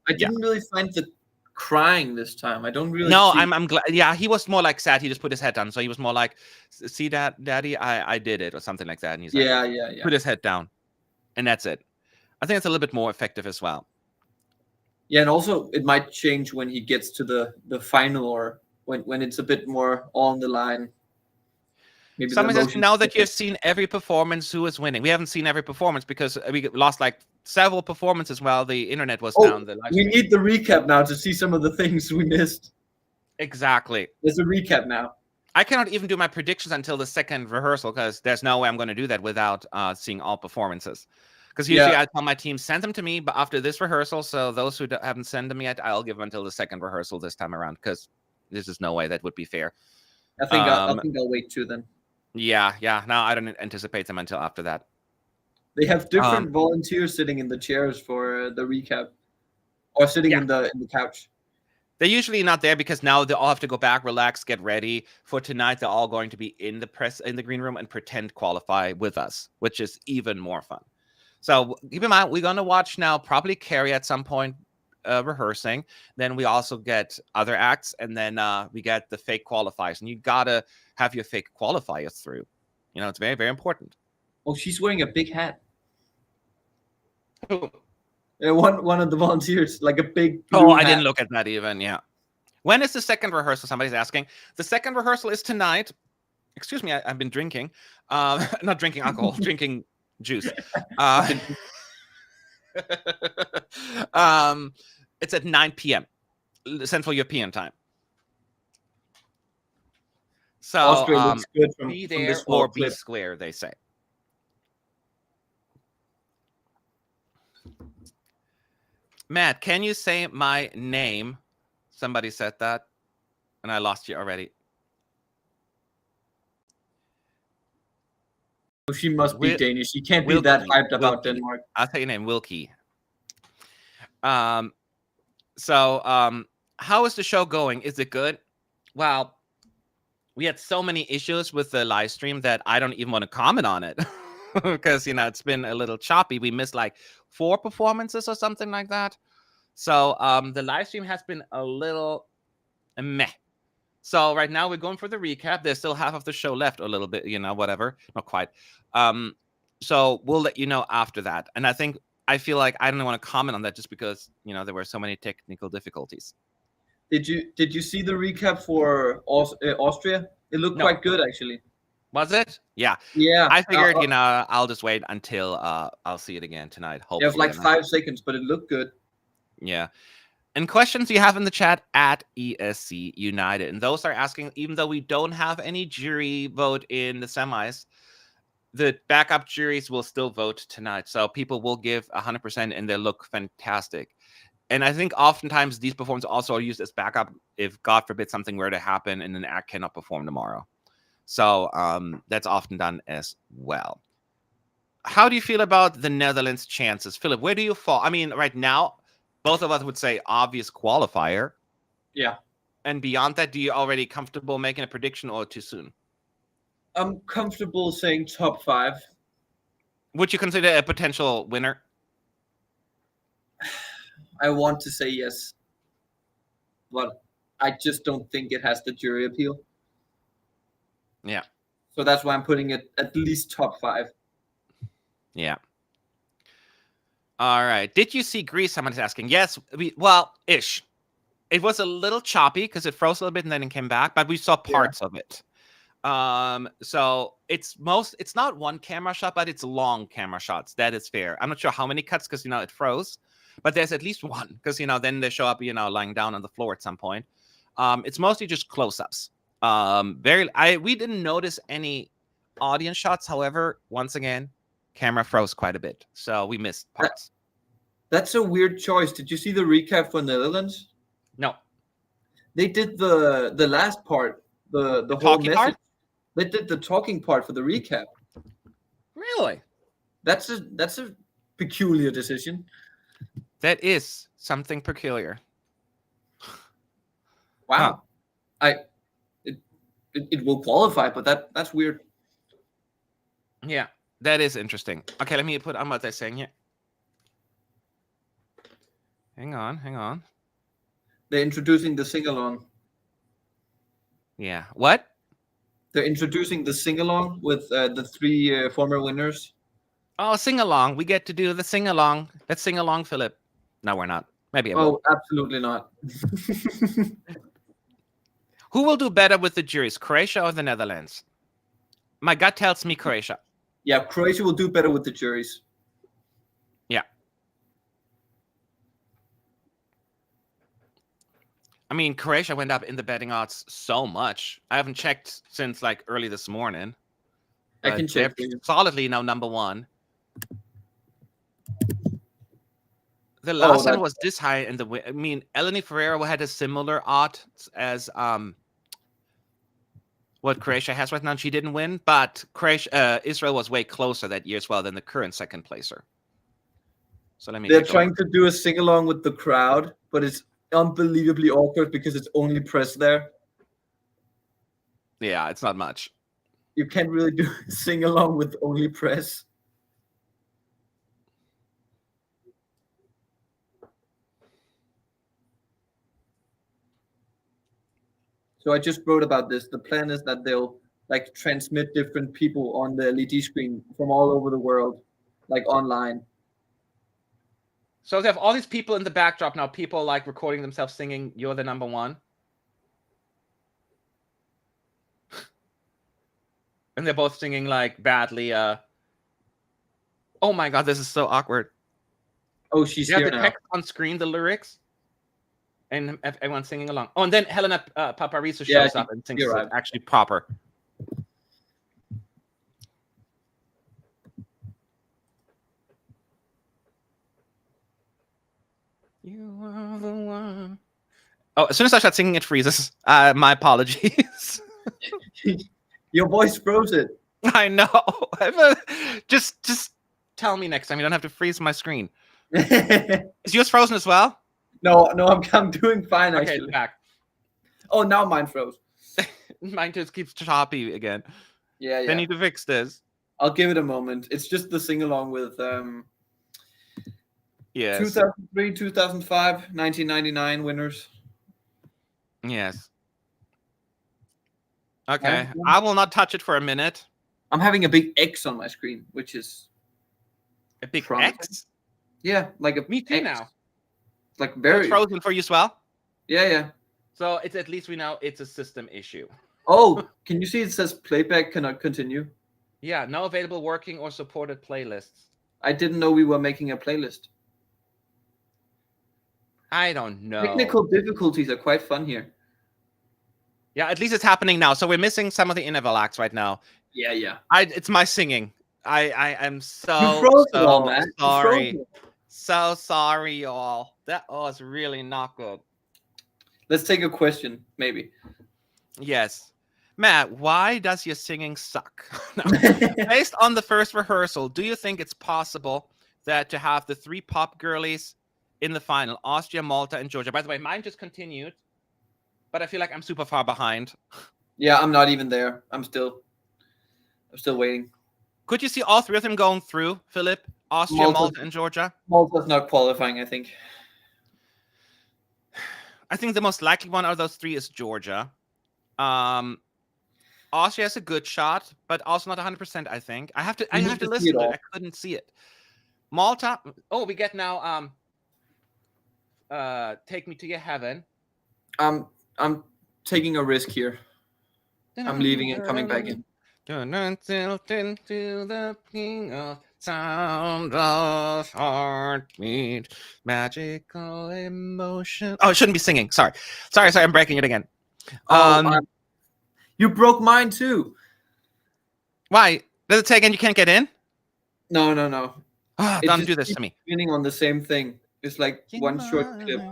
I didn't really find the crying this time. I don't really. No, I'm glad. Yeah, he was more like sad. He just put his head down. So he was more like, "See that, Daddy? I did it," or something like that. And he's like, yeah. Put his head down, and that's it. I think it's a little bit more effective as well. Yeah, and also it might change when he gets to the final, or when it's a bit more on the line. Maybe Someone the says, emotions. now that you've seen every performance, who is winning? We haven't seen every performance because we lost like several performances while the internet was down. The live We stream. need the recap now to see some of the things we missed. Exactly. There's a recap now. I cannot even do my predictions until the second rehearsal because there's no way I'm going to do that without seeing all performances. Because usually I tell my team, send them to me, but after this rehearsal, so those who haven't sent them yet, I'll give them until the second rehearsal this time around because there's just no way that would be fair. I think I'll wait too then. Yeah. No, I don't anticipate them until after that. They have different volunteers sitting in the chairs for the recap, or sitting in the couch. They're usually not there because now they all have to go back, relax, get ready for tonight. They're all going to be in the green room and pretend qualify with us, which is even more fun. So keep in mind, we're going to watch now probably Carrie at some point rehearsing. Then we also get other acts, and then we get the fake qualifiers. And you got to have your fake qualifiers through. You know, it's very, very important. Oh, she's wearing a big hat. Who? One of the volunteers, like a big. Oh, I didn't look at that even. Yeah. When is the second rehearsal? Somebody's asking. The second rehearsal is tonight. Excuse me, I've been drinking. Not drinking alcohol, drinking juice. It's at 9 p.m. Central European time. So Austria looks good be from there this or clip. be square, they say. Matt, can you say my name? Somebody said that, and I lost you already. Oh, she must be Danish. She can't be that hyped about Denmark. I'll tell your name, Wilkie. How is the show going? Is it good? Well, we had so many issues with the live stream that I don't even want to comment on it because, you know, it's been a little choppy. We missed like 4 performances or something like that. So the live stream has been a little meh. So right now we're going for the recap. There's still half of the show left, a little bit, you know, whatever. Not quite. So we'll let you know after that. And I feel like I don't want to comment on that just because, you know, there were so many technical difficulties. Did you see the recap for Austria? It looked quite good, actually. Was it? Yeah. Yeah. I figured, you know, I'll just wait until I'll see it again tonight. Hopefully. It was like 5 seconds, but it looked good. Yeah. And questions you have in the chat at ESC United. And those are asking, even though we don't have any jury vote in the semis, the backup juries will still vote tonight. So people will give 100% and they look fantastic. And I think oftentimes these performances also are used as backup if, God forbid, something were to happen and an act cannot perform tomorrow. So that's often done as well. How do you feel about the Netherlands' chances? Philip, where do you fall? I mean, right now, both of us would say obvious qualifier. Yeah. And beyond that, do you already comfortable making a prediction or too soon? I'm comfortable saying top 5. Would you consider a potential winner? I want to say yes, but I just don't think it has the jury appeal. Yeah. So that's why I'm putting it at least top 5. Yeah. All right. Did you see Greece? Someone's asking. Yes. Ish. It was a little choppy because it froze a little bit and then it came back, but we saw parts of it. So it's not one camera shot, but it's long camera shots. That is fair. I'm not sure how many cuts because, you know, it froze, but there's at least one because, you know, then they show up, you know, lying down on the floor at some point. It's mostly just close-ups. We didn't notice any audience shots. However, once again, camera froze quite a bit, so we missed parts. That's a weird choice. Did you see the recap for Netherlands? No. They did the last part, the whole message. Part? They did the talking part for the recap. Really? That's a peculiar decision. That is something peculiar. Wow. Huh. It will qualify, but that's weird. Yeah. That is interesting. Okay, let me put on what they're saying here. Hang on. They're introducing the sing-along. Yeah. What? They're introducing the sing-along with the 3 former winners. Oh, sing-along. We get to do the sing-along. Let's sing along, Philip. No, we're not. Maybe I will. Oh, absolutely not. Who will do better with the juries, Croatia or the Netherlands? My gut tells me Croatia. Yeah, Croatia will do better with the juries. Yeah. I mean, Croatia went up in the betting odds so much. I haven't checked since like early this morning. I can check. They're solidly now number one. The last time it was this high in the win. I mean, Eleni Ferreira had a similar odds as what Croatia has right now. She didn't win, but Israel was way closer that year as well than the current second placer. So let me. They're trying to do a sing along with the crowd, but it's unbelievably awkward because it's only press there. Yeah, it's not much. You can't really do sing along with only press. So I just wrote about this. The plan is that they'll like transmit different people on the LED screen from all over the world, like online. So they have all these people in the backdrop now, people like recording themselves singing "You're the Number One." And they're both singing like badly. Oh my god, this is so awkward. Oh, she's here here the now. text on screen, the lyrics, and everyone singing along. Oh, and then Helena Paparizou shows up and sings it actually proper. You are the one. Oh, as soon as I start singing, it freezes. My apologies. Your voice froze it. I know. Just tell me next time. You don't have to freeze my screen. Is yours frozen as well? No, I'm doing fine actually. Okay, back. Oh, now mine froze. Mine just keeps choppy again. Yeah. They need to fix this. I'll give it a moment. It's just the sing along with yes. 2003, 2005, 1999 winners. Yes. Okay, I will not touch it for a minute. I'm having a big X on my screen, which is a big X. Yeah, like a me too X. now. Like very it's frozen for you as well. Yeah. So it's at least we know it's a system issue. Oh, can you see it says playback cannot continue? Yeah, no available working or supported playlists. I didn't know we were making a playlist. I don't know. Technical difficulties are quite fun here. Yeah, at least it's happening now. So we're missing some of the interval acts right now. Yeah. It's my singing. I am so man. Sorry. So sorry, y'all. That was really not good. Let's take a question, maybe. Yes. Matt, why does your singing suck? Based on the first rehearsal, do you think it's possible that to have the three pop girlies in the final, Austria, Malta, and Georgia? By the way, mine just continued, but I feel like I'm super far behind. Yeah, I'm not even there. I'm still waiting. Could you see all three of them going through, Philip? Austria, Malta, and Georgia? Malta's not qualifying, I think. I think the most likely one out of those three is Georgia. Austria has a good shot, but also not 100%, I think. I have to listen to it. I couldn't see it. Malta. Oh, we get now Take Me to Your Heaven. I'm taking a risk here. I'm leaving and coming back in. Until into the king of sound of heartbeat, magical emotion. Oh, I shouldn't be singing. Sorry. I'm breaking it again. You broke mine too. Why? Does it say again you can't get in? No. Don't do this to me. Spinning on the same thing. It's like one short clip.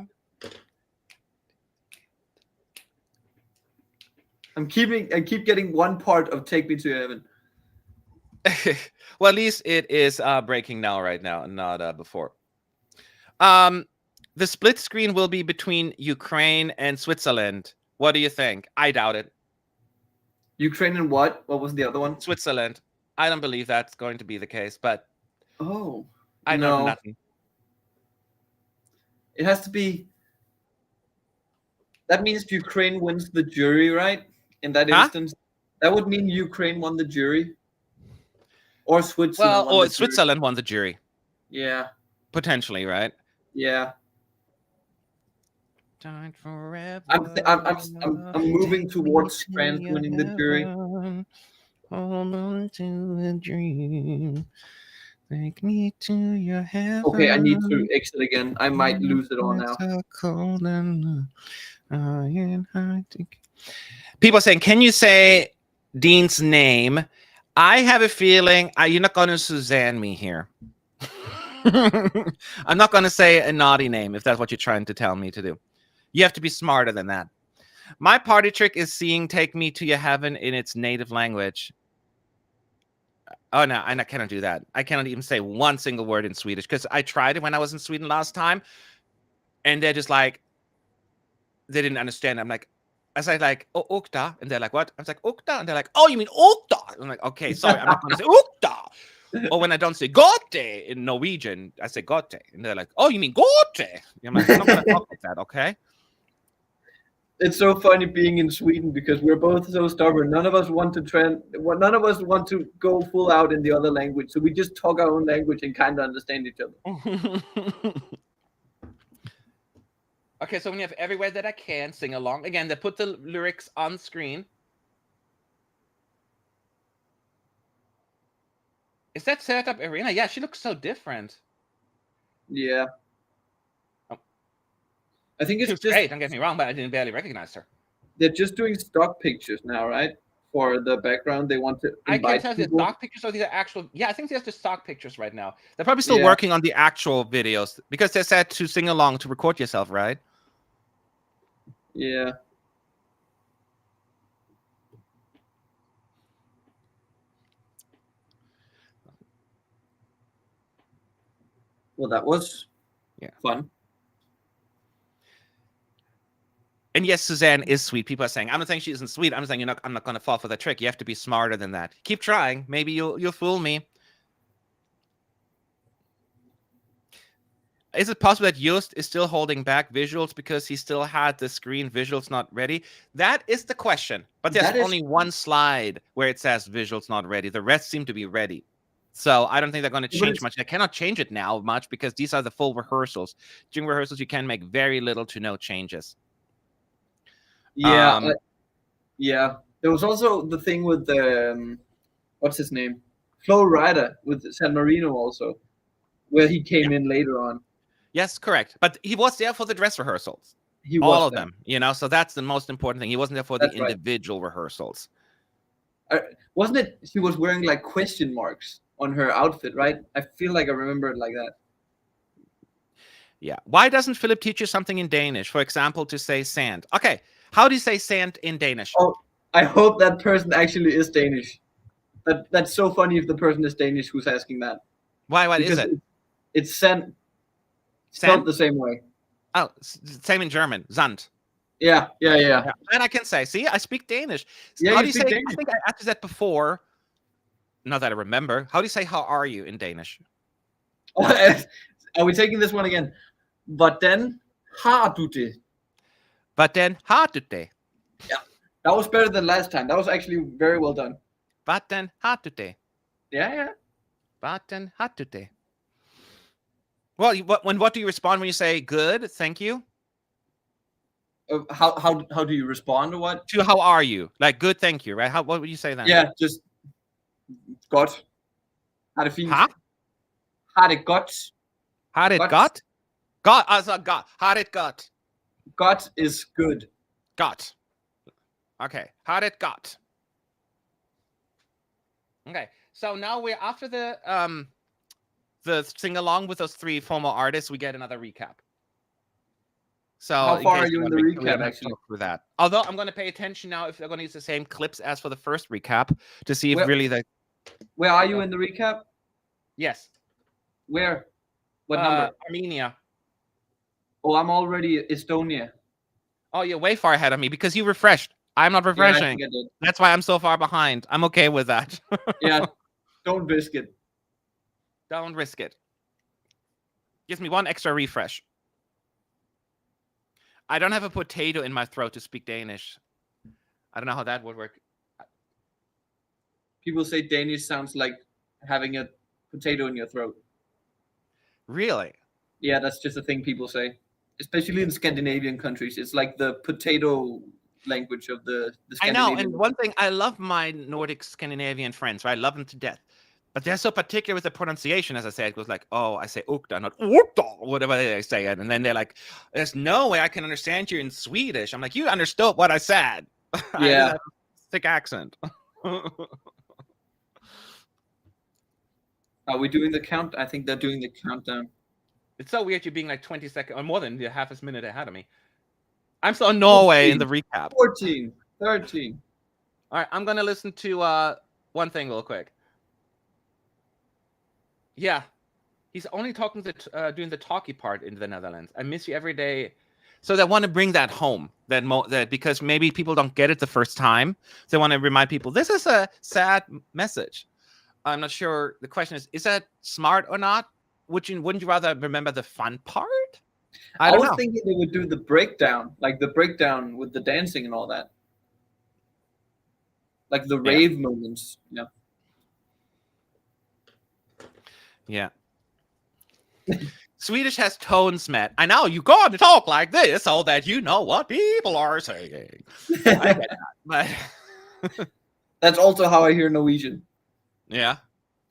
I keep getting one part of Take Me to Heaven. Well, at least it is breaking right now, and not before. The split screen will be between Ukraine and Switzerland. What do you think? I doubt it. Ukraine and what? What was the other one? Switzerland. I don't believe that's going to be the case, but I know nothing. It has to be. That means Ukraine wins the jury, right? In that instance, that would mean Ukraine won the jury, or Switzerland. Switzerland won the jury. Yeah, potentially, right? Yeah. Died forever. I'm moving towards France winning the jury. Hold on to a dream. Take me to your heaven. Okay, I need to exit again. I might lose it all now. So cold and people are saying, can you say Dean's name? I have a feeling you're not going to Suzanne me here. I'm not going to say a naughty name if that's what you're trying to tell me to do. You have to be smarter than that. My party trick is seeing Take Me to Your Heaven in its native language. Oh, no, I cannot do that. I cannot even say one single word in Swedish because I tried it when I was in Sweden last time. And they're just like, they didn't understand. I'm like, I said like, oh, Okta. And they're like, what? I was like, Okta. And they're like, oh, you mean Okta? I'm like, okay, sorry, I'm not going to say Okta. Or when I don't say Gote in Norwegian, I say Gote. And they're like, oh, you mean Gote? I'm like, I'm not going to talk like that, okay? It's so funny being in Sweden because we're both so stubborn. None of us want to go full out in the other language. So we just talk our own language and kind of understand each other. Okay, so when you have Everywhere That I Can, sing along. Again, they put the lyrics on screen. Is that set up Irina? Yeah, she looks so different. Yeah. Oh. I think it's She was just great, don't get me wrong, but I didn't barely recognize her. They're just doing stock pictures now, right? For the background, they want to invite I can't tell if they're people. stock pictures or these are actual. Yeah, I think they're just stock pictures right now. They're probably still working on the actual videos because they said to sing along to record yourself, right? Yeah. Well, that was fun. And yes, Suzanne is sweet. People are saying, I'm not saying she isn't sweet. I'm saying I'm not going to fall for the trick. You have to be smarter than that. Keep trying. Maybe you'll fool me. Is it possible that Joost is still holding back visuals because he still had the screen visuals not ready? That is the question. But there's only one slide where it says visuals not ready. The rest seem to be ready. So I don't think they're going to change much. They cannot change it now much because these are the full rehearsals. During rehearsals, you can make very little to no changes. Yeah. Yeah. There was also the thing with the, what's his name? Flo Rida with San Marino also, where he came in later on. Yes, correct. But he was there for the dress rehearsals. All of them, so that's the most important thing. He wasn't there for the individual rehearsals. Wasn't it? She was wearing like question marks on her outfit, right? I feel like I remember it like that. Yeah. Why doesn't Philip teach you something in Danish? For example, to say sand. Okay. How do you say sand in Danish? Oh, I hope that person actually is Danish. That's so funny if the person is Danish who's asking that. Why? What is it? It's sand. Spelled the same way. Oh, same in German. Sand. Yeah. And I can say, see, I speak Danish. Yeah, how do you say? Danish. I think I asked that before. Not that I remember. How do you say "How are you" in Danish? Are we taking this one again? Hvordan har du det? Hvordan har du det? Yeah, that was better than last time. That was actually very well done. Hvordan har du det? Yeah. Hvordan har du det? Well, what do you respond when you say good, thank you? How do you respond or what? To how are you? Like good, thank you, right? What would you say then? Yeah, just godt. Har det fint. Huh? Har det godt. Har det godt? Godt, altså godt. Har det godt. Godt is good. Godt. Okay. Har det godt. Okay. So now we're after the sing along with those three former artists, we get another recap. So how far are you in the recap actually? For that. Although I'm going to pay attention now if they're going to use the same clips as for the first recap to see if really the. Where are you in the recap? Yes. Where? What number? Armenia. Oh, I'm already Estonia. Oh, you're way far ahead of me because you refreshed. I'm not refreshing. Yeah, that's why I'm so far behind. I'm okay with that. Yeah, don't risk it. Don't risk it. Gives me one extra refresh. I don't have a potato in my throat to speak Danish. I don't know how that would work. People say Danish sounds like having a potato in your throat. Really? Yeah, that's just a thing people say. Especially in Scandinavian countries. It's like the potato language of the I know, Scandinavian. and one thing, I love my Nordic Scandinavian friends, right? I love them to death. But they're so particular with the pronunciation, as I say. It goes like, oh, I say Ukta, not Ukta, whatever they say it. And then they're like, there's no way I can understand you in Swedish. I'm like, you understood what I said. I Yeah. just have a thick accent. Are we doing the count? I think they're doing the countdown. It's so weird you being like 20 seconds or more than half a minute ahead of me. I'm still in Norway in the recap. 14, 13. All right, I'm going to listen to one thing real quick. Yeah, he's only talking doing the talky part in the Netherlands. I miss you every day. So they want to bring that home, that because maybe people don't get it the first time. They want to remind people this is a sad message. I'm not sure. The question is that smart or not? Wouldn't you rather remember the fun part? I was know. thinking they would do the breakdown, like the breakdown with the dancing and all that, like the rave moments. Yeah. Yeah. Swedish has tones, Matt. I know you got to talk like this so that you know what people are saying. I get that, but that's also how I hear Norwegian. Yeah.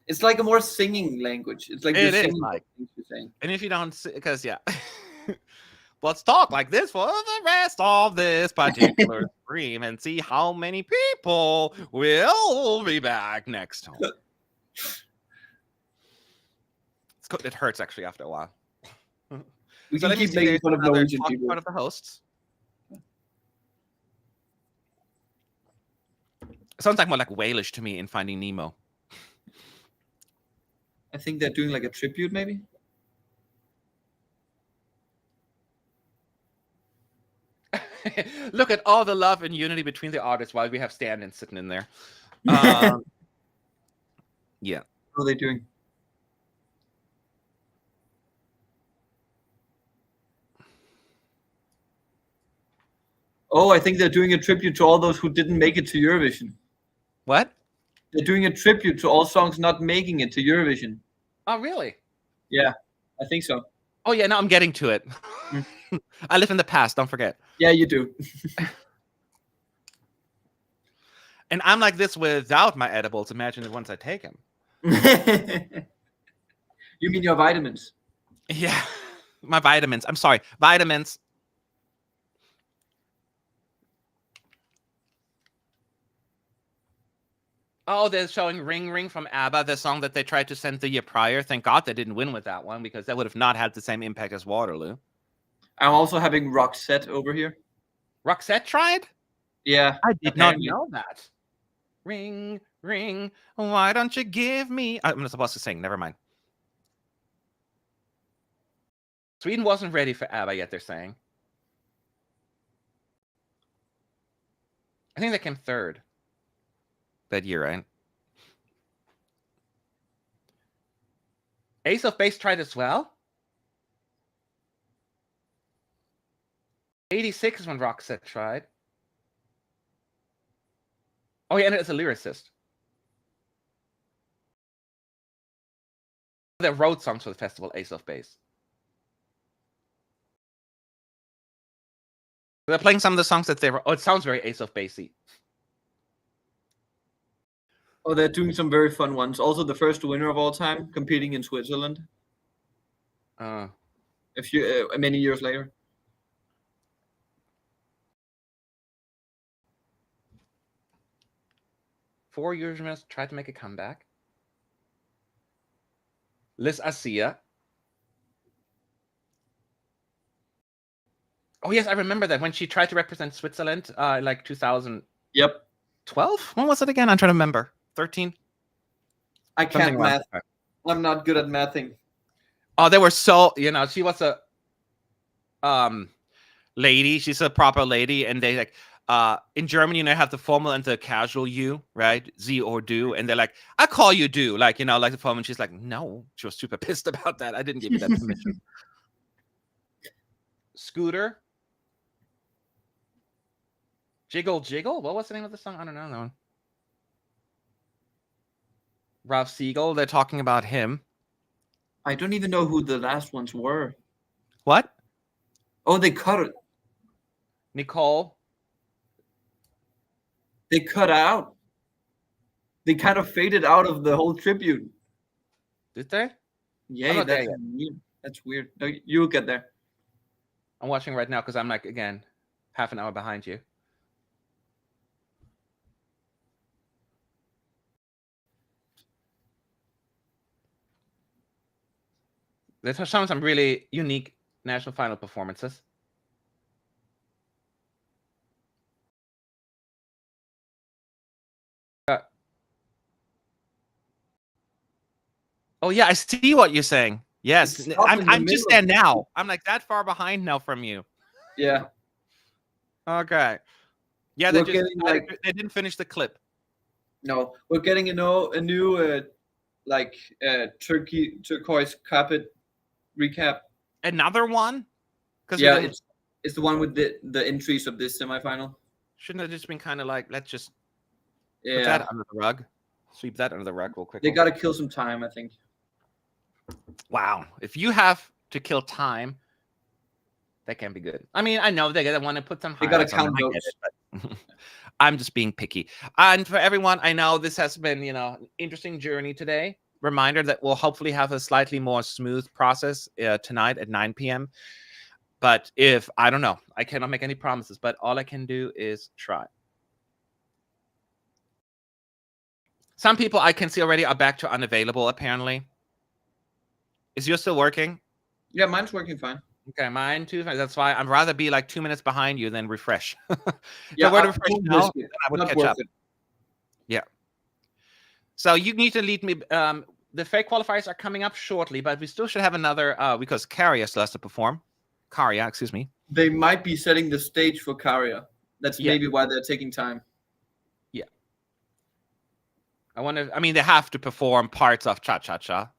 It's like a more singing language. It's like it you're is singing like, things you're saying. And if you don't, because let's talk like this for the rest of this particular stream and see how many people will be back next time. It hurts actually after a while. We can keep making fun of Norwegian people. Part of the hosts. Sounds like more like Walish to me in Finding Nemo. I think they're doing like a tribute, maybe. Look at all the love and unity between the artists while we have stand-ins sitting in there. Yeah. What are they doing? Oh, I think they're doing a tribute to all those who didn't make it to Eurovision. What? They're doing a tribute to all songs not making it to Eurovision. Oh, really? Yeah, I think so. Oh, yeah, now I'm getting to it. I live in the past, don't forget. Yeah, you do. And I'm like this without my edibles. Imagine the ones I take them. You mean your vitamins? Yeah, my vitamins. I'm sorry, vitamins. Oh, they're showing Ring Ring from ABBA, the song that they tried to send the year prior. Thank God they didn't win with that one because that would have not had the same impact as Waterloo. I'm also having Roxette over here. Roxette tried? Yeah. I did not know that. Ring, ring, why don't you give me... I'm not supposed to sing, never mind. Sweden wasn't ready for ABBA yet, they're saying. I think they came third that year, right? Ace of Base tried as well? 86 is when Roxette tried. Oh, yeah, and it's a lyricist. They wrote songs for the festival, Ace of Base. They're playing some of the songs that they wrote. Oh, it sounds very Ace of Basey. Oh, they're doing some very fun ones. Also, the first winner of all time competing in Switzerland. Many years later. Four Eurogenists tried to make a comeback. Liz Asia. Oh, yes, I remember that when she tried to represent Switzerland, like 2000. Yep. 12? When was it again? I'm trying to remember. 13? I can't math. I'm not good at mathing. Oh, they were so, she was a lady. She's a proper lady. And they like, in Germany, they have the formal and the casual you, right? Sie or du. And they're like, I call you du. Like, like the formal. And she's like, no. She was super pissed about that. I didn't give you that permission. Scooter. Jiggle Jiggle? What was the name of the song? I don't know that one. Ralph Siegel, they're talking about him. I don't even know who the last ones were. What? Oh, they cut it. Nicole. They cut out. They kind of faded out of the whole tribute. Did they? Yeah, not there that's yet. weird. That's weird. No, you'll get there. I'm watching right now because I'm like, again, half an hour behind you. There's some really unique national final performances. Oh yeah, I see what you're saying. Yes, I'm just there now. I'm like that far behind now from you. Yeah. Okay. Yeah, they didn't finish the clip. No, we're getting a new turquoise carpet recap. Another one? Yeah, it's the one with the entries of this semifinal. Shouldn't have just been kind of like, let's just put that under the rug, sweep that under the rug real quick. They got to kill some time, I think. Wow, if you have to kill time, that can be good. I mean, I know they want to put some. They got to count notes. I'm just being picky. And for everyone, I know this has been, an interesting journey today. Reminder that we'll hopefully have a slightly more smooth process tonight at 9 p.m. But I don't know, I cannot make any promises, but all I can do is try. Some people I can see already are back to unavailable, apparently. Is yours still working? Yeah, mine's working fine. Okay, mine too. That's why I'd rather be like 2 minutes behind you than refresh. Yeah, I would catch up. Yeah. So you need to lead me. The fake qualifiers are coming up shortly, but we still should have another because Karia still has to perform. Karia, excuse me. They might be setting the stage for Karia. That's maybe why they're taking time. Yeah. I mean, they have to perform parts of Cha Cha Cha.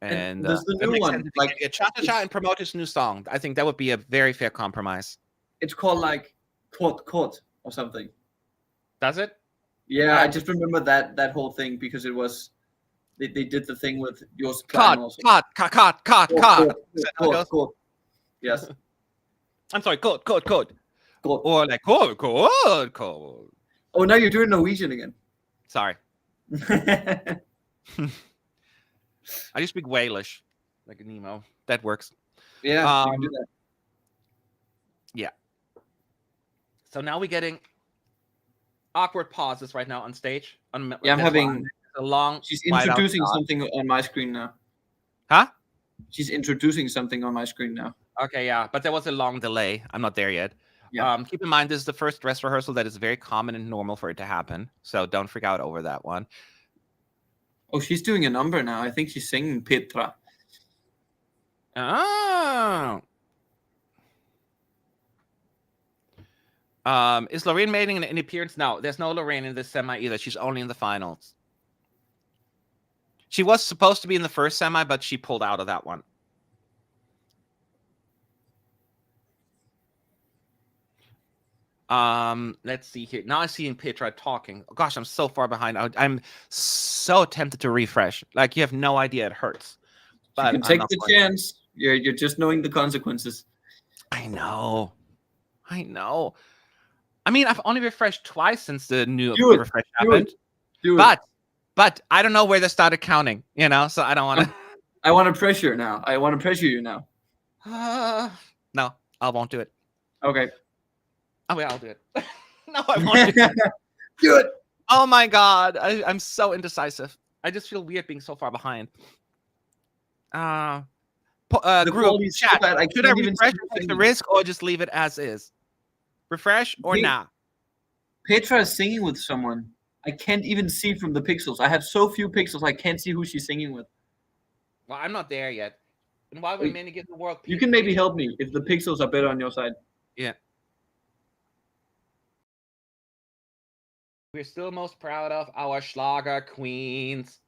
And there's the new one, like Cha Cha Cha, and promote his new song. I think that would be a very fair compromise. It's called like Court or something. Does it? Yeah, I just remember that whole thing because it was they did the thing with yours. Cut. Yes. I'm sorry. Code. Or like code. Oh, now you're doing Norwegian again. Sorry. I just speak Walish, like a Nemo. That works. Yeah, you can do that. Yeah. So now we're getting awkward pauses right now on stage. I'm having a long. She's introducing something on my screen now. Huh? She's introducing something on my screen now. Okay, yeah, but there was a long delay. I'm not there yet. Yeah. Keep in mind, this is the first dress rehearsal that is very common and normal for it to happen. So don't freak out over that one. Oh, she's doing a number now. I think she's singing Petra. Oh. Is Lorraine making an appearance? No, there's no Lorraine in this semi either. She's only in the finals. She was supposed to be in the first semi, but she pulled out of that one. Let's see here. Now I'm seeing Petra talking. Oh, gosh, I'm so far behind. I'm so tempted to refresh. Like, you have no idea. It hurts. But you can take the chance. You're just knowing the consequences. I know. I mean, I've only refreshed twice since the new refresh happened. But I don't know where they started counting, so I don't want to. I want to pressure now. I want to pressure you now. No, I won't do it. Okay. Oh, yeah, I'll do it. No, I won't do it. Do it. Oh, my God. I'm so indecisive. I just feel weird being so far behind. Group chat. Should I refresh and take the risk or just leave it as is? Refresh or not? Petra is singing with someone. I can't even see from the pixels. I have so few pixels, I can't see who she's singing with. Well, I'm not there yet. And why would Manny get the world? You can maybe help me if the pixels are better on your side. Yeah. We're still most proud of our Schlager queens.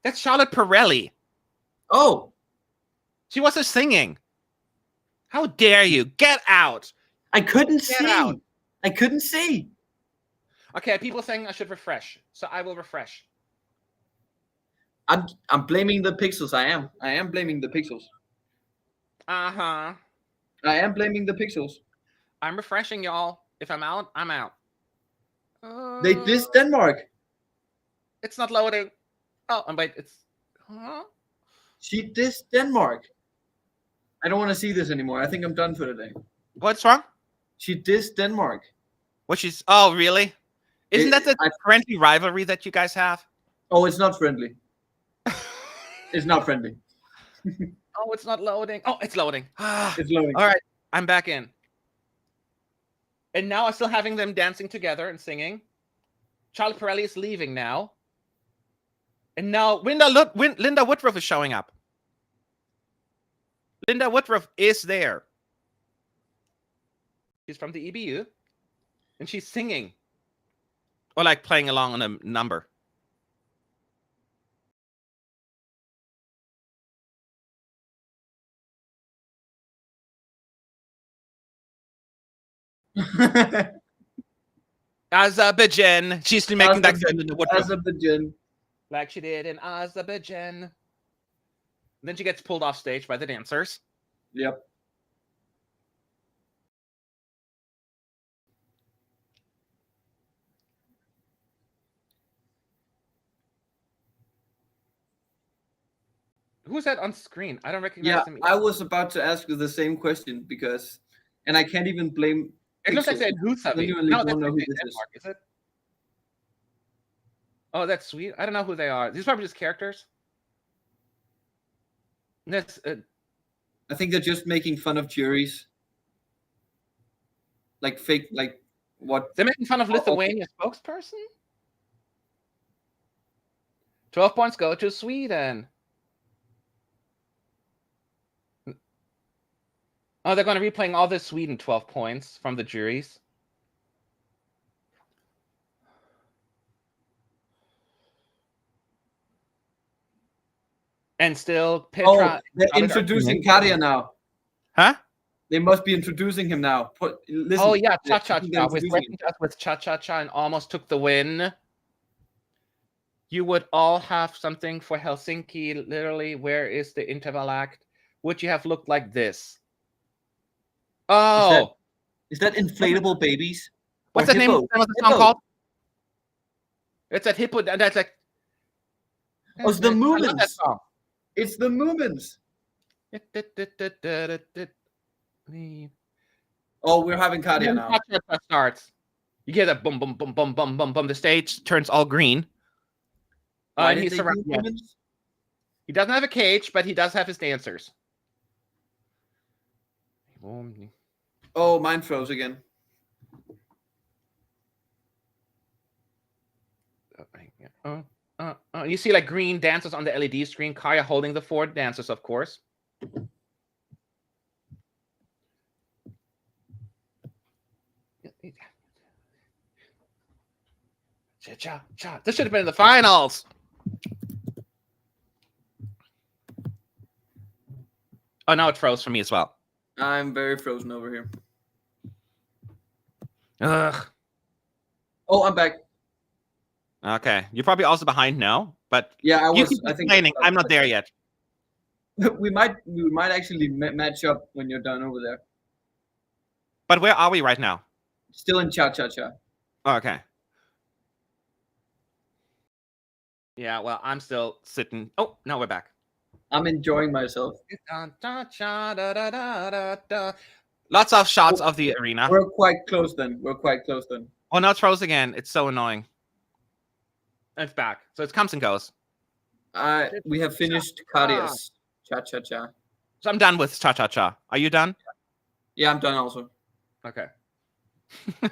That's Charlotte Pirelli. Oh. She wasn't singing. How dare you? Get out. I couldn't see. I couldn't see. Okay, people are saying I should refresh, so I will refresh. I'm blaming the pixels. I am blaming the pixels. Uh-huh. I am blaming the pixels. I'm refreshing, y'all. If I'm out, I'm out. They dissed Denmark. It's not loading. Oh, and wait, it's. Huh? She dissed Denmark. I don't want to see this anymore. I think I'm done for today. What's wrong? She dissed Denmark. What she's? Oh, really? Isn't that the I- friendly rivalry that you guys have? Oh, it's not friendly. It's not friendly. Oh, it's not loading. Oh, it's loading. It's loading. All right, I'm back in. And now I'm still having them dancing together and singing. Charlie Pirelli is leaving now. And now Linda Woodruff is showing up. Linda Woodruff is there. She's from the EBU. And she's singing. Or like playing along on a number. Azerbaijan. She's making that sound in the Woodruff. Azerbaijan. Like she did in Azerbaijan. And then she gets pulled off stage by the dancers. Yep. Who's that on screen? I don't recognize them. I was about to ask you the same question because, and I can't even blame. It looks like they're Nutsa. Genuinely No, don't that's know who this Denmark, is it? Oh, that's sweet. I don't know who they are. These are probably just characters. That's. I think they're just making fun of juries. Like fake, like what? They're making fun of Lithuania spokesperson. 12 points go to Sweden. Oh, they're going to be playing all the Sweden 12 points from the juries. And still, Petra. They're introducing Karia now. Huh? They must be introducing him now. Listen, Oh, yeah, they're cha-cha-cha. introducing him. With cha-cha-cha and almost took the win. You would all have something for Helsinki. Literally, where is the interval act? Would you have looked like this? Oh. Is that inflatable babies? What's Or the name of hippo? the song called? It's that hippo. That's like. Oh, it's the I love that Movements. song. It's the Movements. Oh, we're having Karia now. Cha-cha-cha starts. You hear that boom, boom, boom, boom, boom, boom, boom. The stage turns all green. Why And did he's they do surrounded. Movements? He doesn't have a cage, but he does have his dancers. Oh, mine froze again. You see like green dancers on the LED screen. Kaya holding the 4 dancers, of course. Cha-cha-cha. This should have been in the finals. Oh, now it froze for me as well. I'm very frozen over here. Ugh. Oh, I'm back. Okay. You're probably also behind now, but Yeah, I you was. keep I think complaining. I'm not there yet. we might actually match up when you're done over there. But where are we right now? Still in cha cha cha. Oh, okay. Yeah, well, I'm still sitting. Oh, now we're back. I'm enjoying myself. Lots of shots of the arena. We're quite close then. Oh, now it's froze again. It's so annoying. It's back. So it comes and goes. We have finished Karia's cha cha cha. So I'm done with cha-cha-cha. Are you done? Yeah, I'm done also. Okay. I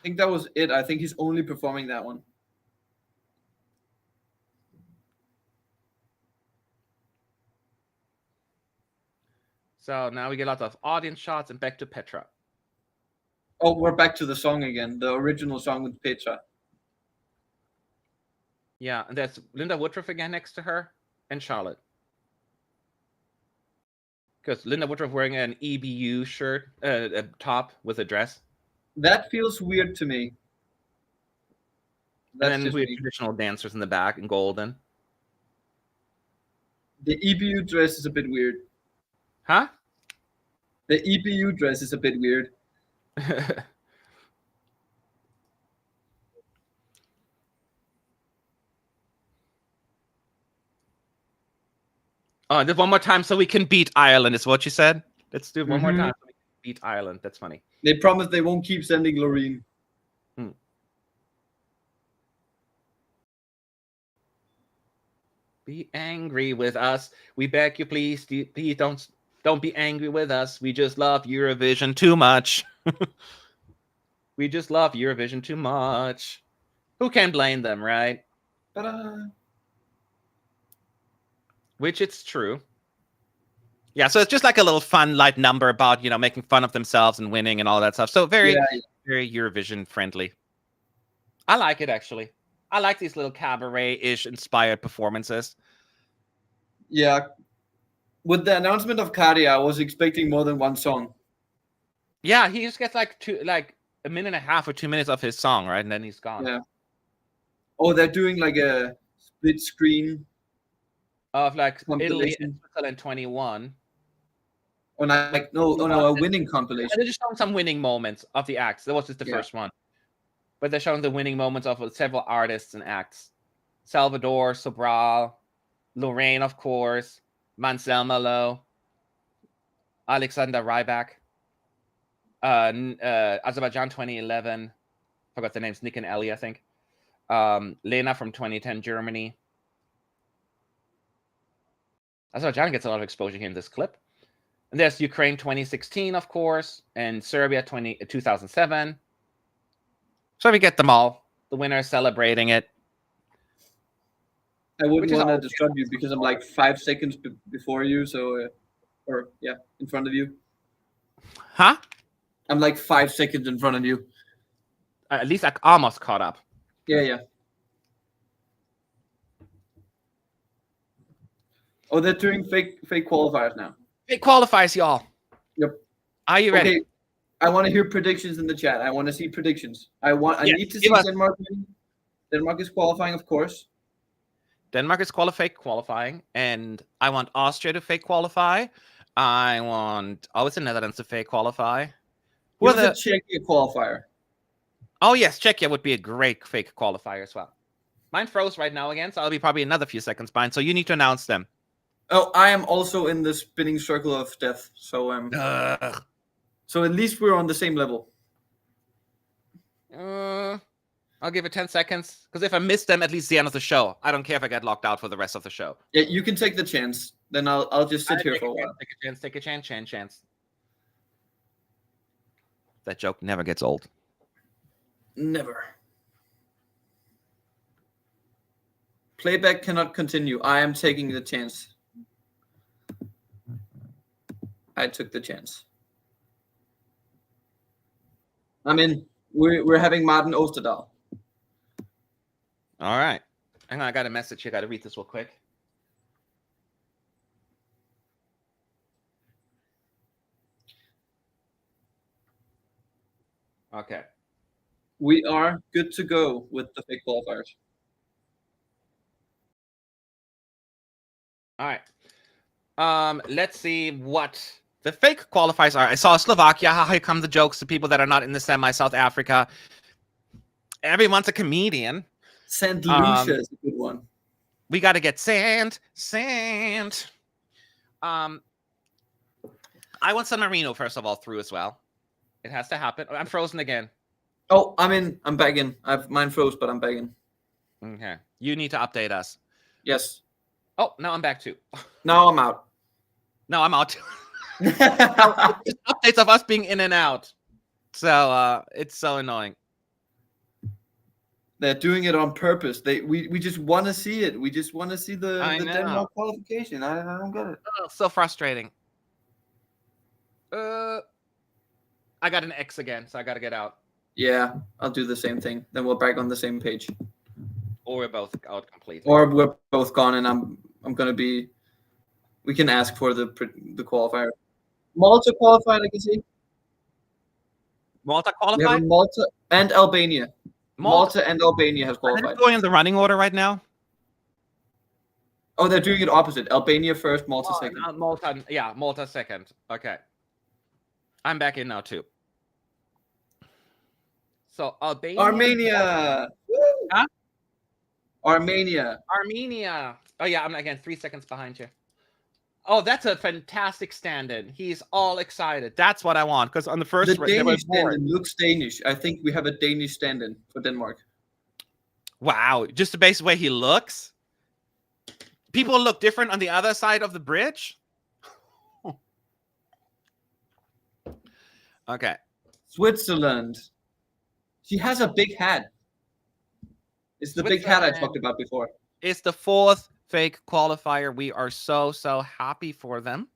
think that was it. I think he's only performing that one. So now we get lots of audience shots and back to Petra. Oh, we're back to the song again. The original song with Petra. Yeah, and there's Linda Woodruff again next to her and Charlotte. Because Linda Woodruff wearing an EBU shirt, a top with a dress. That feels weird to me. That's And then just we have me. traditional dancers in the back in golden. The EBU dress is a bit weird. Huh? The EBU dress is a bit weird. Oh, just one more time so we can beat Ireland is what you said. Let's do it one more Mhm. time so we can beat Ireland. That's funny. They promised they won't keep sending Loreen. Be angry with us. We beg you, please. Please don't be angry with us. We just love Eurovision too much. We just love Eurovision too much. Who can blame them, right? Ta-da. Which it's true. Yeah, so it's just like a little fun, light number about, making fun of themselves and winning and all that stuff. So very, Yeah. very Eurovision friendly. I like it, actually. I like these little cabaret-ish inspired performances. Yeah. With the announcement of Kari, I was expecting more than one song. Yeah, he just gets like a minute and a half or 2 minutes of his song, right? And then he's gone. Yeah. Oh, they're doing like a split screen Of like Italy compilation. and Switzerland 21. Oh, no, a winning compilation. And they're just showing some winning moments of the acts. That was just the first one. But they're showing the winning moments of several artists and acts. Salvador Sobral, Lorraine, of course, Mansell Malo, Alexander Rybak, Azerbaijan 2011. Forgot the names, Nick and Ellie, I think. Lena from 2010, Germany. Azerbaijan gets a lot of exposure here in this clip. And there's Ukraine 2016, of course, and Serbia 2007. So we get them all. The winner celebrating it. I wouldn't want to disturb you because I'm like 5 seconds before you, so in front of you. Huh? I'm like 5 seconds in front of you. At least I almost caught up. Yeah. Oh, they're doing fake qualifiers now. It qualifies, y'all. Yep. Are you ready? Okay. I want to hear predictions in the chat. I want to see predictions. I need to see Denmark winning. Denmark is qualifying, of course. Denmark is qualifying, and I want Austria to fake qualify. I want it's the Netherlands to fake qualify. Who's the Czechia qualifier? Oh yes, Czechia would be a great fake qualifier as well. Mine froze right now again, so I'll be probably another few seconds behind. So you need to announce them. Oh, I am also in the spinning circle of death. So so at least we're on the same level. I'll give it 10 seconds, because if I miss them, at least the end of the show. I don't care if I get locked out for the rest of the show. Yeah, you can take the chance. Then I'll just sit here for a while. Take a chance. That joke never gets old. Never. Playback cannot continue. I am taking the chance. I took the chance. I mean, we're having Martin Osterdahl. All right. Hang on, I got a message here. I got to read this real quick. Okay. We are good to go with the fake qualifiers. All right. Let's see what the fake qualifiers are. I saw Slovakia. Here come the jokes to people that are not in the semi-South Africa. Everyone's a comedian. St. Lucia is a good one. We got to get sand. I want San Marino, first of all, through as well. It has to happen. I'm frozen again. Oh, I'm in. I'm back in. Mine froze, but I'm back in. Okay. You need to update us. Yes. Oh, now I'm back too. Now I'm out. No, I'm out. Just updates of us being in and out. So it's so annoying. They're doing it on purpose. We just want to see it. We just want to see the Denmark qualification. I don't get it. Oh, so frustrating. I got an X again, so I got to get out. Yeah, I'll do the same thing. Then we're back on the same page. Or we're both out completely. Or we're both gone, and I'm gonna be. We can ask for the qualifier. Malta qualified, I can see. Malta We have qualified? Malta and Albania. Malta and Albania has Are qualified. they going in the running order right now? Oh, they're doing it opposite. Albania first, Malta second. Malta second. Okay. I'm back in now too. So Albania. Armenia. Huh? Armenia. Oh yeah, I'm again 3 seconds behind you. Oh, that's a fantastic stand-in. He's all excited. That's what I want. Because on the first, The they were Danish bored. stand-in looks Danish. I think we have a Danish stand-in for Denmark. Wow, just the basic way he looks. People look different on the other side of the bridge. Okay. Switzerland. She has a big hat. It's the big hat I talked about before. It's the 4th fake qualifier. We are so happy for them.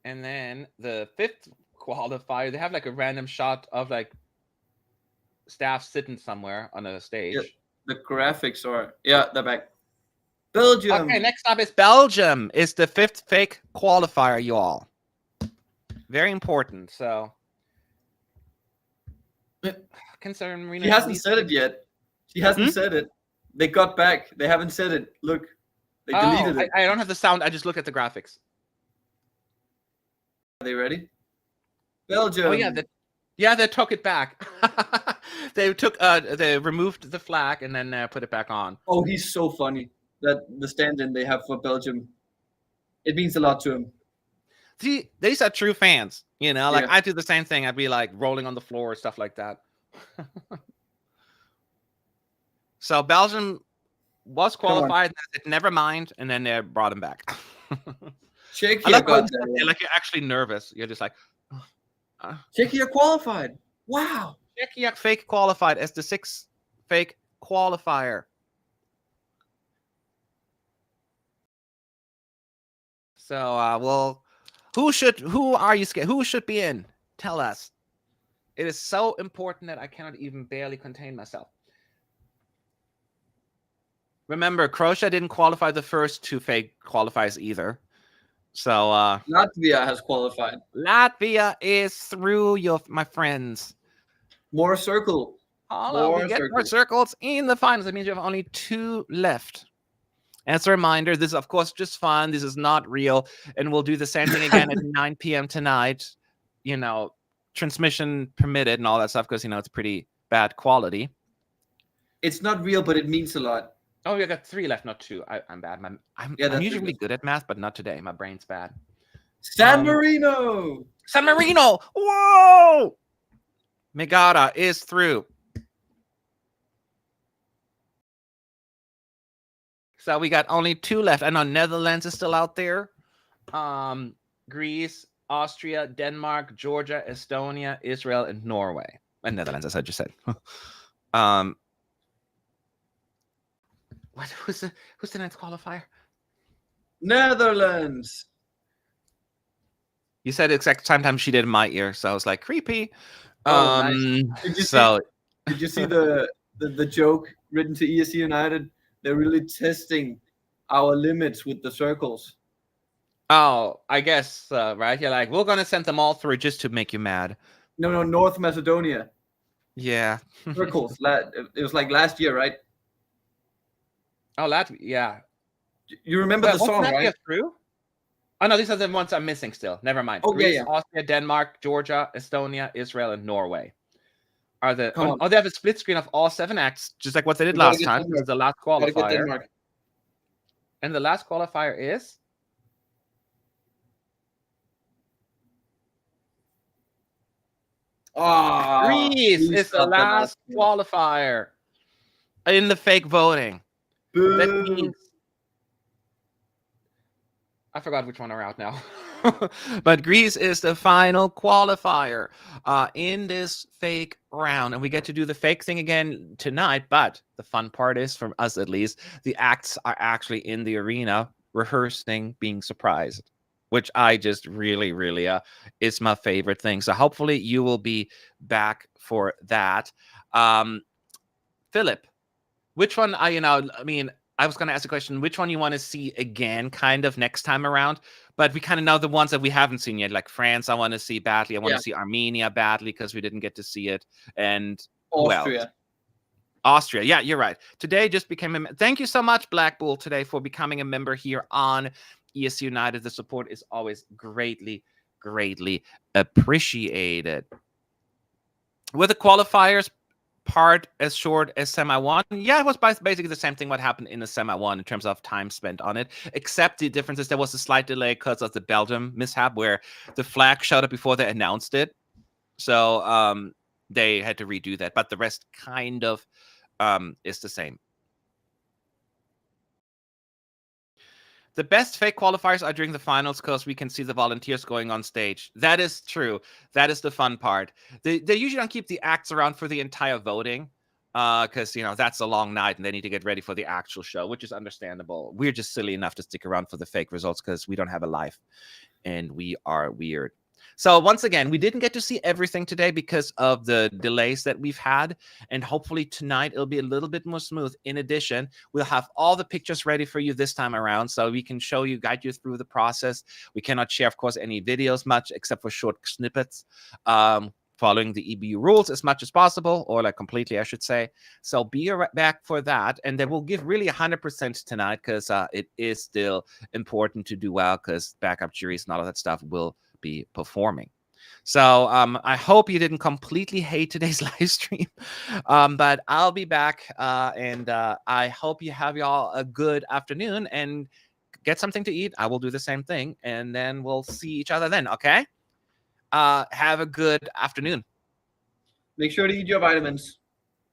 And then the 5th qualifier, they have like a random shot of like staff sitting somewhere on a stage. Yeah, the graphics are, they're back. Belgium. Okay, next up is Belgium. It's the 5th fake qualifier, y'all. Very important. So, concern Marina. She hasn't said it yet. She hasn't said it. They got back. They haven't said it. Look, they deleted it. I don't have the sound. I just look at the graphics. Are they ready? Belgium. Oh yeah, they took it back. They removed the flag and then put it back on. Oh, he's so funny. That the stand-in they have for Belgium, it means a lot to him. See, these are true fans. You know, like I do the same thing. I'd be like rolling on the floor, stuff like that. So Belgium was qualified. And I said, never mind, and then they brought him back. Czechia got there. Like you're actually nervous. You're just like, Czechia qualified. Wow. Czechia fake qualified as the 6th fake qualifier. So, who are you scared? Who should be in? Tell us. It is so important that I cannot even barely contain myself. Remember, Croatia didn't qualify the first 2 fake qualifiers either. So Latvia has qualified. Latvia is through, my friends. More circle. We get more circles in the finals. That means you have only 2 left. As a reminder, this is, of course, just fun. This is not real. And we'll do the same thing again at 9 p.m. tonight. You know, transmission permitted and all that stuff because, it's pretty bad quality. It's not real, but it means a lot. Oh, you got 3 left, not 2. I'm bad. I'm usually really good at math, but not today. My brain's bad. San Marino! San Marino! Whoa! Megara is through. So we got only 2 left. I know Netherlands is still out there. Greece, Austria, Denmark, Georgia, Estonia, Israel, and Norway. And Netherlands, as I just said. Who's the next qualifier? Netherlands. You said the exact same time she did in my ear, so I was like, creepy. Nice. Did you see the joke written to ESC United? They're really testing our limits with the circles. Oh, I guess, right? You're like, we're going to send them all through just to make you mad. No, North Macedonia. Yeah. Circles. It was like last year, right? Oh, Latvia, yeah. You remember the song, right? Through? Oh, no, these are the ones I'm missing still. Never mind. Oh, Greece, yeah. Austria, Denmark, Georgia, Estonia, Israel, and Norway. They have a split screen of all 7 acts, just like what they did last time. This is the last qualifier. And the last qualifier is? Greece is the last qualifier in the fake voting. That means I forgot which one are out now. But Greece is the final qualifier in this fake round. And we get to do the fake thing again tonight. But the fun part is, from us at least, the acts are actually in the arena rehearsing, being surprised, which I just really, really is my favorite thing. So hopefully you will be back for that. Philip, which one I was going to ask a question, which one you want to see again kind of next time around? But we kind of know the ones that we haven't seen yet, like France, I want to see badly. I want to see Armenia badly because we didn't get to see it. And Austria. Yeah, you're right. Today just became thank you so much, Black Bull, today for becoming a member here on ESC United. The support is always greatly, greatly appreciated. With the qualifiers part as short as Semi 1. Yeah, it was basically the same thing what happened in the Semi 1 in terms of time spent on it, except the difference is there was a slight delay because of the Belgium mishap where the flag showed up before they announced it. So they had to redo that, but the rest kind of is the same. The best fake qualifiers are during the finals because we can see the volunteers going on stage. That is true. That is the fun part. They usually don't keep the acts around for the entire voting because, you know, that's a long night and they need to get ready for the actual show, which is understandable. We're just silly enough to stick around for the fake results because we don't have a life and we are weird. So once again, we didn't get to see everything today because of the delays that we've had. And hopefully tonight it'll be a little bit more smooth. In addition, we'll have all the pictures ready for you this time around so we can show you, guide you through the process. We cannot share, of course, any videos much except for short snippets. Following the EBU rules as much as possible, or like completely, I should say. So be right back for that. And then we'll give really 100% tonight because it is still important to do well because backup juries and all of that stuff will be performing. So I hope you didn't completely hate today's live stream, but I'll be back and I hope you have y'all a good afternoon and get something to eat. I will do the same thing and then we'll see each other then. Okay. Have a good afternoon. Make sure to eat your vitamins.